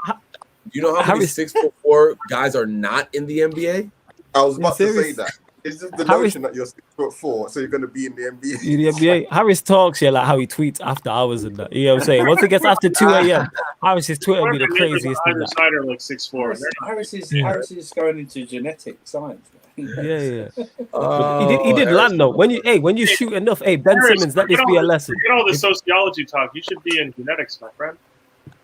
You know how many 6'4" guys are not in the NBA? I was about to say that. It's just the notion that you're 6'4", so you're going to be in the NBA. In the NBA. Harris talks, like how he tweets after hours and that. You know what I'm saying? Once it gets after 2 a.m., Harris's Twitter be the craziest thing. Like 6'4". Harris is going into genetic science. Yeah. He did land though. When you shoot enough, Ben Simmons, let this be a lesson. You get all the sociology talk. You should be in genetics, my friend.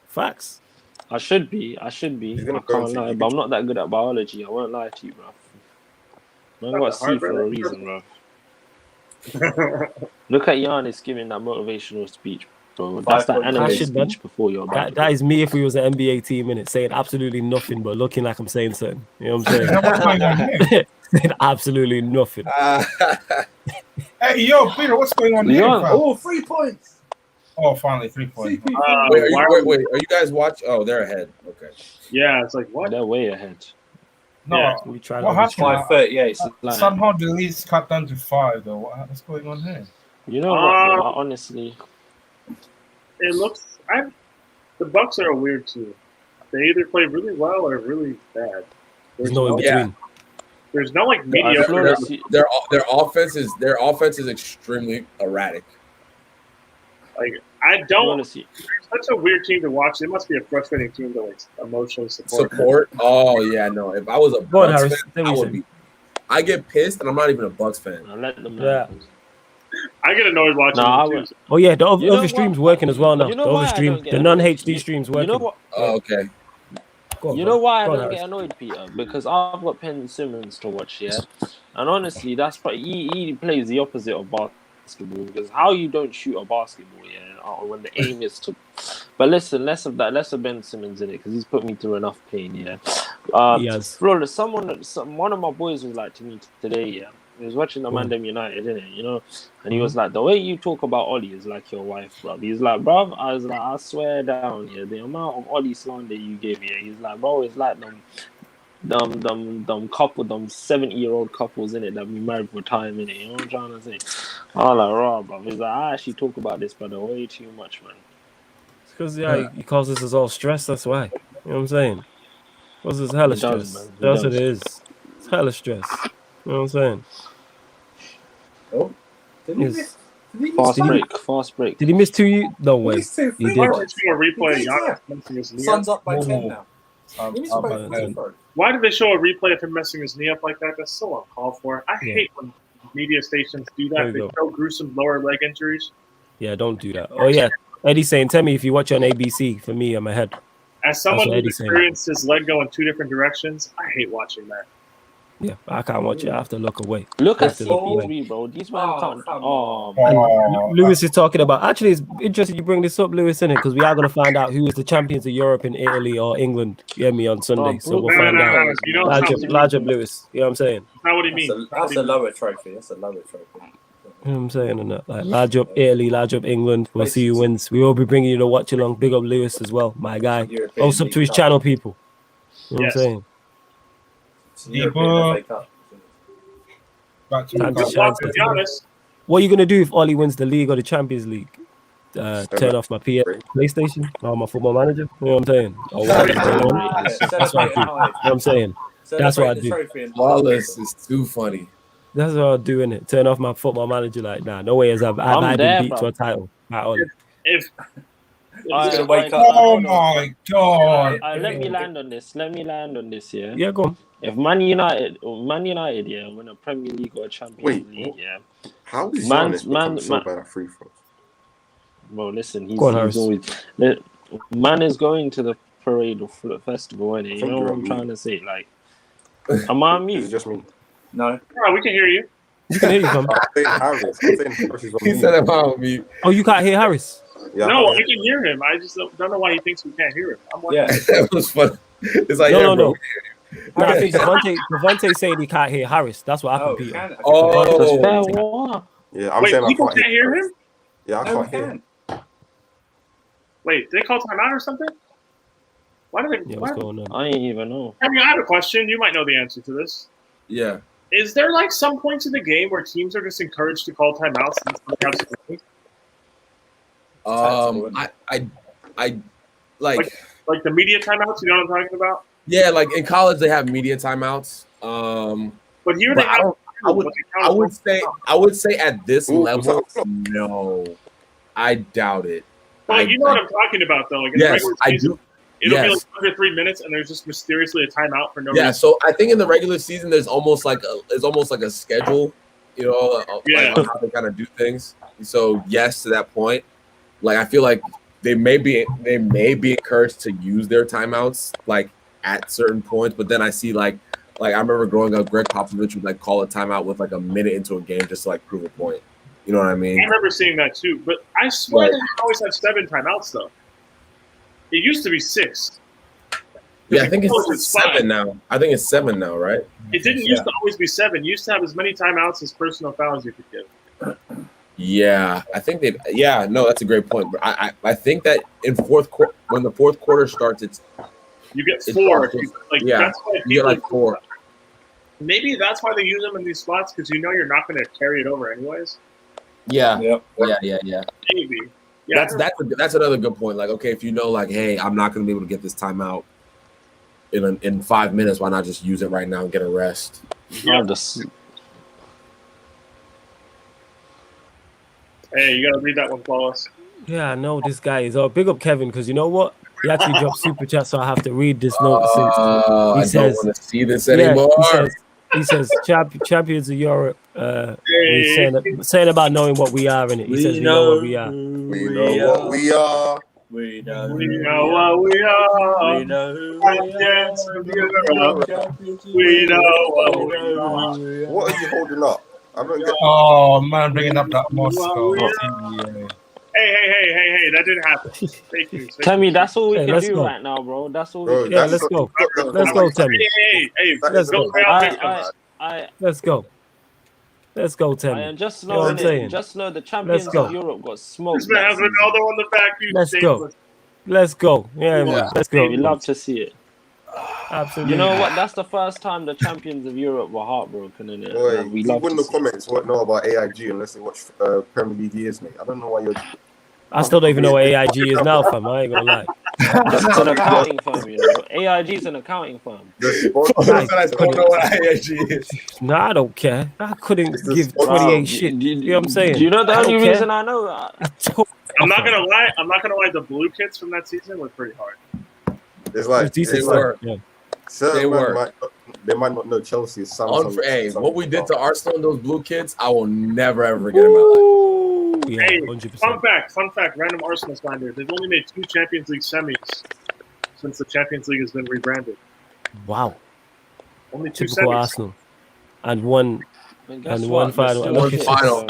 Facts. I should be. I can't lie, but I'm not that good at biology. I won't lie to you, bro. I got C for a reason, bro. Look at Giannis giving that motivational speech, bro. That's that anime speech before you're back. That is me if we was an NBA team in it, saying absolutely nothing, but looking like I'm saying something. You know what I'm saying? Saying absolutely nothing. Hey, yo, Peter, what's going on here? Oh, 3 points. Oh, finally 3 points. Wait, are you guys watching? Oh, they're ahead. Okay. Yeah, it's like what? They're way ahead. No, yeah. What happened? 5:38. Somehow the lead's cut down to 5, though. What's going on here? You know what? Honestly, it looks. The Bucks are a weird team. They either play really well or really bad. There's no in between. There's no like mediocre. Their offense is extremely erratic. Like I don't. It's such a weird team to watch. It must be a frustrating team to like emotionally support. Oh yeah, no. If I was a Bucks fan, I would be. I get pissed, and I'm not even a Bucks fan. I let them know. Yeah. I get annoyed watching. Oh yeah, the other stream's working as well now. The other stream, the non-HD stream's working. You know what? Oh, okay. You know why I don't get annoyed, Peter? Because I've got Ben Simmons to watch, yeah? And honestly, that's he plays the opposite of basketball. Because how you don't shoot a basketball, yeah, when the aim is to... But listen, less of Ben Simmons in it, because he's put me through enough pain, yeah? Yes. Flawless, one of my boys was like to me today, yeah? He was watching the Mandem United, innit, you know? And he was like, the way you talk about Ollie is like your wife, bro. He's like, bro, I was like, I swear down, yeah, the amount of Ollie slander you gave me, he's like, bro, it's like them 70-year-old couples, innit, that be married for time, innit, you know what I'm trying to say? I'm like, raw, bro. He's like, I actually talk about this, brother, way too much, man. It's because, he calls us all stress, that's why. You know what I'm saying? What's this hella stress? That's what it is. It's hella stress. You know what I'm saying? Oh, did he miss? Fast break. Did he miss 2? No way. He did. Replay. Sun's up by 10 now. Why did they show a replay of him messing his knee up like that? That's so uncalled for. I hate when media stations do that. They show gruesome lower leg injuries. Yeah, don't do that. Oh yeah, Eddie's saying, tell me if you watch on ABC. For me, I'm ahead. As someone who's experienced his leg go in 2 different directions, I hate watching that. Yeah, I can't watch it. I have to look away. Look at CP3, bro. These men can't. Lewis is talking about. Actually, it's interesting you bring this up, Lewis, innit? Because we are going to find out who is the champions of Europe in Italy or England. You hear me on Sunday, so we'll find out. You know, large up, Lewis. You know what I'm saying? That's not what he means. That's a lower trophy. That's a lower trophy. You know what I'm saying? And that, like, large up Italy, large up England. We'll see who wins. We will be bringing you the watch along. Big up Lewis as well, my guy. Also to his channel, people. You know what I'm saying? What are you gonna do if Ollie wins the league or the Champions League? Turn off my PlayStation or my football manager? You know what I'm saying? That's what I do. You know what I'm saying? That's what I do. Wallace is too funny. That's what I'm doing. It. Turn off my football manager. Like, nah, no way. As I've been beat to a title. If oh my god! Let me land on this. Yeah. Yeah, go on. If Man United, yeah, win a Premier League or a Champions League, yeah. How is Giannis so bad at free throws? Bro, listen, he's always. Man is going to the parade or festival, innit? You know what I'm trying to say? Like, am I on mute? It's just me. No. Oh, we can hear you. You can hear you, fam. He said I'm on mute. Oh, you can't hear Harris? Yeah, no, I can hear him. I just don't know why he thinks we can't hear him. That was fun. It's like, no. No, I think Devontae saying he can't hear Harris. That's what happened, Peter. Yeah, I'm Wait, saying people can't hear him? Yeah, I can't hear him. Wait, they call timeout or something? Why did they? What's going on? I ain't even know. I mean, I have a question. You might know the answer to this. Yeah. Is there like some points in the game where teams are just encouraged to call timeouts? I like the media timeouts. You know what I'm talking about? Yeah, like in college they have media timeouts. But here they have. I would say at this level, no, I doubt it. Well, you know what I'm talking about, though. Like, yes, I do. It'll be like under 3 minutes, and there's just mysteriously a timeout for no reason. Yeah, so I think in the regular season, there's almost like a schedule, you know, like how they kind of do things. So yes, to that point, like I feel like they may be encouraged to use their timeouts like at certain points, but then I see like I remember growing up, Greg Popovich would like call a timeout with like a minute into a game just to like prove a point. You know what I mean? I remember seeing that too, but I swear they always had 7 timeouts though. It used to be 6. Yeah, I think it's 7 now. I think it's 7 now, right? It didn't used to always be 7. You used to have as many timeouts as personal fouls you could get. Yeah, I think they. Yeah, no, that's a great point. But I think that in when the fourth quarter starts, you get 4. You get like 4. Maybe that's why they use them in these spots because you know you're not going to carry it over anyways. Yeah. Yep. Yeah. Maybe. Yeah. That's another good point. Like, okay, if you know, like, hey, I'm not going to be able to get this timeout in 5 minutes, why not just use it right now and get a rest? Yeah. Hey, you got to read that one, Flawless. Yeah, I know this guy is. Oh, big up Kevin, because you know what? He actually dropped super chat, so I have to read this note. I don't want to see this anymore. He says champions of Europe. Saying about knowing what we are in it. He says we know what we are. We know what we are. We know what we are. We know who we are. We know what we are. What are you holding up? I don't get. Oh man, bringing up that Moscow. Hey, that didn't happen. Thank you. Tammy, that's all we can do right now, bro. That's all we can do. Yeah, let's go. Let's go, Tammy. Hey, let's go. Let's go. Let's go, Tammy. And just know the champions of Europe got smoked. This man has Ronaldo on the back. Let's go. Yeah, man. Let's go. We love to see it. Absolutely. You know what? That's the first time the champions of Europe were heartbroken in it. Boy, people in the comments won't know about AIG unless they watch Premier League years, mate. I don't know why you're. I still don't even know what AIG is now, fam. I ain't gonna lie. It's an accounting firm, you know. AIG is an accounting firm. I don't know what AIG is. No, I don't care. I couldn't give 28 shit. You know what I'm saying? Do you know the only reason I know? I'm not gonna lie. The blue kits from that season were pretty hard. It's like decent it's stuff. like, Yeah. certain They man were. they might not know Chelsea is some Hey, some what we did to stuff. Arsenal and those blue kids, I will never ever forget in my life. Ooh, yeah, Hey, 100%. fun fact, random Arsenal slander. They've only made 2 Champions League semis since the Champions League has been rebranded. Wow. Only 2 Typical semis. Arsenal. And one final. One final.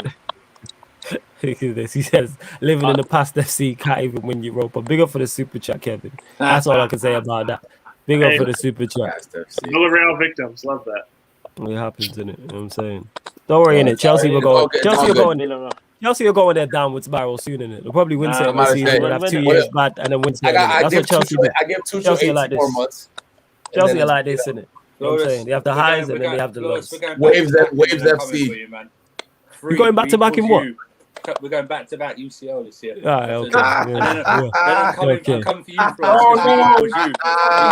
Look at this. He says, living in the past FC can't even win Europa. Big up for the super chat, Kevin. That's all I can say about that. Big up for the super chat. Villarreal victims, love that. It happens, innit? You know what I'm saying? Don't worry, innit? Chelsea will go. Chelsea will go in their downward spiral soon, innit? They'll probably win certain season, they'll have 2 years bad, and then win certain. That's what Chelsea do. I give Tuchel Chelsea 18 like this. more months. Chelsea are like this, innit? You know what I'm saying? They have the highs and then they have the lows. Waves FC. We're going back to back in what? We're going back to back UCL this year. All right, okay. Then I'm coming for you, bro.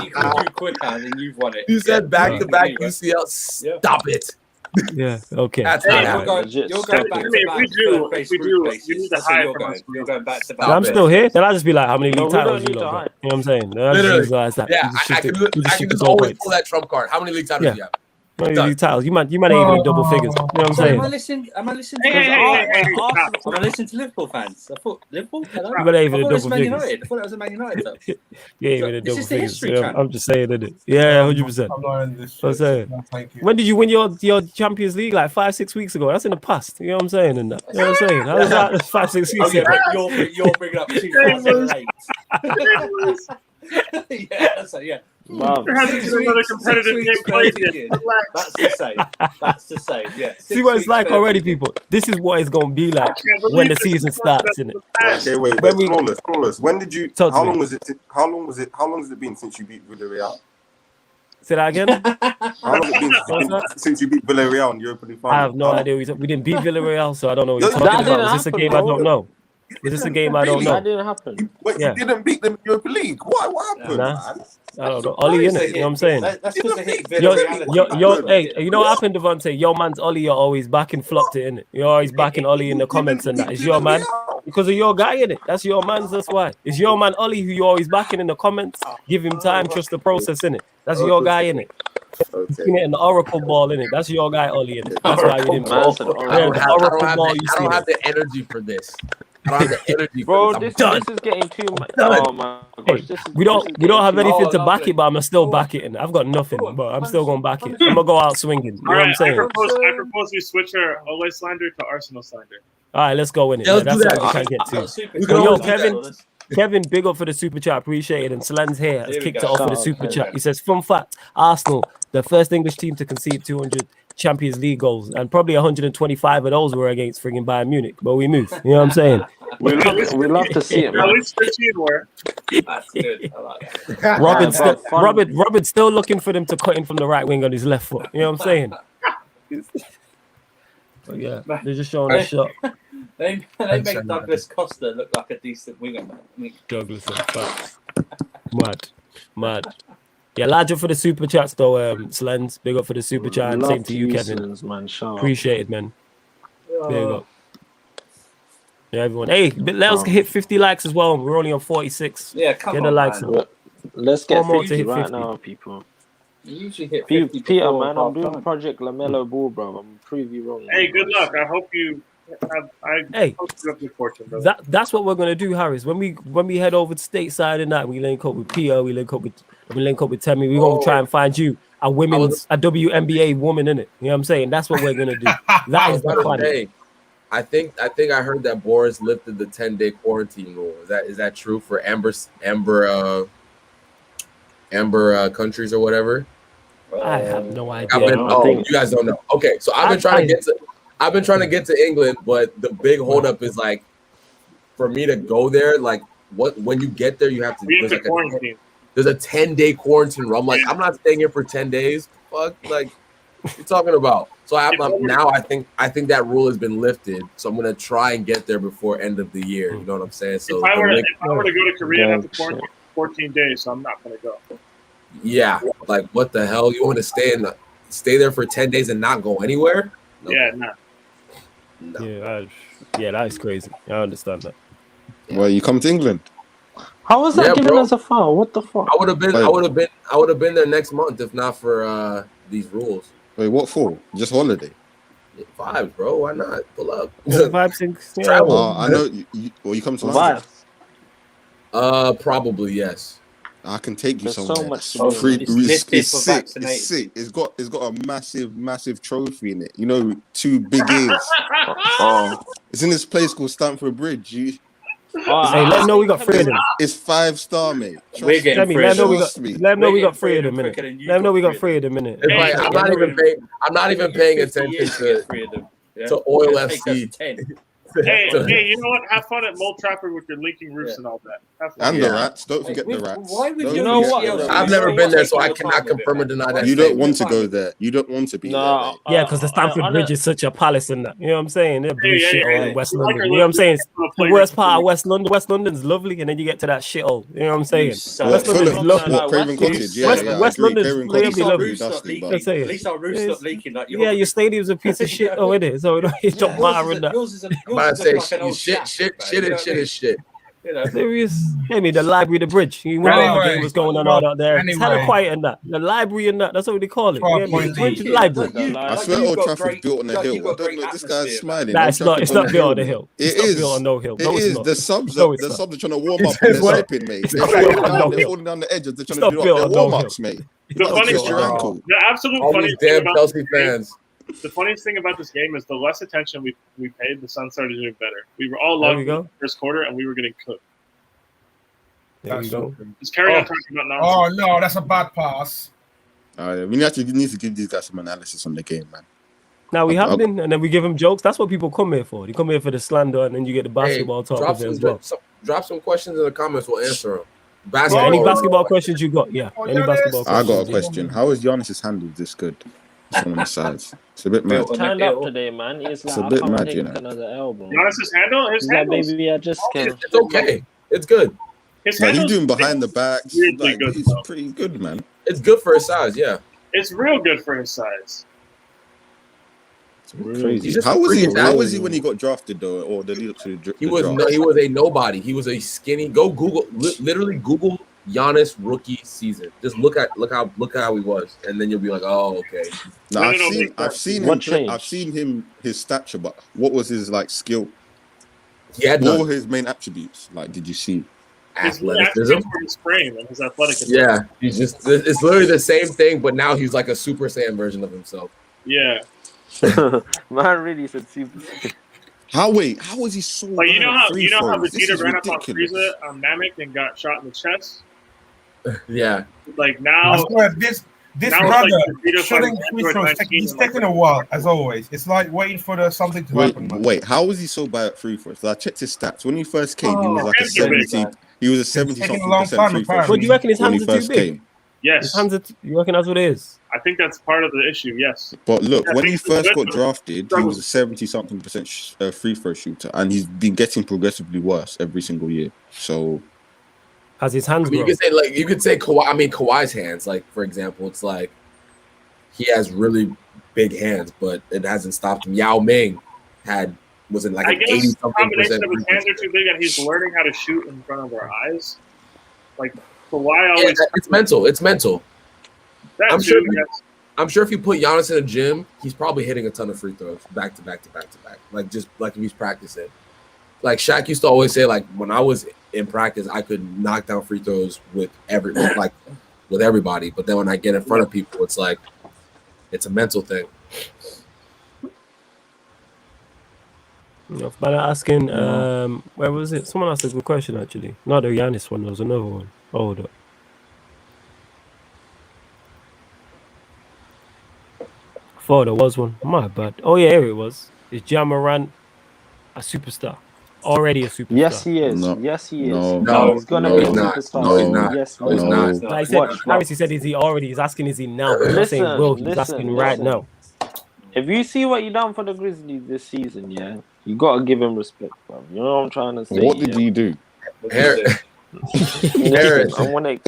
You quicker and you've won it. You said back to back UCL. Stop it. Yeah, okay. That's you're not going back to back. If we do, you need to hide from us. You're going back to back. So I'm still here. Then I'll just be like, how many league titles you lot got? You know what I'm saying? Then I'll just Literally. visualize that. Yeah, I can just always pull that trump card. How many league titles do you have? How many league titles? You might even in double figures. You know what I'm saying? Am I listening to Am I listening to Liverpool fans? I thought Liverpool. Hello? You might even in I thought it was double Man figures. United. I thought it was a Man United. Though. Yeah, even in This double is the figures. history Yeah, channel. I'm just saying, innit? Yeah, 100%. I'm not in this. I'm saying. When did you win your Champions League? Like 5-6 weeks ago. That's in the past. You know what I'm saying? And that. You know what I'm saying? How was that 5-6 weeks ago? You're bringing up 2008. Yeah. There hasn't been another competitive game played yet. That's to say, yeah. See what it's like already, people. This is what it's gonna be like when the season starts, innit? Okay, wait, flawless. When did you? How long was it? How long has it been since you beat Villarreal? Say that again. How long has it been since you beat Villarreal in the Europa League final? I have no idea. We didn't beat Villarreal, so I don't know what you're talking about. Is this a game I don't know? Is this a game I don't know? That didn't happen. You didn't beat them in the Europa League. What happened? Nah. I don't know. Ollie, innit? You know what I'm saying? That's because they hit Hey, you know what happened, Devontae? Your man's Ollie, you're always backing flopped it, innit? You're always backing Ollie in the comments and that. It's your man. Because of your guy, innit? That's your man's, that's why. It's your man, Ollie, who you're always backing in the comments. Give him time, trust the process, innit? That's your guy, innit? Looking at an oracle ball, innit? That's your guy, Ollie, innit? That's why we didn't. I don't have the energy for this. I don't have the energy Bro, for this this. is getting too much. Oh my gosh, We don't have anything to back it, but I'm still back it. I've got nothing, but I'm still gonna back it. I'm gonna go out swinging. You know what I'm saying? I propose we switch our Ole slander to Arsenal slander. All right, let's go in it. Yeah, That's let's do what that. we can get to. Yo, Kevin, big up for the super chat. Appreciate it. And Slan's here has kicked it off with a super chat. He says, fun fact, Arsenal, the first English team to concede 200 Champions League goals, and probably 125 of those were against friggin' Bayern Munich. But we move. You know what I'm saying? We love to see it, man. At least 15 were. That's good. I like that. Robin's still looking for them to cut in from the right wing on his left foot. You know what I'm saying? But yeah, they're just showing a shot. They make Douglas Costa look like a decent winger, man. I mean, Douglas mad. Yeah, larger for the super chats though, Slens. Big up for the super chat. And same to you, Kevin. Man. Appreciate it, man. Big up. Yeah, everyone. Hey, let us hit 50 likes as well. We're only on 46. Yeah, come get on, the likes. Man. Let's get more 50 to hit right 50. now, people. You usually hit 50 Peter, man, I'm doing Project LaMelo Ball, bro. I'm prove you wrong. Hey, good luck. I hope you have. Hey, hope you have good fortune, brother. That's what we're gonna do, Harris. When we head over to stateside and that, we link up with Peter, we link up with Temi. We're gonna try and find you a WNBA woman in it. You know what I'm saying? That's what we're gonna do. That is the plan. I think I heard that Boris lifted the 10-day quarantine rule. Is that true for Amber countries or whatever? I have no idea. You guys don't know. Okay, so I've been trying to get to England, but the big holdup is like for me to go there. Like, when you get there, you have to quarantine. There's a 10-day quarantine rule. I'm like, I'm not staying here for 10 days. Fuck, like, what you talking about? So now I think that rule has been lifted. So I'm gonna try and get there before end of the year. You know what I'm saying? So if I were to go to Korea, I'd have to quarantine 14 days. So I'm not gonna go. Yeah, like what the hell? You want to stay there for 10 days and not go anywhere? No. Yeah, nah. No. Yeah, that is crazy. I understand that. Well, you come to England. How was that Yeah, given bro. as a foul? What the fuck? I would have been there next month if not for these rules. Wait, what for? Just holiday? Vibes, bro. Why not? Pull up. Vibes and Travel. I know. You come to London. Vibes. Probably yes. I can take you There's somewhere. so much That's to do. it's listed for sick. vaccinated. It's sick. It's got a massive trophy in it. You know, 2 big ears. Oh. It's in this place called Stamford Bridge. Hey, let him know we got 3 of them. It's 5-star, mate. We're getting Let him know we got. me. Let him know we got We're 3 of getting them in quicker it. than you Let him know we got got 3 of them in it. It's like, I'm not even paying attention to Oil FC. Hey, you know what? Have fun at Mold Trafford with your leaking roofs and all that. Have fun. And the rats. Don't forget the rats. Why would Don't you know forget what? the rats. I've never been there, so I cannot confirm or deny that. You don't statement. want to go there. You don't want to be there, No. mate. Yeah, because the Stamford Bridge is such a palace in that. You know what I'm saying? They're blue Yeah, shithole yeah. in West Like London. our You know what I'm saying? little The worst part of West London. West London's lovely, and then you get to that shithole. You know what I'm saying? West London's Fulham. lovely. What, Craven Cottage? Yeah, West I agree. London's Craven really Cottage is lovely. pretty dusty, but Let's say At least our roof's not leaking like yours. Yeah, your stadium's a piece of shit, though, isn't it? So it don't matter in that. Yours is I say like an old shit is shit. You know. Serious. I mean, the library, the bridge. You wonder if the game was going on out there. It's hella quiet in that. The library and that. That's what they call it. Yeah, the bridge and library. I swear Old Trafford's built on a hill. I don't know. This guy's smiling. Nah, it's not. It's not built on the hill. It It's is. not built on no hill. It No, it's is. not. The subs No, are it's not. trying to warm up and they're what? slipping, mate. It's They're not built on no falling hill. down the edges. They're It's trying to not do built their on no warm ups, mate. The funniest your ankle. The absolute All funniest these thing damn about Chelsea fans. the funniest thing about this game is the less attention we paid, the Suns started doing better. We were all There locked we in go. the first quarter, and we were getting cooked. There we go. Just carry on talking about nonsense. Oh no, that's a bad pass. We need to give these guys some analysis on the game, man. Now we have been, and then we give them jokes. That's what people come here for. They come here for the slander, and then you get the basketball talk drop of it as well. Drop some questions in the comments. We'll answer them. Yeah, Basketball. any basketball questions you got? Yeah, Oh, any Giannis. basketball I questions? got a question. How is Giannis' handle this good? It's on the sides. It's a bit mad. Turned up today, man. It's like a I bit can't mad, take you know. another elbow. Giannis's handle, his He's like, handles, baby, I just can't. It's okay. It's good. his Like, he's handles, doing behind the backs. weirdly Like, good, he's though. pretty good, man. It's good for his size. Yeah. It's real good for his size. Crazy. He's just How a was he? freak How athlete. was he when he got drafted, though, or the lead up to the He was draft? he was a nobody. He was a skinny. Go Google. Literally Google Giannis rookie season. Just look how he was, and then you'll be like, oh, okay. No, I've seen What him. changed? I've seen him. His stature, but what was his like skill? He had What none. were his main attributes? Like, did you see? His Athleticism. attributes were his frame and his athleticism. Yeah, he's just. It's literally the same thing, but now he's like a Super Saiyan version of himself. Yeah. Man, really said super. How was he so? Like you know how free throws? This Vegeta is ran up on ridiculous. Frieza on Namek and got shot in the chest? Yeah. Like now, I swear, this now brother it's like shooting Vegeta free fighting throws. Android 19 He's and like taking a while, as always. It's like waiting for something to happen. Man. Wait, how was he so bad at free throws? I checked his stats when he first came. He was like a hands are big, 70. He was a 70 taking a something long percent time, free throw. apparently. What do you reckon his when he hands are too first big? came? Yes, His hands are you reckon that's what it is? I think that's part of the issue. Yes. But look, Yeah, when he things are first good, got but drafted, he was a 70 something percent free throw shooter, and he's been getting progressively worse every single year. So Has his hands I mean, grown? you could say Kawhi. I mean, Kawhi's hands. Like for example, it's like he has really big hands, but it hasn't stopped him. Yao Ming was in like I an guess 80 the something combination percent. of his hands are too big, and he's learning how to shoot in front of our eyes. Like Kawhi Yeah, always. it's mental. It's mental. That I'm too, sure. yes. I'm sure if you put Giannis in a gym, he's probably hitting a ton of free throws back to back to back to back. Like just like if he's practicing. Like Shaq used to always say, like when I was in practice, I could knock down free throws with everybody. But then when I get in front of people, it's like it's a mental thing. But asking, where was it? Someone asked a good question actually. Not the Giannis one. There was another one. Hold up. I thought there was one. My bad. Oh yeah, here it was. Is Ja Morant a superstar? Already a superstar? Yes, he is. No. Yes, he is. No. He's gonna No, be a he's not. superstar. No, he's not. Yes, No, he's he not. is. No, he said, Watch. Harris, he said, is he already? He's asking, is he now? He's not saying will. He's asking right now. If you see what he done for the Grizzlies this season, yeah, you gotta give him respect, bro. You know what I'm trying to say? what did he do? Harris. I wanna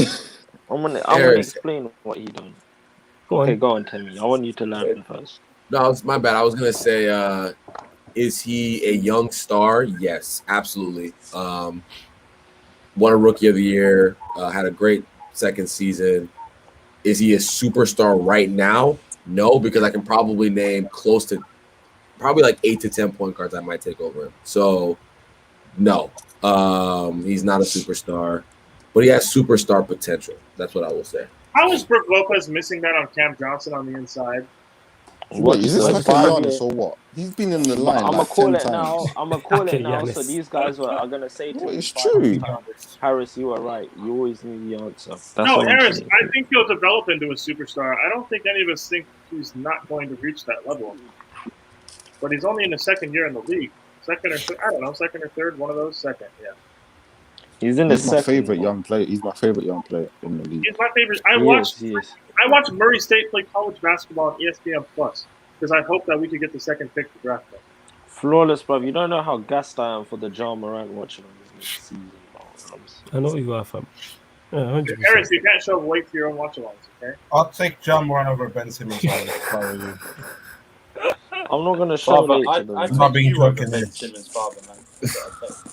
explain what he done. Go Okay, on. go on, Timmy. I want you to learn first. No, it's my bad. I was gonna say, is he a young star? Yes, absolutely. won a Rookie of the Year, had a great second season. Is he a superstar right now? No, because I can probably name close to probably like 8 to 10 point guards I might take over him. So, no, he's not a superstar, but he has superstar potential. That's what I will say. How is Brook Lopez missing that on Cam Johnson on the inside? What is this like Giannis or what? He's been in the line. I'm gonna like call 10 it times. now. I'm gonna call it now. Giannis. So these guys are gonna say to Well, me, it's true. Harris, you are right. You always knew the answer. That's No, what I'm Harris, saying. I think he'll develop into a superstar. I don't think any of us think he's not going to reach that level. But he's only in his second year in the league. Second or third, one of those. Second, yeah. He's in the He's my second. favorite young player. He's my favorite young player in the league. He's my favorite. He is. I watched Murray State play college basketball on ESPN Plus because I hoped that we could get the second pick to draft him. Flawless, bro. You don't know how gassed I am for the John Morant watching on this season, bro. I know you are, fam. Yeah, 100%. Harris, you can't show weight to your own watch-alongs, okay? I'll take John Moran over Ben Simmons. If I were you. I'm not gonna show Father, weight to them. I'm not being joking. Ben Simmons' father, man.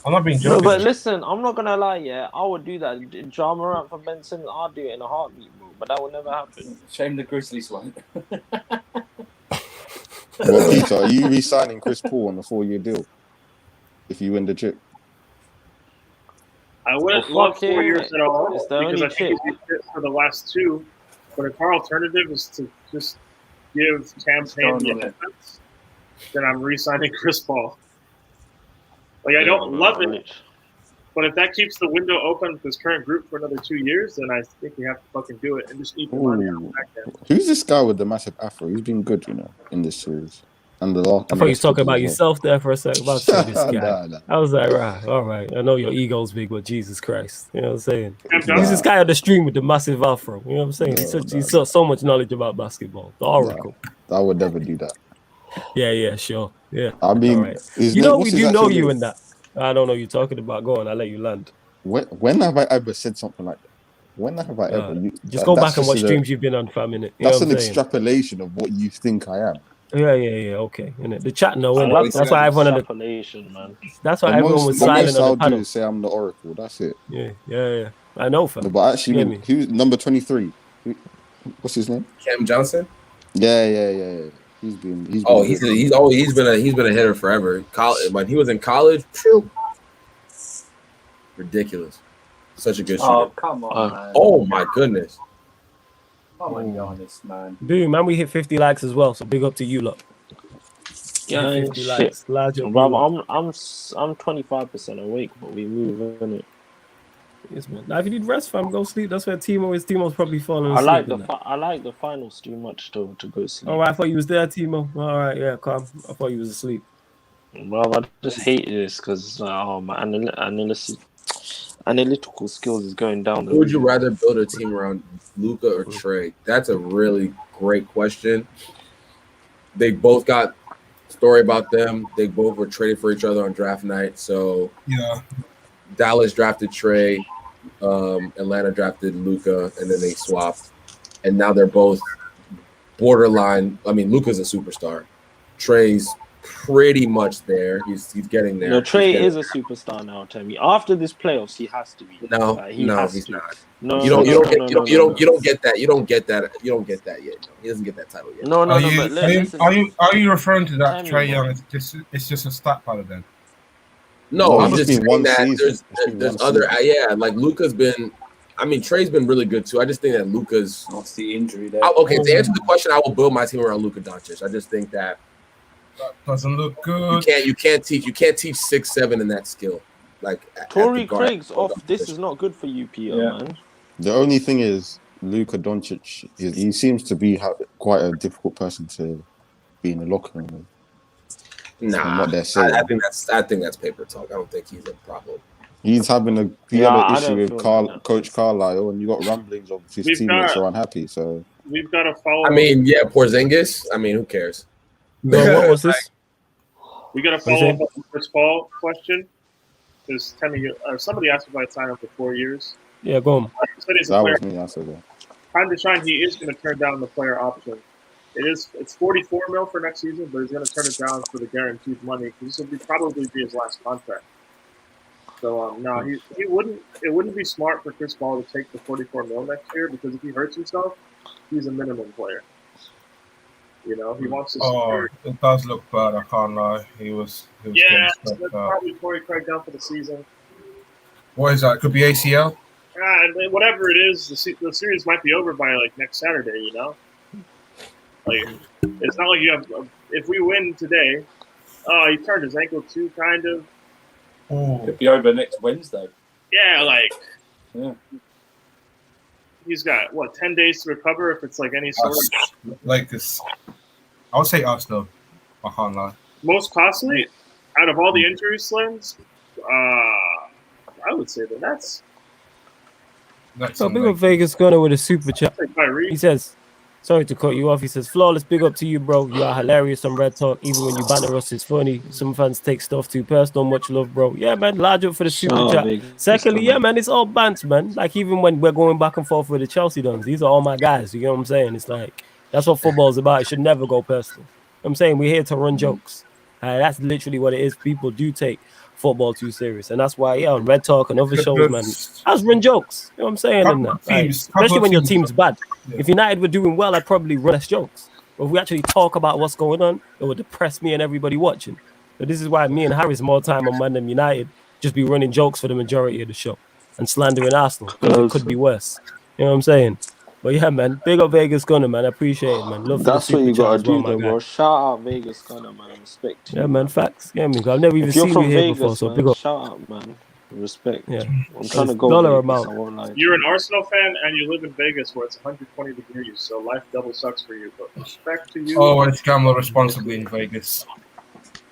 I'm not being No, joking. but listen, I'm not gonna lie. Yeah, I would do that. John Morant for Ben Simmons, I'll do it in a heartbeat, bro. But that will never happen. Shame the Grizzlies won't. Well, Peter, are you re-signing Chris Paul on a 4-year deal if you win the chip? I wouldn't Well, love fuck 4 it. years at all It's the because only I think he's fit for the last two. But if our alternative is to just give Cam Payne the offense, then I'm re-signing Chris Paul. Like, I don't love it, but if that keeps the window open with this current group for another 2 years, then I think we have to fucking do it and just eat the money on the back end. Who's this guy with the massive afro? He's been good, in this series. And the last. I thought you was talking about yourself there for a second. About to say this guy. Nah. I was like, right, all right. I know your ego's big, but Jesus Christ. You know what I'm saying? Nah. He's this guy on the stream with the massive afro. You know what I'm saying? He's so much knowledge about basketball. The Oracle. I would never do that. Yeah, sure. Yeah. I mean, all right. You know, we do know you in that. I don't know what you're talking about. Go on, I'll let you land. When have I ever said something like that? When have I ever? Just go back and watch streams you've been on for a minute. That's an extrapolation of what you think I am. Yeah. Okay. The chat know. That's why everyone man. That's why everyone was silent on the panel. Do is say I'm the Oracle. That's it. Yeah. I know, fam. No, but actually, who's number 23? What's his name? Cam Johnson. Yeah. He's been he's been a hitter forever. When he was in college, ridiculous. Such a good shooter. Oh, come on, man. Oh my goodness. Come on, Giannis, man. Dude, man, we hit 50 likes as well, so big up to you lot. Yeah, 50 likes. Larger. Rob, I'm 25% awake, but we move, isn't it? Yes, man. Now, if you need rest, fam, go sleep. That's where Timo's probably falling I asleep. I like the finals too much to go sleep. All right, I thought you was there, Timo. All right, yeah, calm. I thought you was asleep. Well, I just hate this because my analytical skills is going down. Who would you rather build a team around, Luka or Trey? That's a really great question. They both got story about them. They both were traded for each other on draft night. So yeah, Dallas drafted Trey, Atlanta drafted Luka, and then they swapped. And now they're both borderline. I mean, Luka's a superstar. Trey's pretty much there. He's getting there. No, Trey is a superstar now. Tell me, after this playoffs, he has to be. No, he's not. No, you don't get that. You don't get that yet. He doesn't get that title yet. No. Are you referring to that Trey Young? It's just a stat pattern then. No, I'm just saying that there's other. Like Luka's been. I mean, Trey's been really good too. I just think that Luka's. What's the injury there? Okay, to answer the question, I will build my team around Luka Doncic. I just think that doesn't look good. You can't teach 6'7" in that skill. Like Torrey Craig's off. This is not good for you, Peter, man. The only thing is Luka Doncic. He seems to be quite a difficult person to be in the locker room with. Nah, what they're saying. I think that's paper talk. I don't think he's a problem. He's having an issue with Coach Carlisle, and you got rumblings of his teammates are unhappy. So we've got to follow. I mean, Porzingis. I mean, who cares? No, what was this? We got to follow up on the Chris Paul question. Because somebody asked if I'd sign up for 4 years. Yeah, go on. That was me. I said that. Time to shine. He is going to turn down the player option. It's $44 million for next season, but he's going to turn it down for the guaranteed money because this will probably be his last contract. So no, he wouldn't. It wouldn't be smart for Chris Paul to take the 44 mil next year because if he hurts himself, he's a minimum player. You know, he wants to. Oh, it does look bad. I can't lie. He was Yeah, so that's probably Torrey Craig down for the season. What is that? Could be ACL. And whatever it is, the series might be over by like next Saturday. You know, like it's not like you have. If we win today, he turned his ankle too, kind of. Could be over next Wednesday. Yeah, like. Yeah. He's got 10 days to recover if it's like any sort of like this. I would say us though. I can't lie. Most costly out of all the injury slings. I would say the Nets. So big up Vegas Gunner with a super chat. He says, sorry to cut you off. He says, flawless, big up to you, bro. You are hilarious on Red Talk. Even when you banter us, it's funny. Some fans take stuff too personal. Much love, bro. Yeah, man. Large up for the super chat. Big. Secondly, yeah, man, it's all bants, man. Like, even when we're going back and forth with the Chelsea dons, these are all my guys. You know what I'm saying? It's like, that's what football's about. It should never go personal. I'm saying we're here to run jokes. That's literally what it is. People do take football too serious, and that's why on Red Talk and other shows, man, I was run jokes. You know what I'm saying? And that, like, especially when your team's bad. If United were doing well, I'd probably run less jokes. But if we actually talk about what's going on, it would depress me and everybody watching. But this is why me and Harris more time on Man and United just be running jokes for the majority of the show and slandering Arsenal. It could be worse. You know what I'm saying? But yeah, man, big up Vegas Gunner, man. I appreciate it, man. Love That's what you gotta do, though, bro. Shout out Vegas Gunner, man. Respect. Yeah, man. Facts. Yeah, man. I've never even seen you here before, so big up. Shout out, man. Respect. Yeah, I'm trying to go. Dollar Vegas, amount. You're an Arsenal fan and you live in Vegas where it's 120 degrees, so life double sucks for you. But respect to you. Always gamble responsibly in Vegas.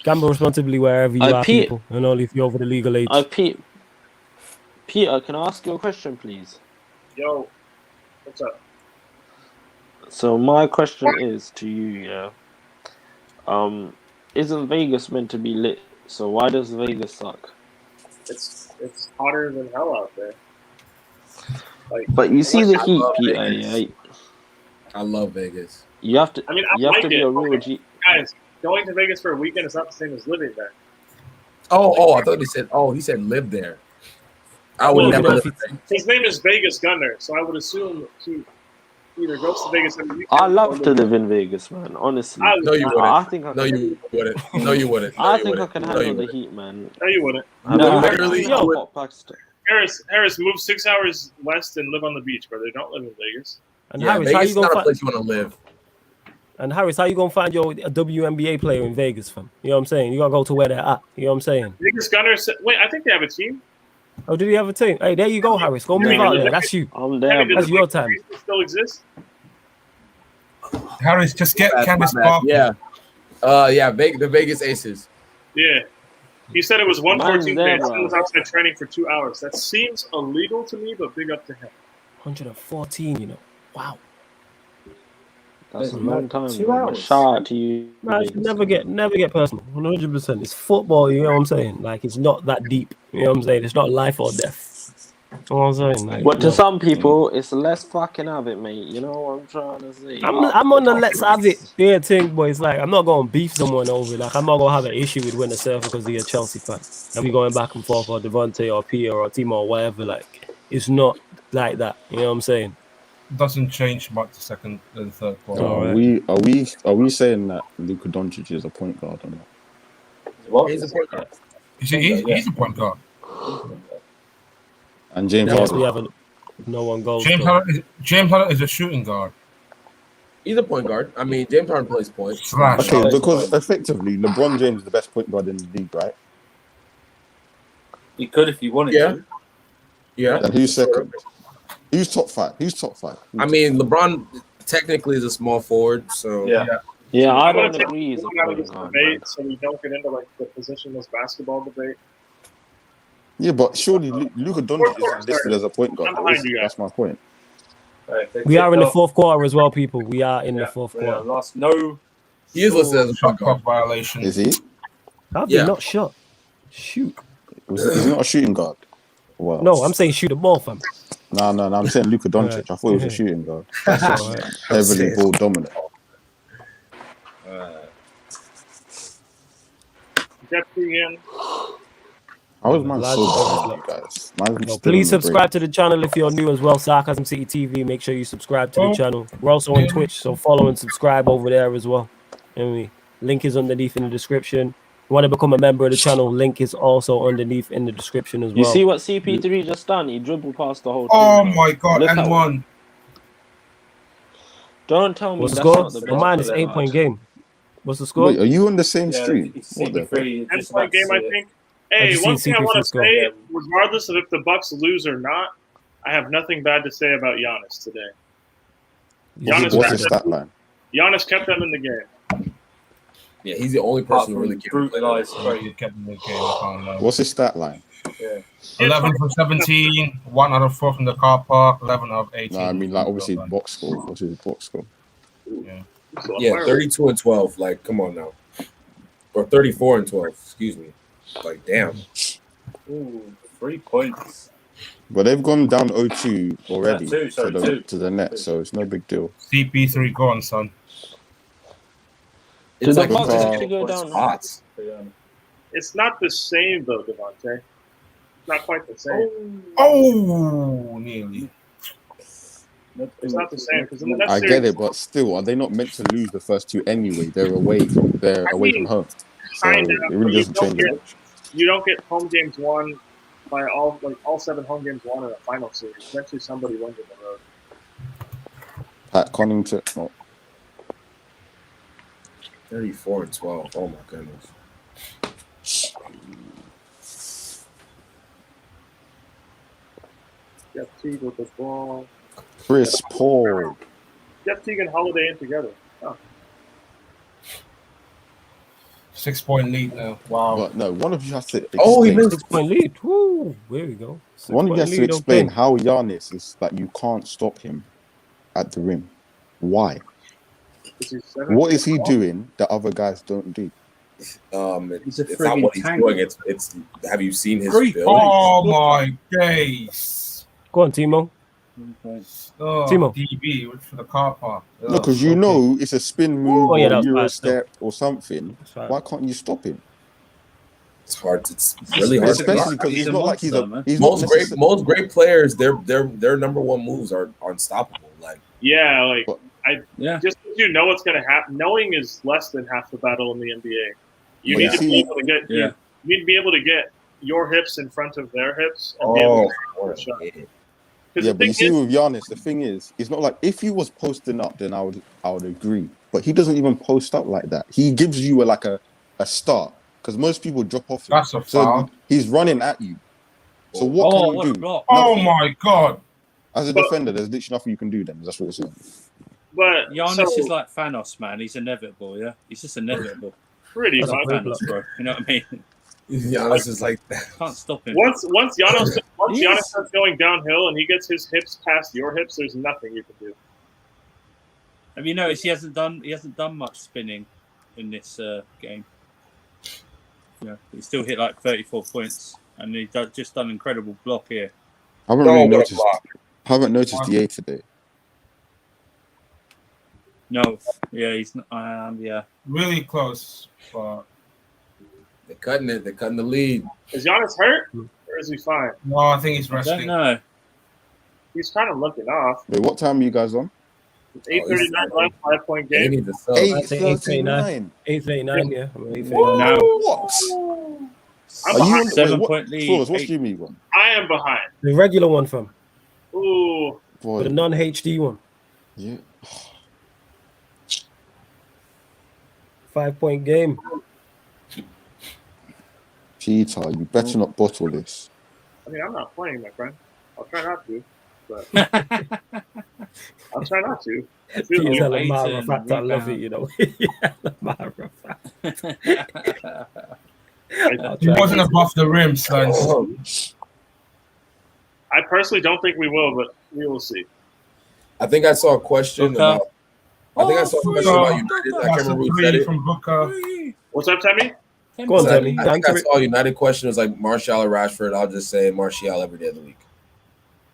Gamble responsibly wherever you are, people, and only if you're over the legal age. Peter, can I ask you a question, please? Yo, what's up? So my question is to you, isn't Vegas meant to be lit? So why does Vegas suck? It's hotter than hell out there. Like, but you see the heat, Peter. Yeah? I love Vegas. You have to. I Be a real G. Guys, going to Vegas for a weekend is not the same as living there. I thought he said. Oh, he said live there. I would never live there. His name is Vegas Gunner, so I would assume he either goes to Vegas every weekend. I love to live in Vegas, man. Honestly, no, you wouldn't. I think you wouldn't. No, you wouldn't. I think I can handle the heat, man. No, you wouldn't. Harris, move 6 hours west and live on the beach, brother. Don't live in Vegas. And yeah, Harris, Vegas how you is gonna not a place you want to live. And Harris, how you gonna find your WNBA player in Vegas, fam? You know what I'm saying? You gotta go to where they're at. You know what I'm saying? Vegas Gunner. Wait, I think they have a team. Oh, did he have a team? Hey, there you go, Harris. Go move out there. That's you. I'm there. That's your time. Still exists. Harris, just get Candace Parker. Yeah. The Vegas Aces. Yeah. He said it was 114 days. He was outside training for 2 hours. That seems illegal to me, but big up to him. 114, you know. Wow. That's a long time. 2 hours. Shout out to you. Man, never get personal. 100%. It's football, you know what I'm saying? Like, it's not that deep. You know what I'm saying? It's not life or death. You know what I'm saying? Like, but to some people, it's let's fucking have it, mate. You know what I'm trying to say? I'm on the let's have it thing, but it's like, I'm not going to beef someone over it. Like, I'm not going to have an issue with Winter Surfer because they're a Chelsea fan. And we going back and forth, or Devontae, or Pierre, or Timo, or whatever. Like, it's not like that. You know what I'm saying? Doesn't change much the second and third quarter. Are we saying that Luka Doncic is a point guard or not? What? He's a point guard. He's a point guard. And James Harden. Harden. No one goes. James Harden is a shooting guard. He's a point guard. I mean, James Harden plays point. Okay, because effectively, LeBron James is the best point guard in the league, right? He could if he wanted to. Yeah. And who's second? Who's top five? I mean, LeBron technically is a small forward, so yeah. I don't agree. He's a point guard, debate, so we don't get into like the positionless basketball debate. Yeah, but surely Luka Doncic isn't listed as a point guard. That's my point. We are in the fourth quarter as well, people. We are in the fourth quarter. He is listed as a shot clock violation. Is he? How did he not shot? Shoot. He's not a shooting guard. Well, no, I'm saying shoot the ball, fam. No, I'm saying Luka Doncic. I thought he was a shooting guard. Heavily ball dominant. Jeff in. How is man Lads, so obviously. behind you guys? Man's Yo, still please on the subscribe to the channel if you're new as well. Sarcasm City TV. Make sure you subscribe to the channel. We're also on Twitch, so follow and subscribe over there as well. Anyway, link is underneath in the description. You want to become a member of the channel? Link is also underneath in the description as well. You see what CP3 just done? He dribbled past the whole team. Oh bro. my God! Look And at one. Don't tell me What's the that's score? not the For best mine, it's player. 8-point game. What's the score? Wait, are you on the same Yeah, stream? it's What the fuck? CP3. End Just point about to game, see I it. think. I Hey, just one seen thing I want to CP3 score. say, regardless of if the Bucks lose or not, I have nothing bad to say about Giannis today. Giannis What's kept his them- stat line? Giannis kept them in the game. Yeah, he's the only Apart person who from really can't play. brutalized He Craig. kept in the game. I can't lie. What's his stat line? Yeah. 11 for 17, 1 out of 4 from the car park, 11 out of 18. No, I mean like obviously box score. What's his box score? Yeah. Yeah, 32 and 12. Like, come on now. Or 34 and 12. Excuse me. Like, damn. Ooh, 3 points. But they've gone down 0-2 already Two, sorry, two. to the net, so it's no big deal. CP3 gone, son. Did It's the like Bucks it's actually go it's down? hot. It's not the same, though, Devontae. It's not quite the same. Oh, nearly. It's not the same. Because in the next I series, get it, but still, are they not meant to lose the first two anyway? They're away from home, so kind it of. really doesn't change much. You don't get home games won by all 7 home games won in a final series. Eventually, somebody wins in the road. Pat Connaughton, no. 34 and 12. Oh, my goodness. Jeff Teague with the ball. Chris Paul. Jeff Teague and Holiday in together. Oh. 6-point lead now. Wow. But no, one of you has to explain. Oh, he missed. 6-point lead. Woo, there we go. One of you has 6-point to lead, explain okay. how Giannis is that you can't stop him at the rim. Why? Is he 7? What is he doing that other guys don't do? It's He's a not what he's friggin' doing. It's have you seen his Freak. build? Oh, my days. Go on, Timo. Oh, Timo. DB for the car park. No, because you know it's a spin move Oh, yeah, or that a was Euro bad, step or something. That's right. Why can't you stop him? It's hard. It's really hard. Especially because He's he's a not like monster, man. he's not Most great players, their number one moves are unstoppable. Like, Yeah, like But- Yeah. just because you know what's going to happen. Knowing is less than half the battle in the NBA. You But need you to be see- able to get. Yeah. You need to be able to get your hips in front of their hips and be able oh, to shot. yeah. Because Yeah, the but you thing see is, with Giannis, the thing is, it's not like if he was posting up, then I would agree. But he doesn't even post up like that. He gives you a start because most people drop off. That's a So foul. he's running at you. So what Oh, can what you a do? block. Oh, Nothing. my God. As a defender, there's literally nothing you can do. Then that's what it's saying. but Giannis so, is like Thanos, man. He's inevitable, yeah? He's just inevitable. pretty That's a much. great Thanos, bro. You know what I mean? Giannis is like that. Can't stop him. Once Giannis Yes. starts going downhill and he gets his hips past your hips, there's nothing you can do. Have you noticed he hasn't done much spinning in this game? Yeah, he still hit like 34 points, and he just done an incredible block here. I haven't No, really what a noticed. block. Haven't noticed the A today. No, yeah, he's not. Yeah, Really close. But They're cutting it. They're cutting the lead. Is Giannis hurt or is he fine? no, I think he's I don't resting. know. He's kind of looking off. Wait, what time are you guys on? It's 8:39 left, 5-point They game. need to sub. 8:39. 8:39, yeah. I mean, 8:39. No, What? I'm Are you behind. on 7-point lead. Flores, what Eight. stream are you on? I am behind. The regular one, fam. Ooh, Boy, But the non-HD one. yeah. 5-point game. Cheetah, you better not bottle this. I mean, I'm not playing, my friend. I'll try not to, but I'll try not to. I feel He's like- a matter Aiton, of fact, I love it, rebound. you know. Yeah, matter of fact. I'll He try wasn't to- above the rim, son. I personally don't think we will, but we will see. I think I saw a question Booker. about. I think I saw a question about United. I can't That's a remember who said 3 it. from Booker. What's up, Tammy? Go on, I Tammy. think I saw a United question. It was like Martial or Rashford. I'll just say Martial every day of the week.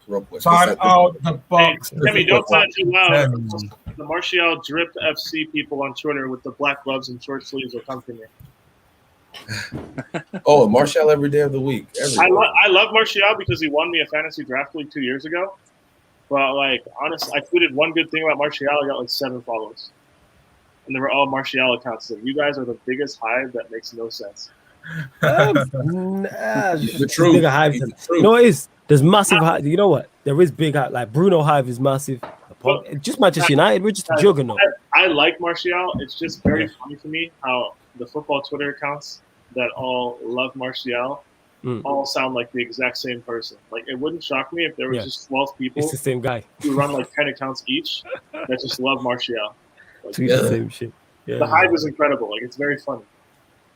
Real quick. Time out the Hey, box. Tammy, don't say it too loud. Ten. The Martial Drip FC people on Twitter with the black gloves and short sleeves will come to me. Oh, Martial every day of the week. I love Martial because he won me a fantasy draft league 2 years ago. But like, honestly, I tweeted one good thing about Martial. I got like 7 followers, and they were all Martial accounts. So you guys are the biggest hive that makes no sense. The truth. Bigger hive than, you know what it is? There's massive hive. You know what? There is big hive. Like Bruno hive is massive. Just Manchester United, we're just a juggernaut. I like Martial. It's just very funny to me how the football Twitter accounts that all love Martial all sound like the exact same person. Like, it wouldn't shock me if there was just 12 people. It's the same guy who run like 10 accounts each that just love Martial. Like, the same shit. Yeah, the hive is incredible. Like, it's very funny.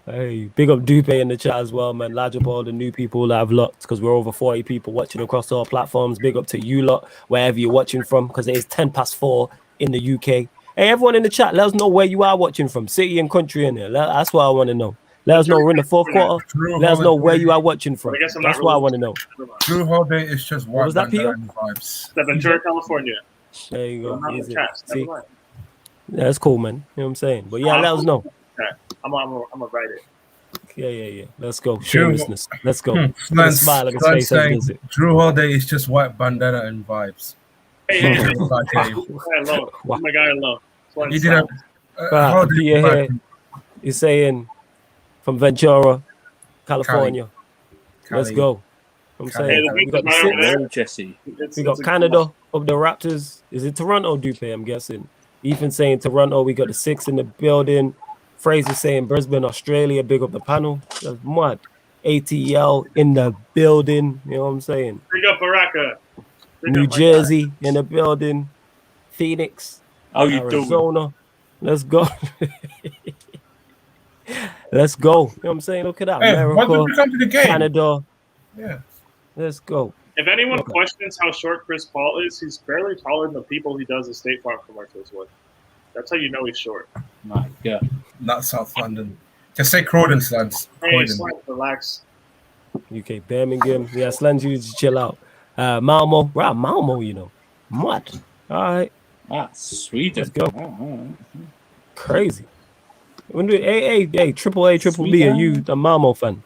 Hey, big up Dupe in the chat as well, man. Large up all the new people that I've locked because we're over 40 people watching across all platforms. Big up to you lot, wherever you're watching from, because it is 4:10 in the UK. Hey, everyone in the chat, let us know where you are watching from, city and country in there. That's what I want to know. Let us know we're in the 4th quarter. Let us know where you are watching from. That's what I want to know. Drew Holiday is just what was that, Peter? Vibes. Ventura, California. There you go. Easy. See? Yeah, that's cool, man. You know what I'm saying? But yeah, let us know. I'm gonna write it. Yeah. Let's go. Shamelessness. Let's go. Smile on his face as he does it. Drew Holiday is just white bandana and vibes. Hey. My guy alone. He did a here. He's saying from Ventura, California. Cali. Let's go. I'm saying we got the Jesse. We got Canada of the Raptors. Is it Toronto, Dupe? I'm guessing. Ethan saying Toronto. We got the 6 in the building. Fraser saying Brisbane, Australia. Big up the panel. That's mad. ATL in the building. You know what I'm saying? Big up Baraka. New Jersey in the building. Phoenix. Arizona. Let's go. Let's go. You know what I'm saying? Look at that. Hey, America, when did we come to the game? Canada. Yeah. Let's go. If anyone questions how short Chris Paul is, he's barely taller than the people he does the State Farm commercials with. That's how you know he's short. My God. Not South London. Just say Croydon, Slants. Hey, Slants, relax. UK, Birmingham. Yeah, Slants, you just chill out. Malmo. Right, Malmo, you know. What? All right. That's Sweden. Let's go. Crazy. Hey, triple A, triple B, are you a Malmo fan?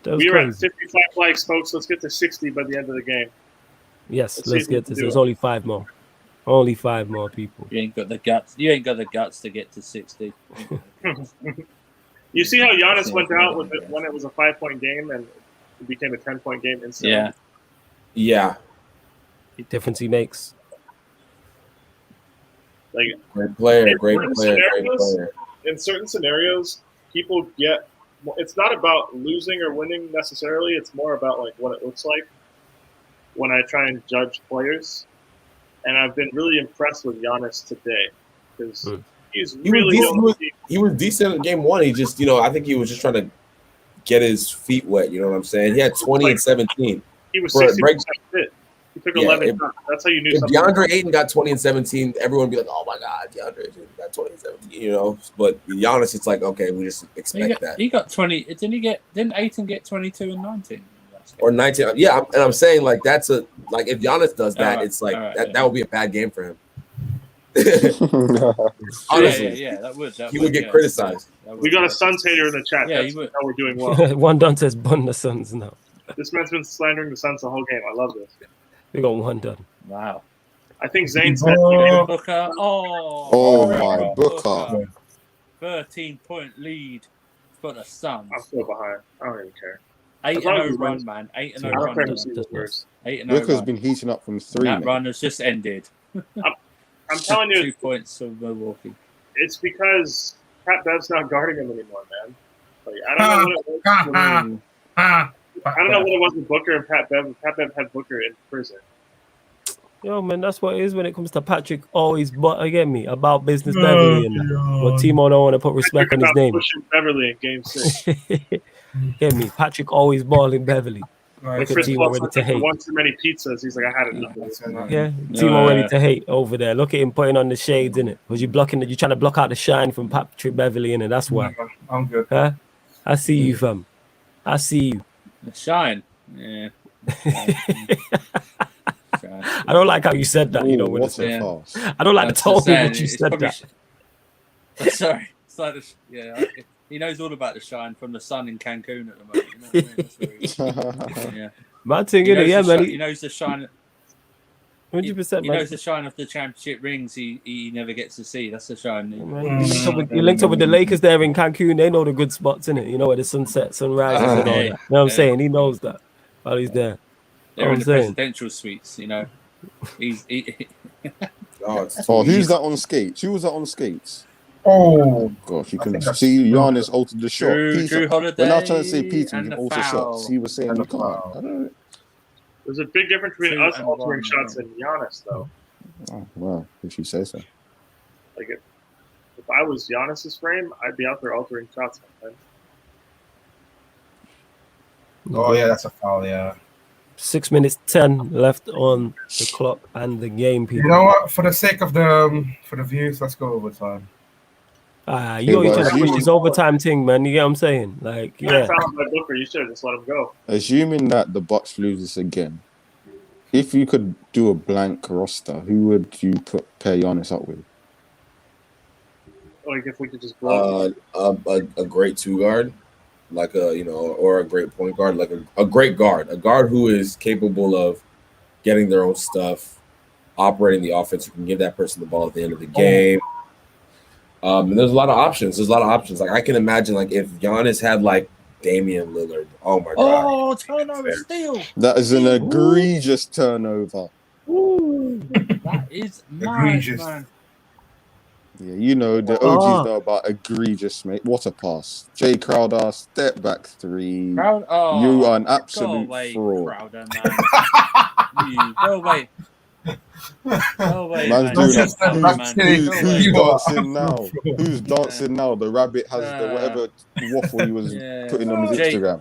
We are at 55 likes, folks. Let's get to 60 by the end of the game. Yes, let's get this. There's only 5 more. Only 5 more people. You ain't got the guts. You ain't got the guts to get to 60. You see how Giannis went out with it when it was a 5-point game and it became a 10-point game instantly? Yeah. The difference he makes. Like, great player. In certain scenarios, people get. It's not about losing or winning necessarily. It's more about like what it looks like when I try and judge players. And I've been really impressed with Giannis today because he was decent in game 1. He just, I think he was just trying to get his feet wet. You know what I'm saying? He had 20 and 17. He was 60% fit. He took 11 shots. That's how you knew. If DeAndre Ayton got 20 and 17, everyone would be like, "Oh my God, DeAndre Ayton got 20 and 17." But Giannis, it's like, okay, we just expect that. He got 20. Didn't Ayton get 22 and 19? Or 19? Yeah, and I'm saying like that's if Giannis does that, it's like that would be a bad game for him. Honestly, that would. He would get criticized. We got a Suns hater in the chat. Yeah, that's how we're doing well. One done says bun the Suns now. This man's been slandering the Suns the whole game. I love this. We got 1 done. Wow. I think Zane said Booker. My Booker. 13-point lead for the Suns. I'm still behind. I don't even care. 8-0 run, man. 8-0 run. 8-0 Booker's been heating up from 3. That run has just ended. I'm telling you, 2 points of Milwaukee. It's because Pat Bev's not guarding him anymore, man. Like, I don't know what it was with Booker and Pat Bev. Pat Bev had Booker in prison. Yo, man, that's what it is when it comes to Patrick. Always, about business Beverly. And what Timo don't want to put respect on his name. Pushing Beverly in Game 6. Get me, Patrick always balling Beverly. Right. Chris Paul ready to hate. One too many pizzas. He's like, I had enough. Yeah, Timo ready to hate over there. Look at him putting on the shades, innit? Was you blocking it? You trying to block out the shine from Patrick Beverly, innit? That's why. I'm good. Huh? I see you, fam. I see you. The shine. Yeah. I don't like how you said that. I don't like the tone in which you said that. Sorry. He He knows all about the shine from the sun in Cancun at the moment. You know what I mean? That's where he, yeah. My thing, yeah, man. He knows the shine. 100%. He knows the shine of the championship rings. He never gets to see. That's the shine. You linked up with the Lakers there in Cancun. They know the good spots, innit? You know where the sunset, sunrises, and all that. You know what I'm saying? He knows that while he's there. They're in the presidential suites. You know, he's. Who's that on skates? Who was that on skates? Oh gosh, you can see Giannis altered the shot. Drew Holiday. When I was trying to say Peter, you can alter shots. He was saying you can't. I don't know. There's a big difference between us altering shots and Giannis, though. Oh, well, if you say so. Like if I was Giannis's frame, I'd be out there altering shots. Oh yeah, that's a foul. Yeah. 6 minutes 10 left on the clock and the game, people. You know what? For the sake of the views, let's go overtime. You always trying to push this overtime thing, man. You get what I'm saying? Like, yeah. You should just let him go. Assuming that the Bucks lose this again, if you could do a blank roster, who would you pair Giannis up with? Like if we could just blow a great two guard, like or a great point guard, like a great guard, a guard who is capable of getting their own stuff, operating the offense, who can give that person the ball at the end of the game. And there's a lot of options. Like I can imagine, like if Giannis had like Damian Lillard. Oh my god! Oh, turnover steal. That is an egregious turnover. Ooh, that is egregious, man. Yeah, you know the OGs know about egregious, mate. What a pass! Jay Crowder, step back three. You are an absolute fraud. Crowder, man. Go away. Man's doing who's dancing now? Who's dancing now? The rabbit has the whatever waffle he was putting on his Instagram.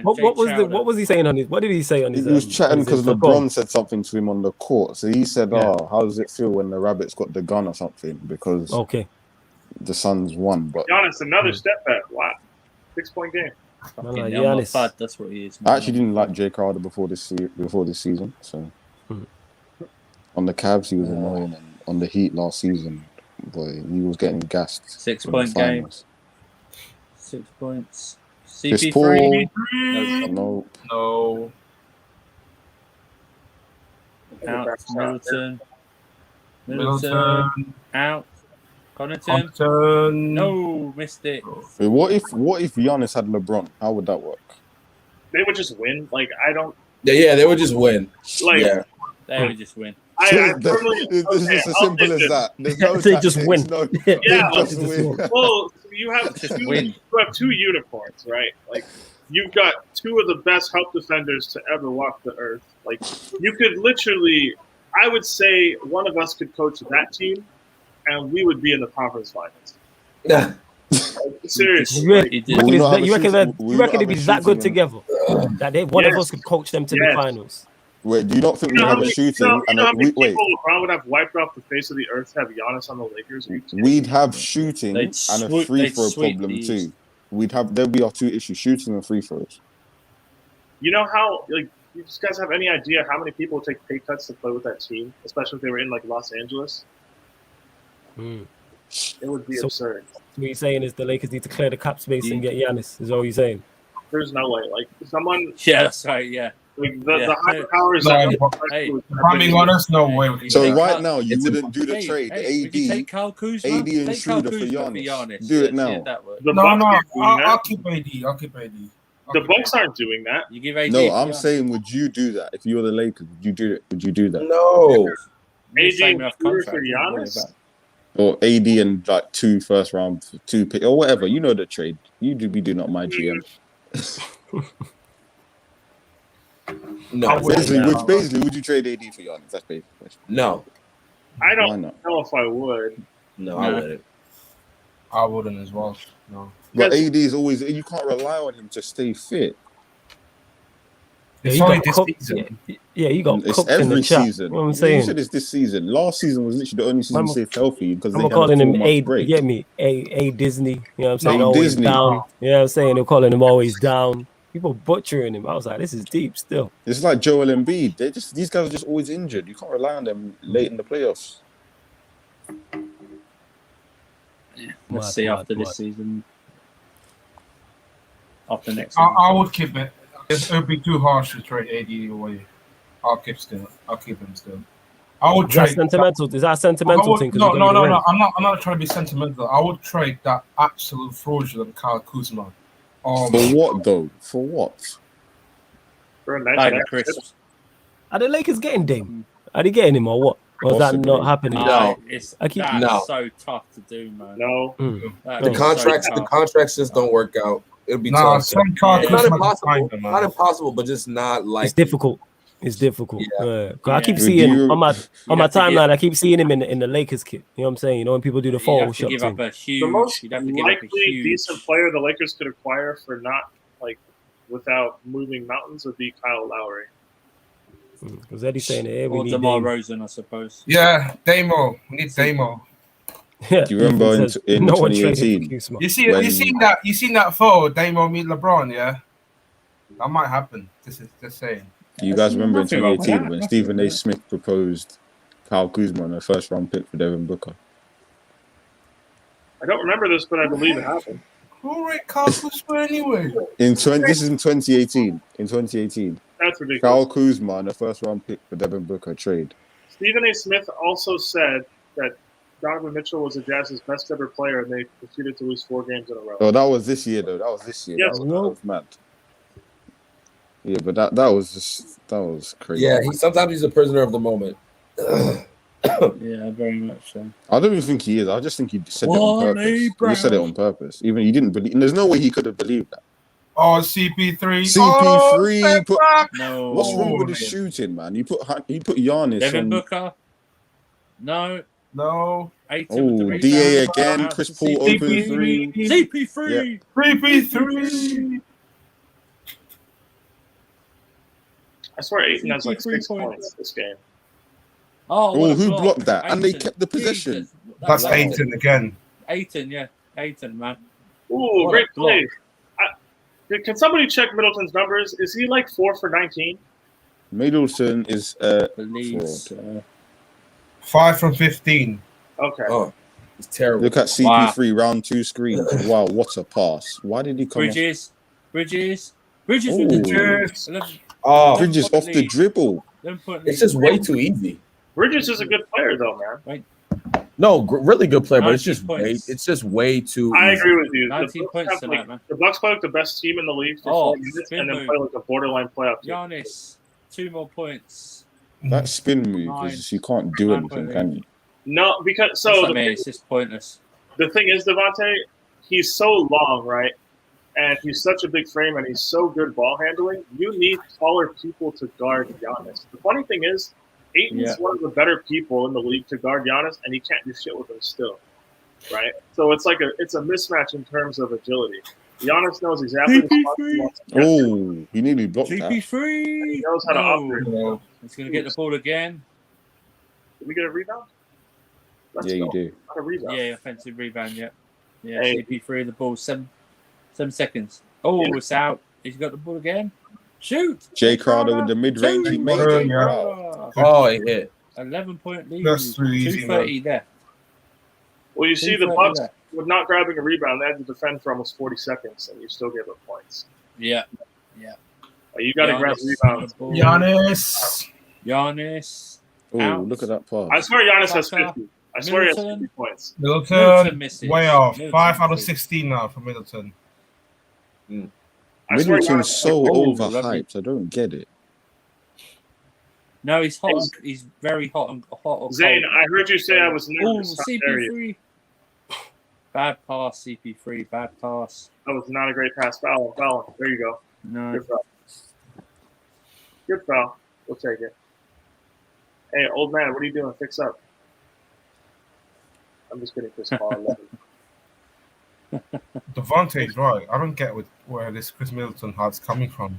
What was he saying on his? What did he say on his? He was chatting because LeBron said something to him on the court. So he said, how does it feel when the rabbit's got the gun or something? Because the Suns won. But Giannis, another step back. Wow, 6-point game. Giannis. That's what he is. I actually didn't like Jay Crowder before this season. So on the Cavs he was annoying, and on the Heat last season, boy, he was getting gassed. 6-point game. 6 points. CP3. No. Out. Middleton. Out. Connaughton. No, missed it. Wait, what if Giannis had LeBron? How would that work? They would just win. Like I don't. Yeah, they would just win. Like they would just win. It's as simple as that. They just win. Well, you have two unicorns, right? Like you've got two of the best help defenders to ever walk the earth. Like you could literally, I would say one of us could coach that team, and we would be in the conference finals. Yeah. Seriously. You reckon they'd be that good together that one of us could coach them to the finals? Wait, do you not think we have a shooting? LeBron would have wiped off the face of the earth to have Giannis on the Lakers. We'd have shooting and a free throw problem too. There'd be our two issues: shooting and free throws. You know how you guys have any idea how many people would take pay cuts to play with that team, especially if they were in like Los Angeles? It would be absurd. What you're saying is the Lakers need to clear the cap space and get Giannis. Is all you're saying? There's no way. Like someone. Yeah, that's right. Yeah. Like the high powers. I'm being honest, no way. So right now, you wouldn't do the trade. Take Kyle Kuzma, AD and Schroeder for Giannis. Do it now. I'll keep AD. The Bucks aren't doing that. You give AD. No, I'm saying, would you do that if you were the Lakers? Would you do it? Would you do that? No. AD for Giannis. Or AD and like 2 first round, 2 pick, or whatever. You know the trade. You do not my GM. No. Basically, would you trade AD for Giannis? That's basically the question. No. I don't know if I would. No, I wouldn't. I wouldn't as well. No. But AD is always, you can't rely on him to stay fit. It's only this season. Yeah, you got it's cooked every in the chat. season. What I'm saying. You said it's this season. Last season was literally the only season stayed healthy because they I'm had calling him A. break. You get me? A Disney. You know what I'm saying? No, always Disney. down. You know what I'm saying? They're calling him always down. People butchering him. I was like, this is deep still. It's like Joel Embiid. These guys are just always injured. You can't rely on them late in the playoffs. Yeah, we'll Mad, see mad, after this mad. season. After next season. I would keep it. It would be too harsh to trade AD away. I'll keep him still. I would Is that trade. sentimental? Is that a sentimental thing? 'Cause No. he's gonna be the ring? I'm not trying to be sentimental. I would trade that absolute fraudulent Kyle Kuzma. For what though? For what? For a nice Like next Chris. chip. Are the Lakers getting Dame? Are they getting him or what? Or is that Possibly. not happening? No. It's I keep- that's No. so tough to do, man. No. That The is contracts, so the tough. contracts just don't work out. It'll be Nah, tough. some Kyle Yeah. Not Kuzma impossible. behind him, Not man. impossible, but just not like It's difficult. It's difficult. Yeah. 'Cause I keep Yeah. seeing Would you- on my have to timeline. I keep seeing him in the Lakers kit. You know what I'm saying? You know when people do the You'd photo have to shop give thing. up a huge. The most You'd have to give up a likely huge. decent player the Lakers could acquire for not like without moving mountains would be Kyle Lowry. Because Eddie's saying, "Hey, we Or need DeMar Dame." Rosen, I suppose. Yeah, Damo. We need Damo. Yeah, Do you remember Ethan in- says, in no one traded 2018? for Kuzma. You see, When- you seen that photo, Damo meet LeBron, yeah? That might happen. This is just saying. Do you guys remember in Nothing wrong with 2018 that. when Nothing Stephen wrong A. with that. Smith proposed Kyle Kuzma on a first-round pick for Devin Booker? I don't remember this, but I believe it happened. Who rate Kyle Kuzma anyway? This is in 2018. In 2018, That's ridiculous. Kyle Kuzma on a first-round pick for Devin Booker trade. Stephen A. Smith also said that Donovan Mitchell was the Jazz's best ever player, and they proceeded to lose 4 games in a row. Oh, that was this year though. That was this year. Yes. That was mad. Yeah, but that was crazy. Yeah, sometimes he's a prisoner of the moment. Yeah, very much so. I don't even think he is. I just think he said it on Wally purpose. Brown. He said it on purpose. Even he didn't believe. And there's no way he could have believed that. Oh, CP3. CP3 Oh, put- back. No. What's wrong with Oh, his man. shooting, man? He put Giannis Devin on. Booker? No. No. 18 with the Oh, rebound. DA again. Out Chris to Paul CP3. open three. CP3. 3v3. I swear Ayton has like 63 6 points. points this game. Oh, Oh, what a who block. blocked that? And they Ayton. kept the possession. Jesus. That's Wow. Ayton again. Ayton, yeah. Ayton, man. Ooh, What a great block. play. Can somebody check Middleton's numbers? Is he like 4 for 19? Middleton is Believes. 5 from 15. Okay. Oh, it's terrible. look at CP3 round 2 screens. Wow, what a pass. Why did he come off? Bridges with the Ooh. Cheers. 11 Oh, Bridges off the dribble. 11 point it's just way too easy. Bridges is a good player though, man. No, really good player, but it's 19 points. just way too. I easy. agree with you. 19 Bucks points have, tonight, like, man. the Bucks play like the best team in the league for Oh, 4 minutes spin and then move. play like a borderline playoff team. Giannis, 2 more points. That spin move Nine. is you can't do Nine anything, point can you? No, because That's so what I mean, it's just pointless. the thing is, Devontae, he's so long, right? And he's such a big frame, and he's so good ball handling. You need taller people to guard Giannis. The funny thing is, Ayton's Yeah. one of the better people in the league to guard Giannis, and he can't do shit with him still, right? So it's like it's a mismatch in terms of agility. Giannis knows exactly the spot he wants to get to. Oh, he nearly blocked that. GP3. He knows how to operate. No. He's going to get the ball again. Did we get a rebound? Let's Yeah, you go. do. Not a rebound. Yeah, offensive rebound, yeah. Yeah, Hey. CP3, the ball, 7 seconds. Oh, Yeah. it's out. He's got the ball again. Shoot. Jay Crowder with the mid-range, he made it. Yeah. Wow. Oh, it hit. 11-point lead. That's too easy, 2:30 left. Well, you see, the 2:30 Bucks left. with not grabbing a rebound, they had to defend for almost 40 seconds, and you still gave up points. Yeah. You got to Giannis grab on rebounds. the ball. Giannis. Giannis. Oh, Out. look at that pass. I swear Giannis has Saka. 50. I swear he has Middleton. 50 points. Middleton Middleton. misses. Way off. Middleton 5 out of misses. 16 now for Middleton. I swear Giannis Middleton's has so 50. overhyped. I don't get it. No, he's hot. He's very hot and hot. or Zane, cold. I heard you say I was Oh, nervous. How dare you? CP3. Bad pass, CP3. Bad pass. That was not a great pass. Foul. Foul. There you go. No. Good foul. Good foul. We'll take it. Hey, old man, what are you doing? Fix up. I'm just kidding, Chris Paul. I love him. Devontae's right. I don't get where this Chris Middleton heart's coming from.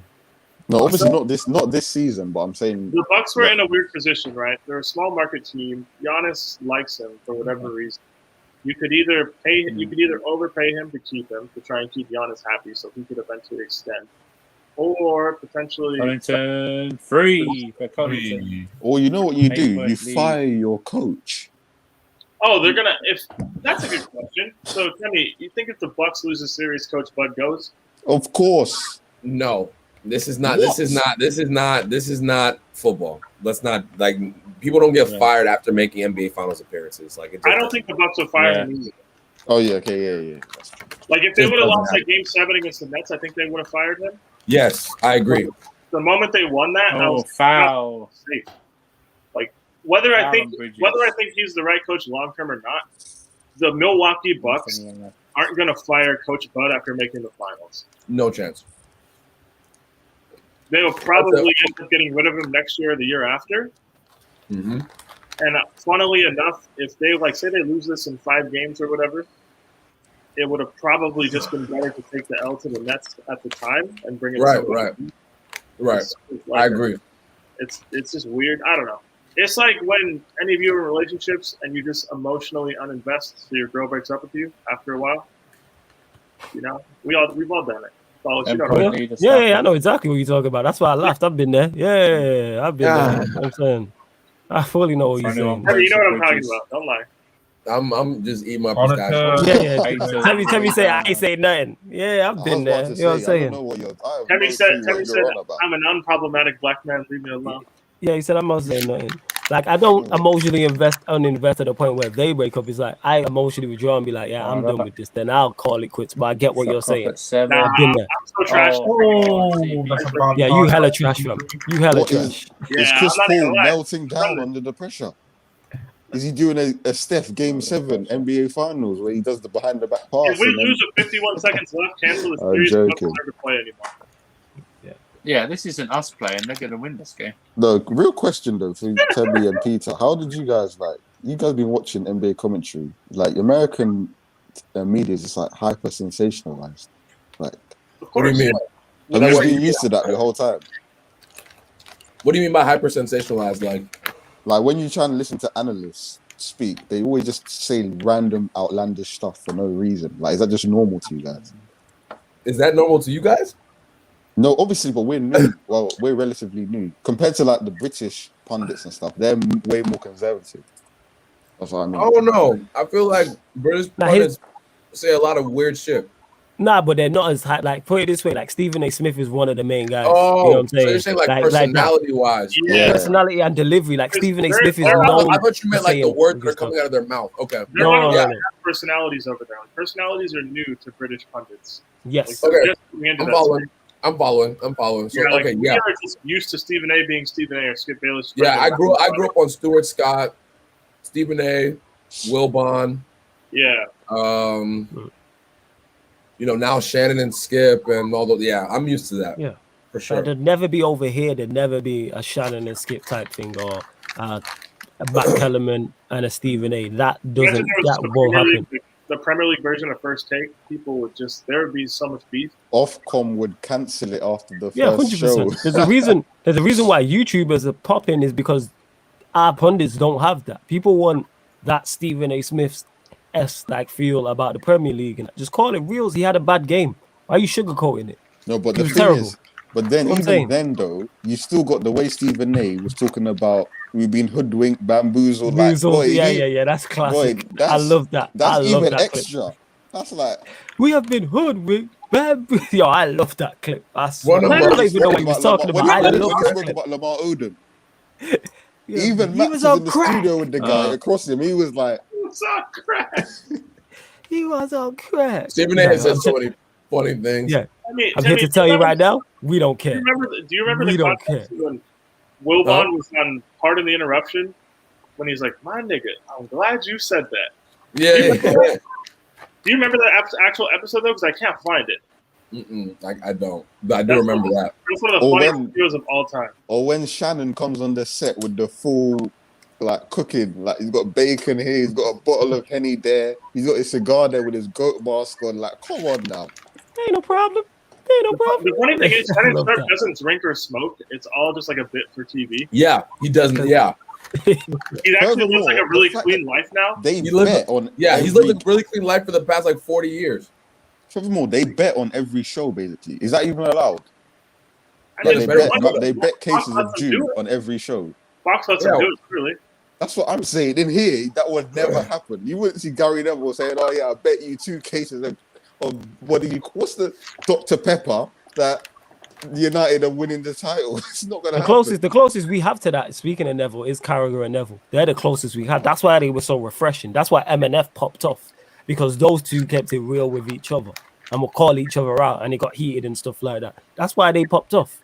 No, obviously not this season, but I'm saying The Bucks were in a weird position, right? They're a small market team. Giannis likes him for whatever reason. You could either overpay him to keep him, to try and keep Giannis happy so he could eventually extend. Or potentially Connington. Free for Connington. or you know what you do? 8-point You lead. fire your coach. Oh, they're gonna. If that's a good question. So, Timmy, you think if the Bucks lose a series, Coach Bud goes? Of course. No, this is not football. Let's not like people don't get fired after making NBA Finals appearances. Like I don't think the Bucks will fire him either. Oh yeah, okay, yeah. Like if they would have lost like Game 7 against the Nets, I think they would have fired him. Yes, I agree. The moment they won that, I was foul. Safe. Like whether I think he's the right coach long term or not, the Milwaukee Bucks aren't going to fire Coach Bud after making the finals. No chance. They will probably end up getting rid of him next year or the year after. Mm-hmm. And funnily enough, if they say they lose this in 5 games or whatever, it would have probably just been better to take the L to the Nets at the time and bring it. Right. I agree. It's just weird. I don't know. It's like when any of you are in relationships and you just emotionally uninvest, so your girl breaks up with you after a while. You know, we've all done it. Yeah, I know exactly what you're talking about. That's why I laughed. I've been there. Yeah, I've been there. You know what I'm saying, I fully know what you're saying. Hey, you know what I'm talking about. Don't lie. I'm just eating my pistachio. Yeah. Tell say I ain't say nothing. Yeah, I've been there. You know what I'm saying? Temmie said I'm an unproblematic black man. Leave me alone. Yeah, he said I'm not saying nothing. Like I don't emotionally uninvest to the point where if they break up, it's like I emotionally withdraw and be like, yeah, I'm done with this. Then I'll call it quits. But I get what you're saying. I've been there. I'm so trash. Yeah, you hella trash, fam. You hella trash. Is Chris Paul melting down under the pressure? Is he doing a Steph Game 7 NBA Finals where he does the behind the back pass? If we lose with 51 seconds left, cancel the series. We're not going to play anymore. Yeah, this isn't us playing. They're going to win this game. The real question, though, for Temmie and Peter, how did you guys you guys been watching NBA commentary? Like, American media is just like hyper sensationalized. Like, what do you mean? Have you been used to that the whole time? What do you mean by hyper sensationalized? Like when you try and listen to analysts speak, they always just say random outlandish stuff for no reason. Like, is that just normal to you guys? Is that normal to you guys? No, obviously, but we're new. Well, we're relatively new compared to like the British pundits and stuff. They're way more conservative. That's what I mean. Oh no, I feel like British pundits say a lot of weird shit. Nah, but they're not as high. Like, put it this way, like Stephen A. Smith is one of the main guys. Oh, you know what I'm saying? So you're saying like personality-wise. Yeah. Personality and delivery. Like Stephen A. Smith is known. I thought you meant like the words that are coming out of their mouth. Okay. No. Personalities over there. Personalities are new to British pundits. Yes. Okay. I'm following. So we are just used to Stephen A. being Stephen A. or Skip Bayless. Yeah, I grew up on Stuart Scott, Stephen A., Will Bond. Yeah. Now Shannon and Skip and all those. Yeah, I'm used to that. Yeah, for sure. There'd never be over here. There'd never be a Shannon and Skip type thing or a Matt Kellerman and a Stephen A. That won't happen. The Premier League version of First Take, people would there would be so much beef. Ofcom would cancel it after the first 100%. show. There's a reason why YouTubers are popping is because our pundits don't have that. People want that Stephen A. Smith's like feel about the Premier League and just call it reals. He had a bad game. Why are you sugarcoating it? No, but the thing is, but then even then though, you still got the way Stephen A. was talking about we've been hoodwinked, bamboozled. Like, boy, yeah, that's classic. Boy, I love that. That's even that extra. Clip. That's like we have been hoodwinked, bamboozled. Yo, I love that clip. I don't even know what he was talking about. I love that clip. About Lamar Odom. Even Max was in the studio with the guy across him. He was like, he was on crack. Stephen A. said so many funny things. Yeah, I'm here to tell you right now, we don't care. Do you remember the context when Will Bond was on Pardon the Interruption? When he's like, my nigga, I'm glad you said that. Yeah. Do you remember that actual episode, though? Because I can't find it. I don't. But I do remember that. It's one of the funniest videos of all time. Or when Shannon comes on the set with the full cooking, like he's got bacon here, he's got a bottle of Henny there, he's got his cigar there with his goat mask on. Like, come on now. Ain't no problem. The funny thing is, Shannon Sharp doesn't drink or smoke. It's all just like a bit for TV. Yeah, he doesn't. Yeah. He actually lives like a really clean life now. He's lived a really clean life for the past 40 years. Furthermore, they bet on every show, basically. Is that even allowed? They bet cases of June on every show. Fox lets them do it, really. That's what I'm saying. In here, that would never happen. You wouldn't see Gary Neville saying, "Oh yeah, I bet you 2 cases of what's the Dr. Pepper that United are winning the title." It's not gonna happen. The closest we have to that, speaking of Neville, is Carragher and Neville. They're the closest we had. That's why they were so refreshing. That's why MNF popped off, because those two kept it real with each other and would call each other out, and it got heated and stuff like that. That's why they popped off.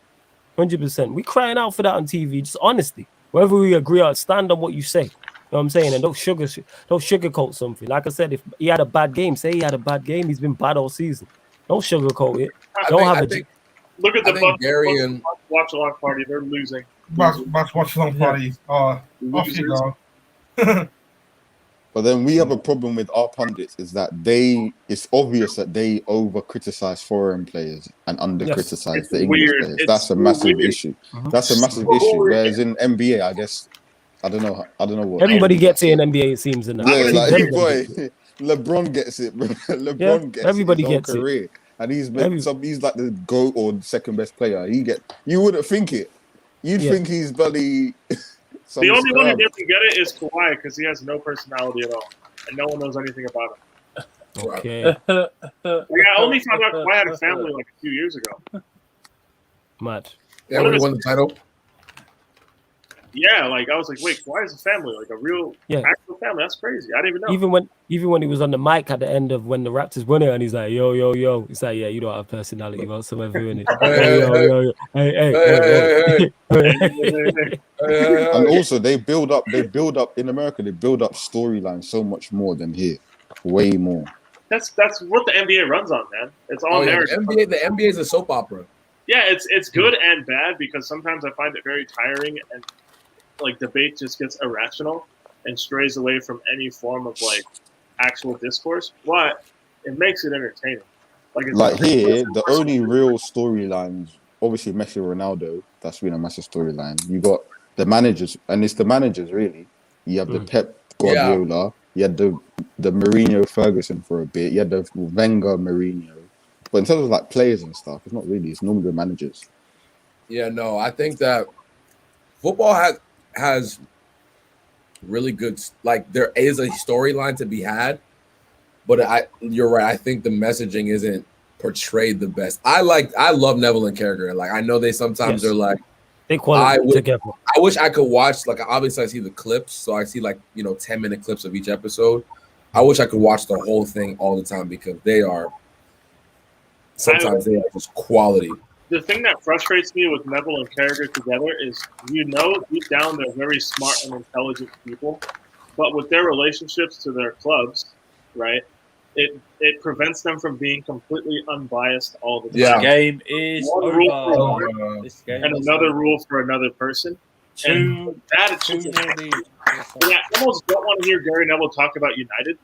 100%. We crying out for that on TV, just honestly. Whether we agree or stand on what you say. You know what I'm saying? And don't sugarcoat something. Like I said, if he had a bad game, say he had a bad game. He's been bad all season. Don't sugarcoat it. Look at the Bucks. Gary and Watchalong party. They're losing. Bucks Watchalong party. Off you go. But then we have a problem with our pundits is that it's obvious that they over criticize foreign players and under criticize the English players. That's a massive issue. That's a massive issue. Whereas in NBA, I guess, I don't know what. Everybody gets it in NBA, it seems. In LeBron gets it, bro. LeBron gets everybody it. Gets career. And he's like the GOAT or second best player. You wouldn't think it. You'd think he's bloody. The only one who doesn't get it is Kawhi, because he has no personality at all, and no one knows anything about him. Okay. I only found out Kawhi had a family like a few years ago. Mad. Yeah, when he won the title. Yeah, like I was like, wait, Kawhi has a family, like a real actual family. That's crazy. I didn't even know. Even when he was on the mic at the end of when the Raptors won it, and he's like, yo. He's like, yeah, you don't have personality whatsoever in it. Hey. And also they build up in America, they build up storylines so much more than here. Way more. That's what the NBA runs on, man. It's all narrative. The NBA is a soap opera. Yeah, it's good and bad, because sometimes I find it very tiring, and like debate just gets irrational and strays away from any form of like actual discourse, but it makes it entertaining. Like here, the only real storylines, obviously Messi, Ronaldo, that's been a massive storyline. You got the managers, and it's the managers really. You have the Pep Guardiola, you had the Mourinho Ferguson for a bit, you had the Wenger Mourinho. But in terms of like players and stuff, it's not really. It's normally the managers. Yeah, no, I think that football has really good. Like there is a storyline to be had, but you're right. I think the messaging isn't portrayed the best. I love Neville and Carragher. Like I know they sometimes are like they quality together. I wish I could watch. Like obviously I see the clips, so I see like 10-minute clips of each episode. I wish I could watch the whole thing all the time, because they are. Sometimes they are just quality. The thing that frustrates me with Neville and Carragher together is, deep down they're very smart and intelligent people, but with their relationships to their clubs, right, it prevents them from being completely unbiased all the time. Yeah. This game is one rule for and another rule for another person. And I almost don't want to hear Gary Neville talk about United.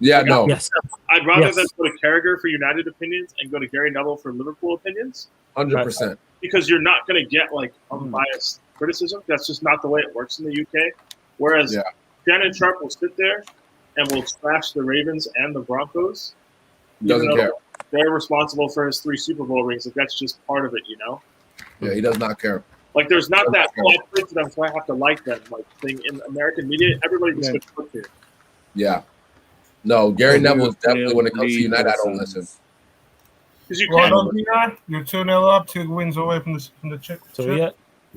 Yeah, no. Yes. I'd rather them go to Carragher for United opinions and go to Gary Neville for Liverpool opinions. 100%. Because you're not going to get like unbiased criticism. That's just not the way it works in the UK. Whereas Shannon Sharp will sit there and will trash the Ravens and the Broncos. Doesn't care. They're responsible for his 3 Super Bowl rings. Like that's just part of it, Yeah, he does not care. Like there's not that I played to them, so I have to like them. Like thing in American media, everybody just gets put here. Yeah. No, Gary Neville is definitely, when it comes to United, I don't listen. Because you can't. You're 2-0 up, 2 wins away from the chip. So yeah,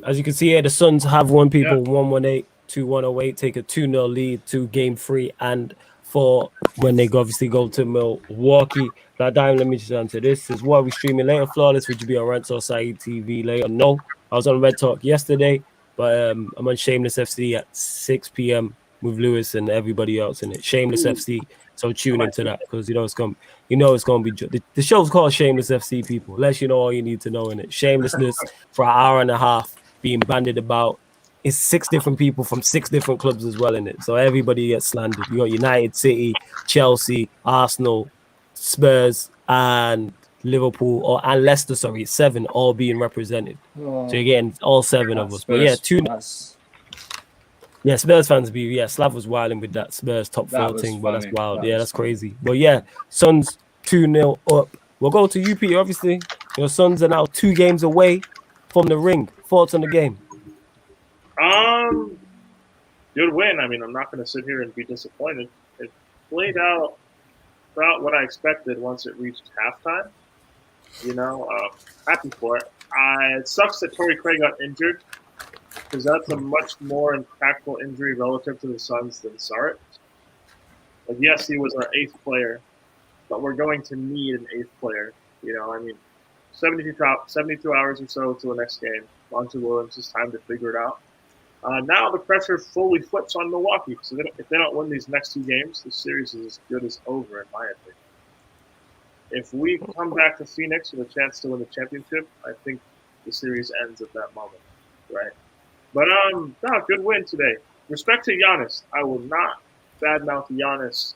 as you can see here, the Suns have won people 118 to 108, take a 2-0 lead to game 3 and 4 when they obviously go to Milwaukee. Now, Dime, let me just answer this. Is what are we streaming later? Flawless, would you be on Rent Society TV later? No, I was on Red Talk yesterday, but I'm on Shameless FC at 6 p.m. with Lewis and everybody else in it. Shameless FC. So tune into that, because it's gonna be the show's called Shameless FC, people. Let you know all you need to know in it. Shamelessness for an hour and a half being bandied about. It's 6 different people from 6 different clubs as well in it. So everybody gets slandered. You got United, City, Chelsea, Arsenal, Spurs, and Liverpool, and Leicester, 7 all being represented. So again, all 7 of us. But yeah, 2. Yeah, Spurs fans Slav was wilding with that Spurs top 4 thing, but that's wild. That's crazy. But yeah, Suns 2-0 up. We'll go to UP, obviously. Your Suns are now 2 games away from the ring. Thoughts on the game? good win. I mean, I'm not going to sit here and be disappointed. It played out about what I expected once it reached halftime. Happy for it. It sucks that Torrey Craig got injured because that's a much more impactful injury relative to the Suns than Saric. Like, yes, he was our 8th player, but we're going to need an 8th player. 72 hours or so to the next game. Monty Williams, it's time to figure it out. Now the pressure fully flips on Milwaukee. So if they don't win these next 2 games, the series is as good as over, in my opinion. If we come back to Phoenix with a chance to win the championship, I think the series ends at that moment, right? But good win today. Respect to Giannis. I will not badmouth Giannis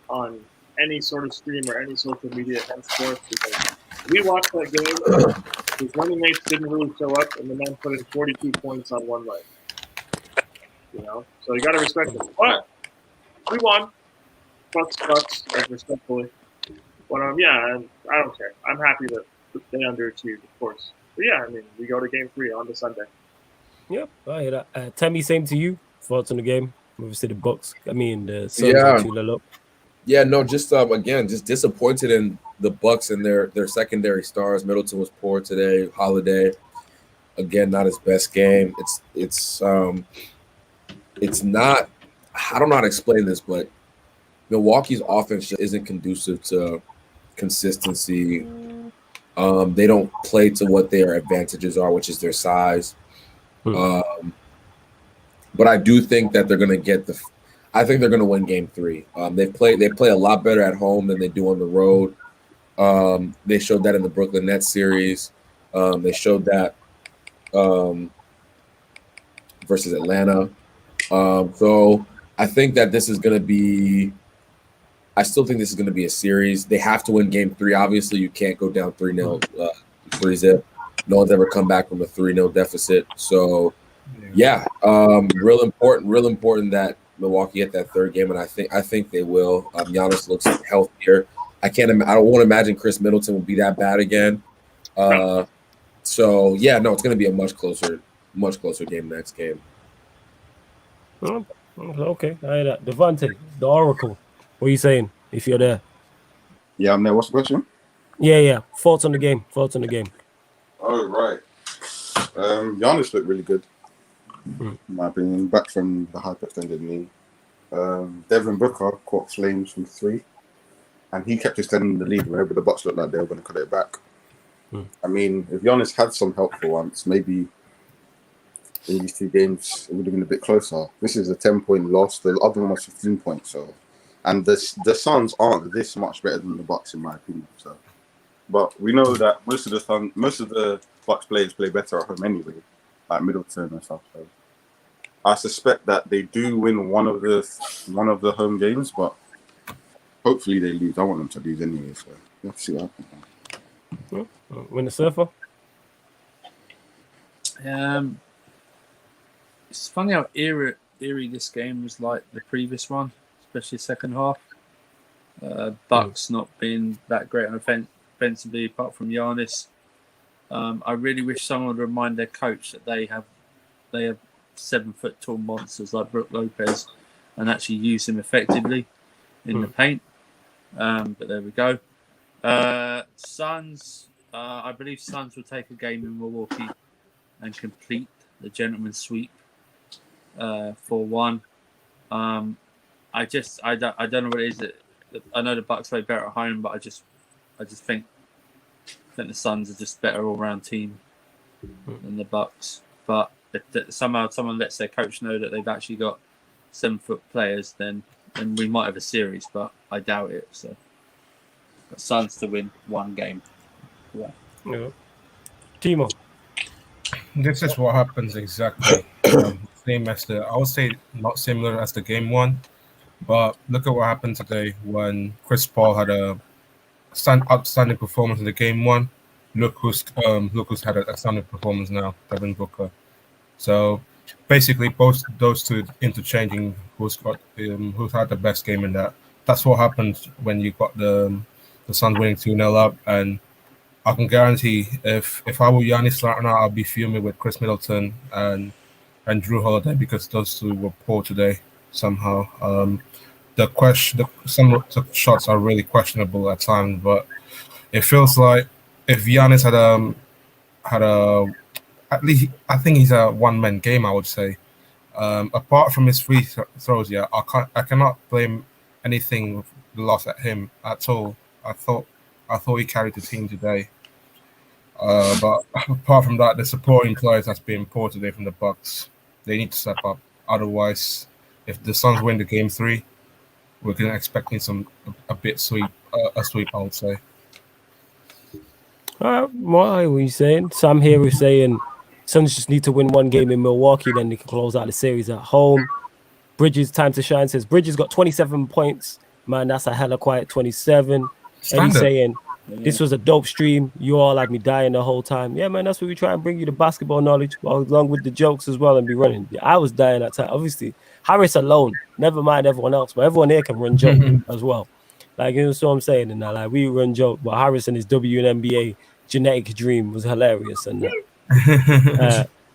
on any sort of stream or any social media henceforth, because we watched that game. His running mates didn't really show up, and the man put in 42 points on one leg. So you got to respect him. But we won. Bucks, respectfully. But I don't care. I'm happy that they underachieved, of course. But yeah, I mean, we go to Game 3 on the Sunday. Yep, I hear that. Tammy, same to you. Thoughts on the game? Obviously, the Bucks. The Suns are 2-0 up. Yeah, no, just again, just disappointed in the Bucks and their secondary stars. Middleton was poor today. Holiday, again, not his best game. It's not. I don't know how to explain this, but Milwaukee's offense just isn't conducive to consistency. They don't play to what their advantages are, which is their size. But I do think that they're going to get I think they're going to win Game 3. They play a lot better at home than they do on the road. They showed that in the Brooklyn Nets series. They showed that versus Atlanta. So I think that this is going to be. I still think this is going to be a series. They have to win Game 3. Obviously, you can't go down 3-0, 3-zip. No one's ever come back from a 3-0 deficit. So, yeah, real important that Milwaukee get that third game, and I think they will. Giannis looks healthier. I don't want to imagine Chris Middleton will be that bad again. So yeah, no, it's going to be a much closer game next game. Okay, I hear that. Devontae, the Oracle. What are you saying? If you're there. Yeah, I'm there. What's the question? Yeah. Thoughts on the game. Oh, right. Giannis looked really good, in my opinion. Back from the hyperextended knee. Devin Booker caught flames from 3, and he kept extending the lead whenever the Bucks looked like they were going to cut it back. I mean, if Giannis had some help for once, maybe in these 2 games it would have been a bit closer. This is a 10-point loss. The other one was 15 points. So, and the Suns aren't this much better than the Bucks, in my opinion. So, but we know that most of the Bucks players play better at home anyway, like Middleton and stuff. So I suspect that they do win one of the home games, but hopefully they lose. I want them to lose anyway. So let's see what happens. Win the Surfer. It's funny how eerie this game was like the previous one, especially second half. Bucks not being that great on offensively, apart from Giannis. I really wish someone would remind their coach that they have 7-foot tall monsters like Brook Lopez and actually use him effectively in the paint. But there we go. Suns. I believe Suns will take a game in Milwaukee and complete the gentleman's sweep 4-1. I don't know what it is that I know the Bucks play better at home, but I just think the Suns are just better all round team than the Bucks. But if somehow someone lets their coach know that they've actually got 7-foot players, then we might have a series, but I doubt it. So the Suns to win 1 game. Yeah. Timo. This is what happens exactly. Same as I would say not similar as the game 1, but look at what happened today when Chris Paul had a outstanding performance in the game 1. Look who's had an outstanding performance now, Devin Booker. So basically, both those two interchanging who's had the best game in that. That's what happens when you got the Suns winning 2-0 up, and I can guarantee if I were Giannis right now, I'd be fuming with Chris Middleton and and Drew Holiday because those two were poor today somehow. Some of the shots are really questionable at times, but it feels like if Giannis had at least I think he's a one-man game, I would say. Apart from his free throws, yeah, I cannot blame anything lost at him at all. I thought he carried the team today. But apart from that, the supporting players has been poor today from the Bucks. They need to step up. Otherwise, if the Suns win the game 3, we're gonna expecting a sweep, I would say. All right, what are you saying? Sam here is saying Suns just need to win one game in Milwaukee, then they can close out the series at home. Bridges time to shine says Bridges got 27 points. Man, that's a hella quiet 27. And he's saying this was a dope stream. You all had me dying the whole time. Yeah, man, that's what we try and bring you the basketball knowledge along with the jokes as well and be running. Yeah, I was dying that time. Obviously, Harris alone, never mind everyone else, but everyone here can run joke as well. Like, you know what I'm saying? And like, we run joke, but Harris and his WNBA genetic dream was hilarious. And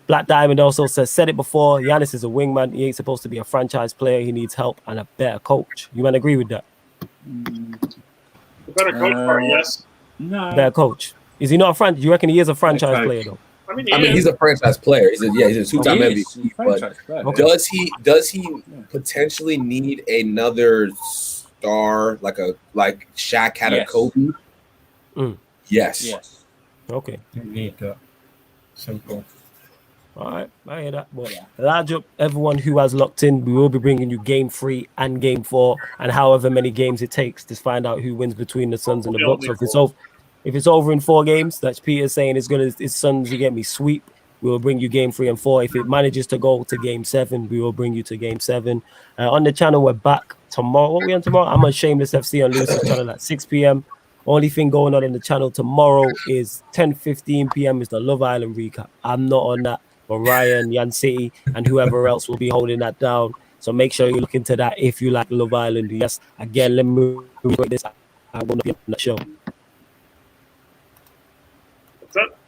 Black Diamond also said it before, Giannis is a wingman. He ain't supposed to be a franchise player. He needs help and a better coach. You might agree with that? The better coach part, yes. No. Better coach. Is he not a franchise? You reckon he is a franchise player though? I mean, he's a franchise player. He's a two-time MVP. But does he potentially need another star like Shaq had a Kobe? Yes. Okay. You need that. Simple. All right, I hear that. But large up everyone who has locked in. We will be bringing you game 3 and game 4, and however many games it takes to find out who wins between the Suns and the Bucks. So if it's over in 4 games, that's Peter saying it's Suns. You get me sweep. We will bring you game 3 and 4. If it manages to go to game 7, we will bring you to game 7. On the channel, we're back tomorrow. What are we on tomorrow? I'm on Shameless FC on Lewis's channel at 6 p.m. Only thing going on the channel tomorrow is 10:15 p.m. is the Love Island recap. I'm not on that, but Ryan, Yan City, and whoever else will be holding that down. So make sure you look into that if you like Love Island. Yes, again, let me move with this. I will not be on that show. What's up?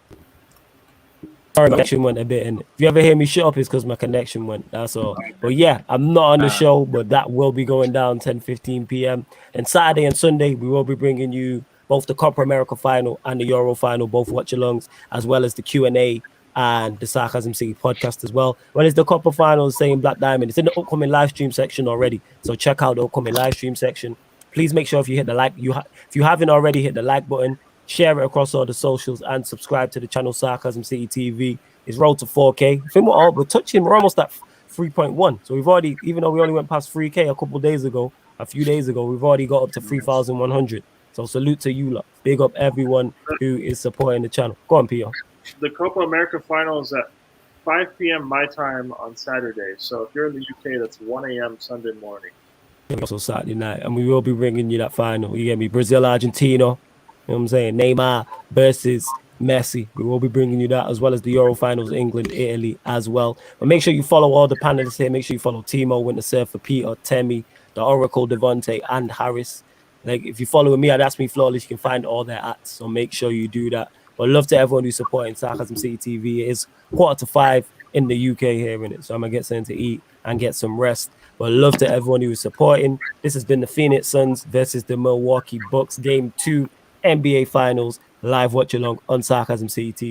Sorry, my connection went a bit in. If you ever hear me shut up, it's because my connection went. That's all. But yeah, I'm not on the show, but that will be going down 10:15 p.m. And Saturday and Sunday, we will be bringing you both the Copa America final and the Euro final, both watch-alongs, as well as the Q&A and the Sarcasm City podcast as well. Well, it's the Copa final, saying Black Diamond. It's in the upcoming live stream section already. So check out the upcoming live stream section. Please make sure if you hit the like, if you haven't already, hit the like button. Share it across all the socials and subscribe to the channel Sarcasm City TV. It's road to 4K. I think we're almost at 3.1. So we've already, even though we only went past 3K a few days ago, we've already got up to 3,100. So salute to you lot. Big up everyone who is supporting the channel. Go on, Pio. The Copa America final is at 5 p.m. my time on Saturday. So if you're in the UK, that's 1 a.m. Sunday morning. Also Saturday night, and we will be bringing you that final. You get me? Brazil, Argentina. You know what I'm saying? Neymar versus Messi. We will be bringing you that, as well as the Euro finals, England, Italy as well. But make sure you follow all the panelists here. Make sure you follow Timo, Winter Surfer, Peter, Temi, the Oracle, Devontae, and Harris. Like, if you follow me at That's Me Flawless, you can find all their ads. So make sure you do that. But love to everyone who's supporting Sarcasm City TV. It is 4:45 in the UK here, innit? So I'm going to get something to eat and get some rest. But love to everyone who is supporting. This has been the Phoenix Suns versus the Milwaukee Bucks. Game 2, NBA Finals, live watch along on Sarcasm City TV.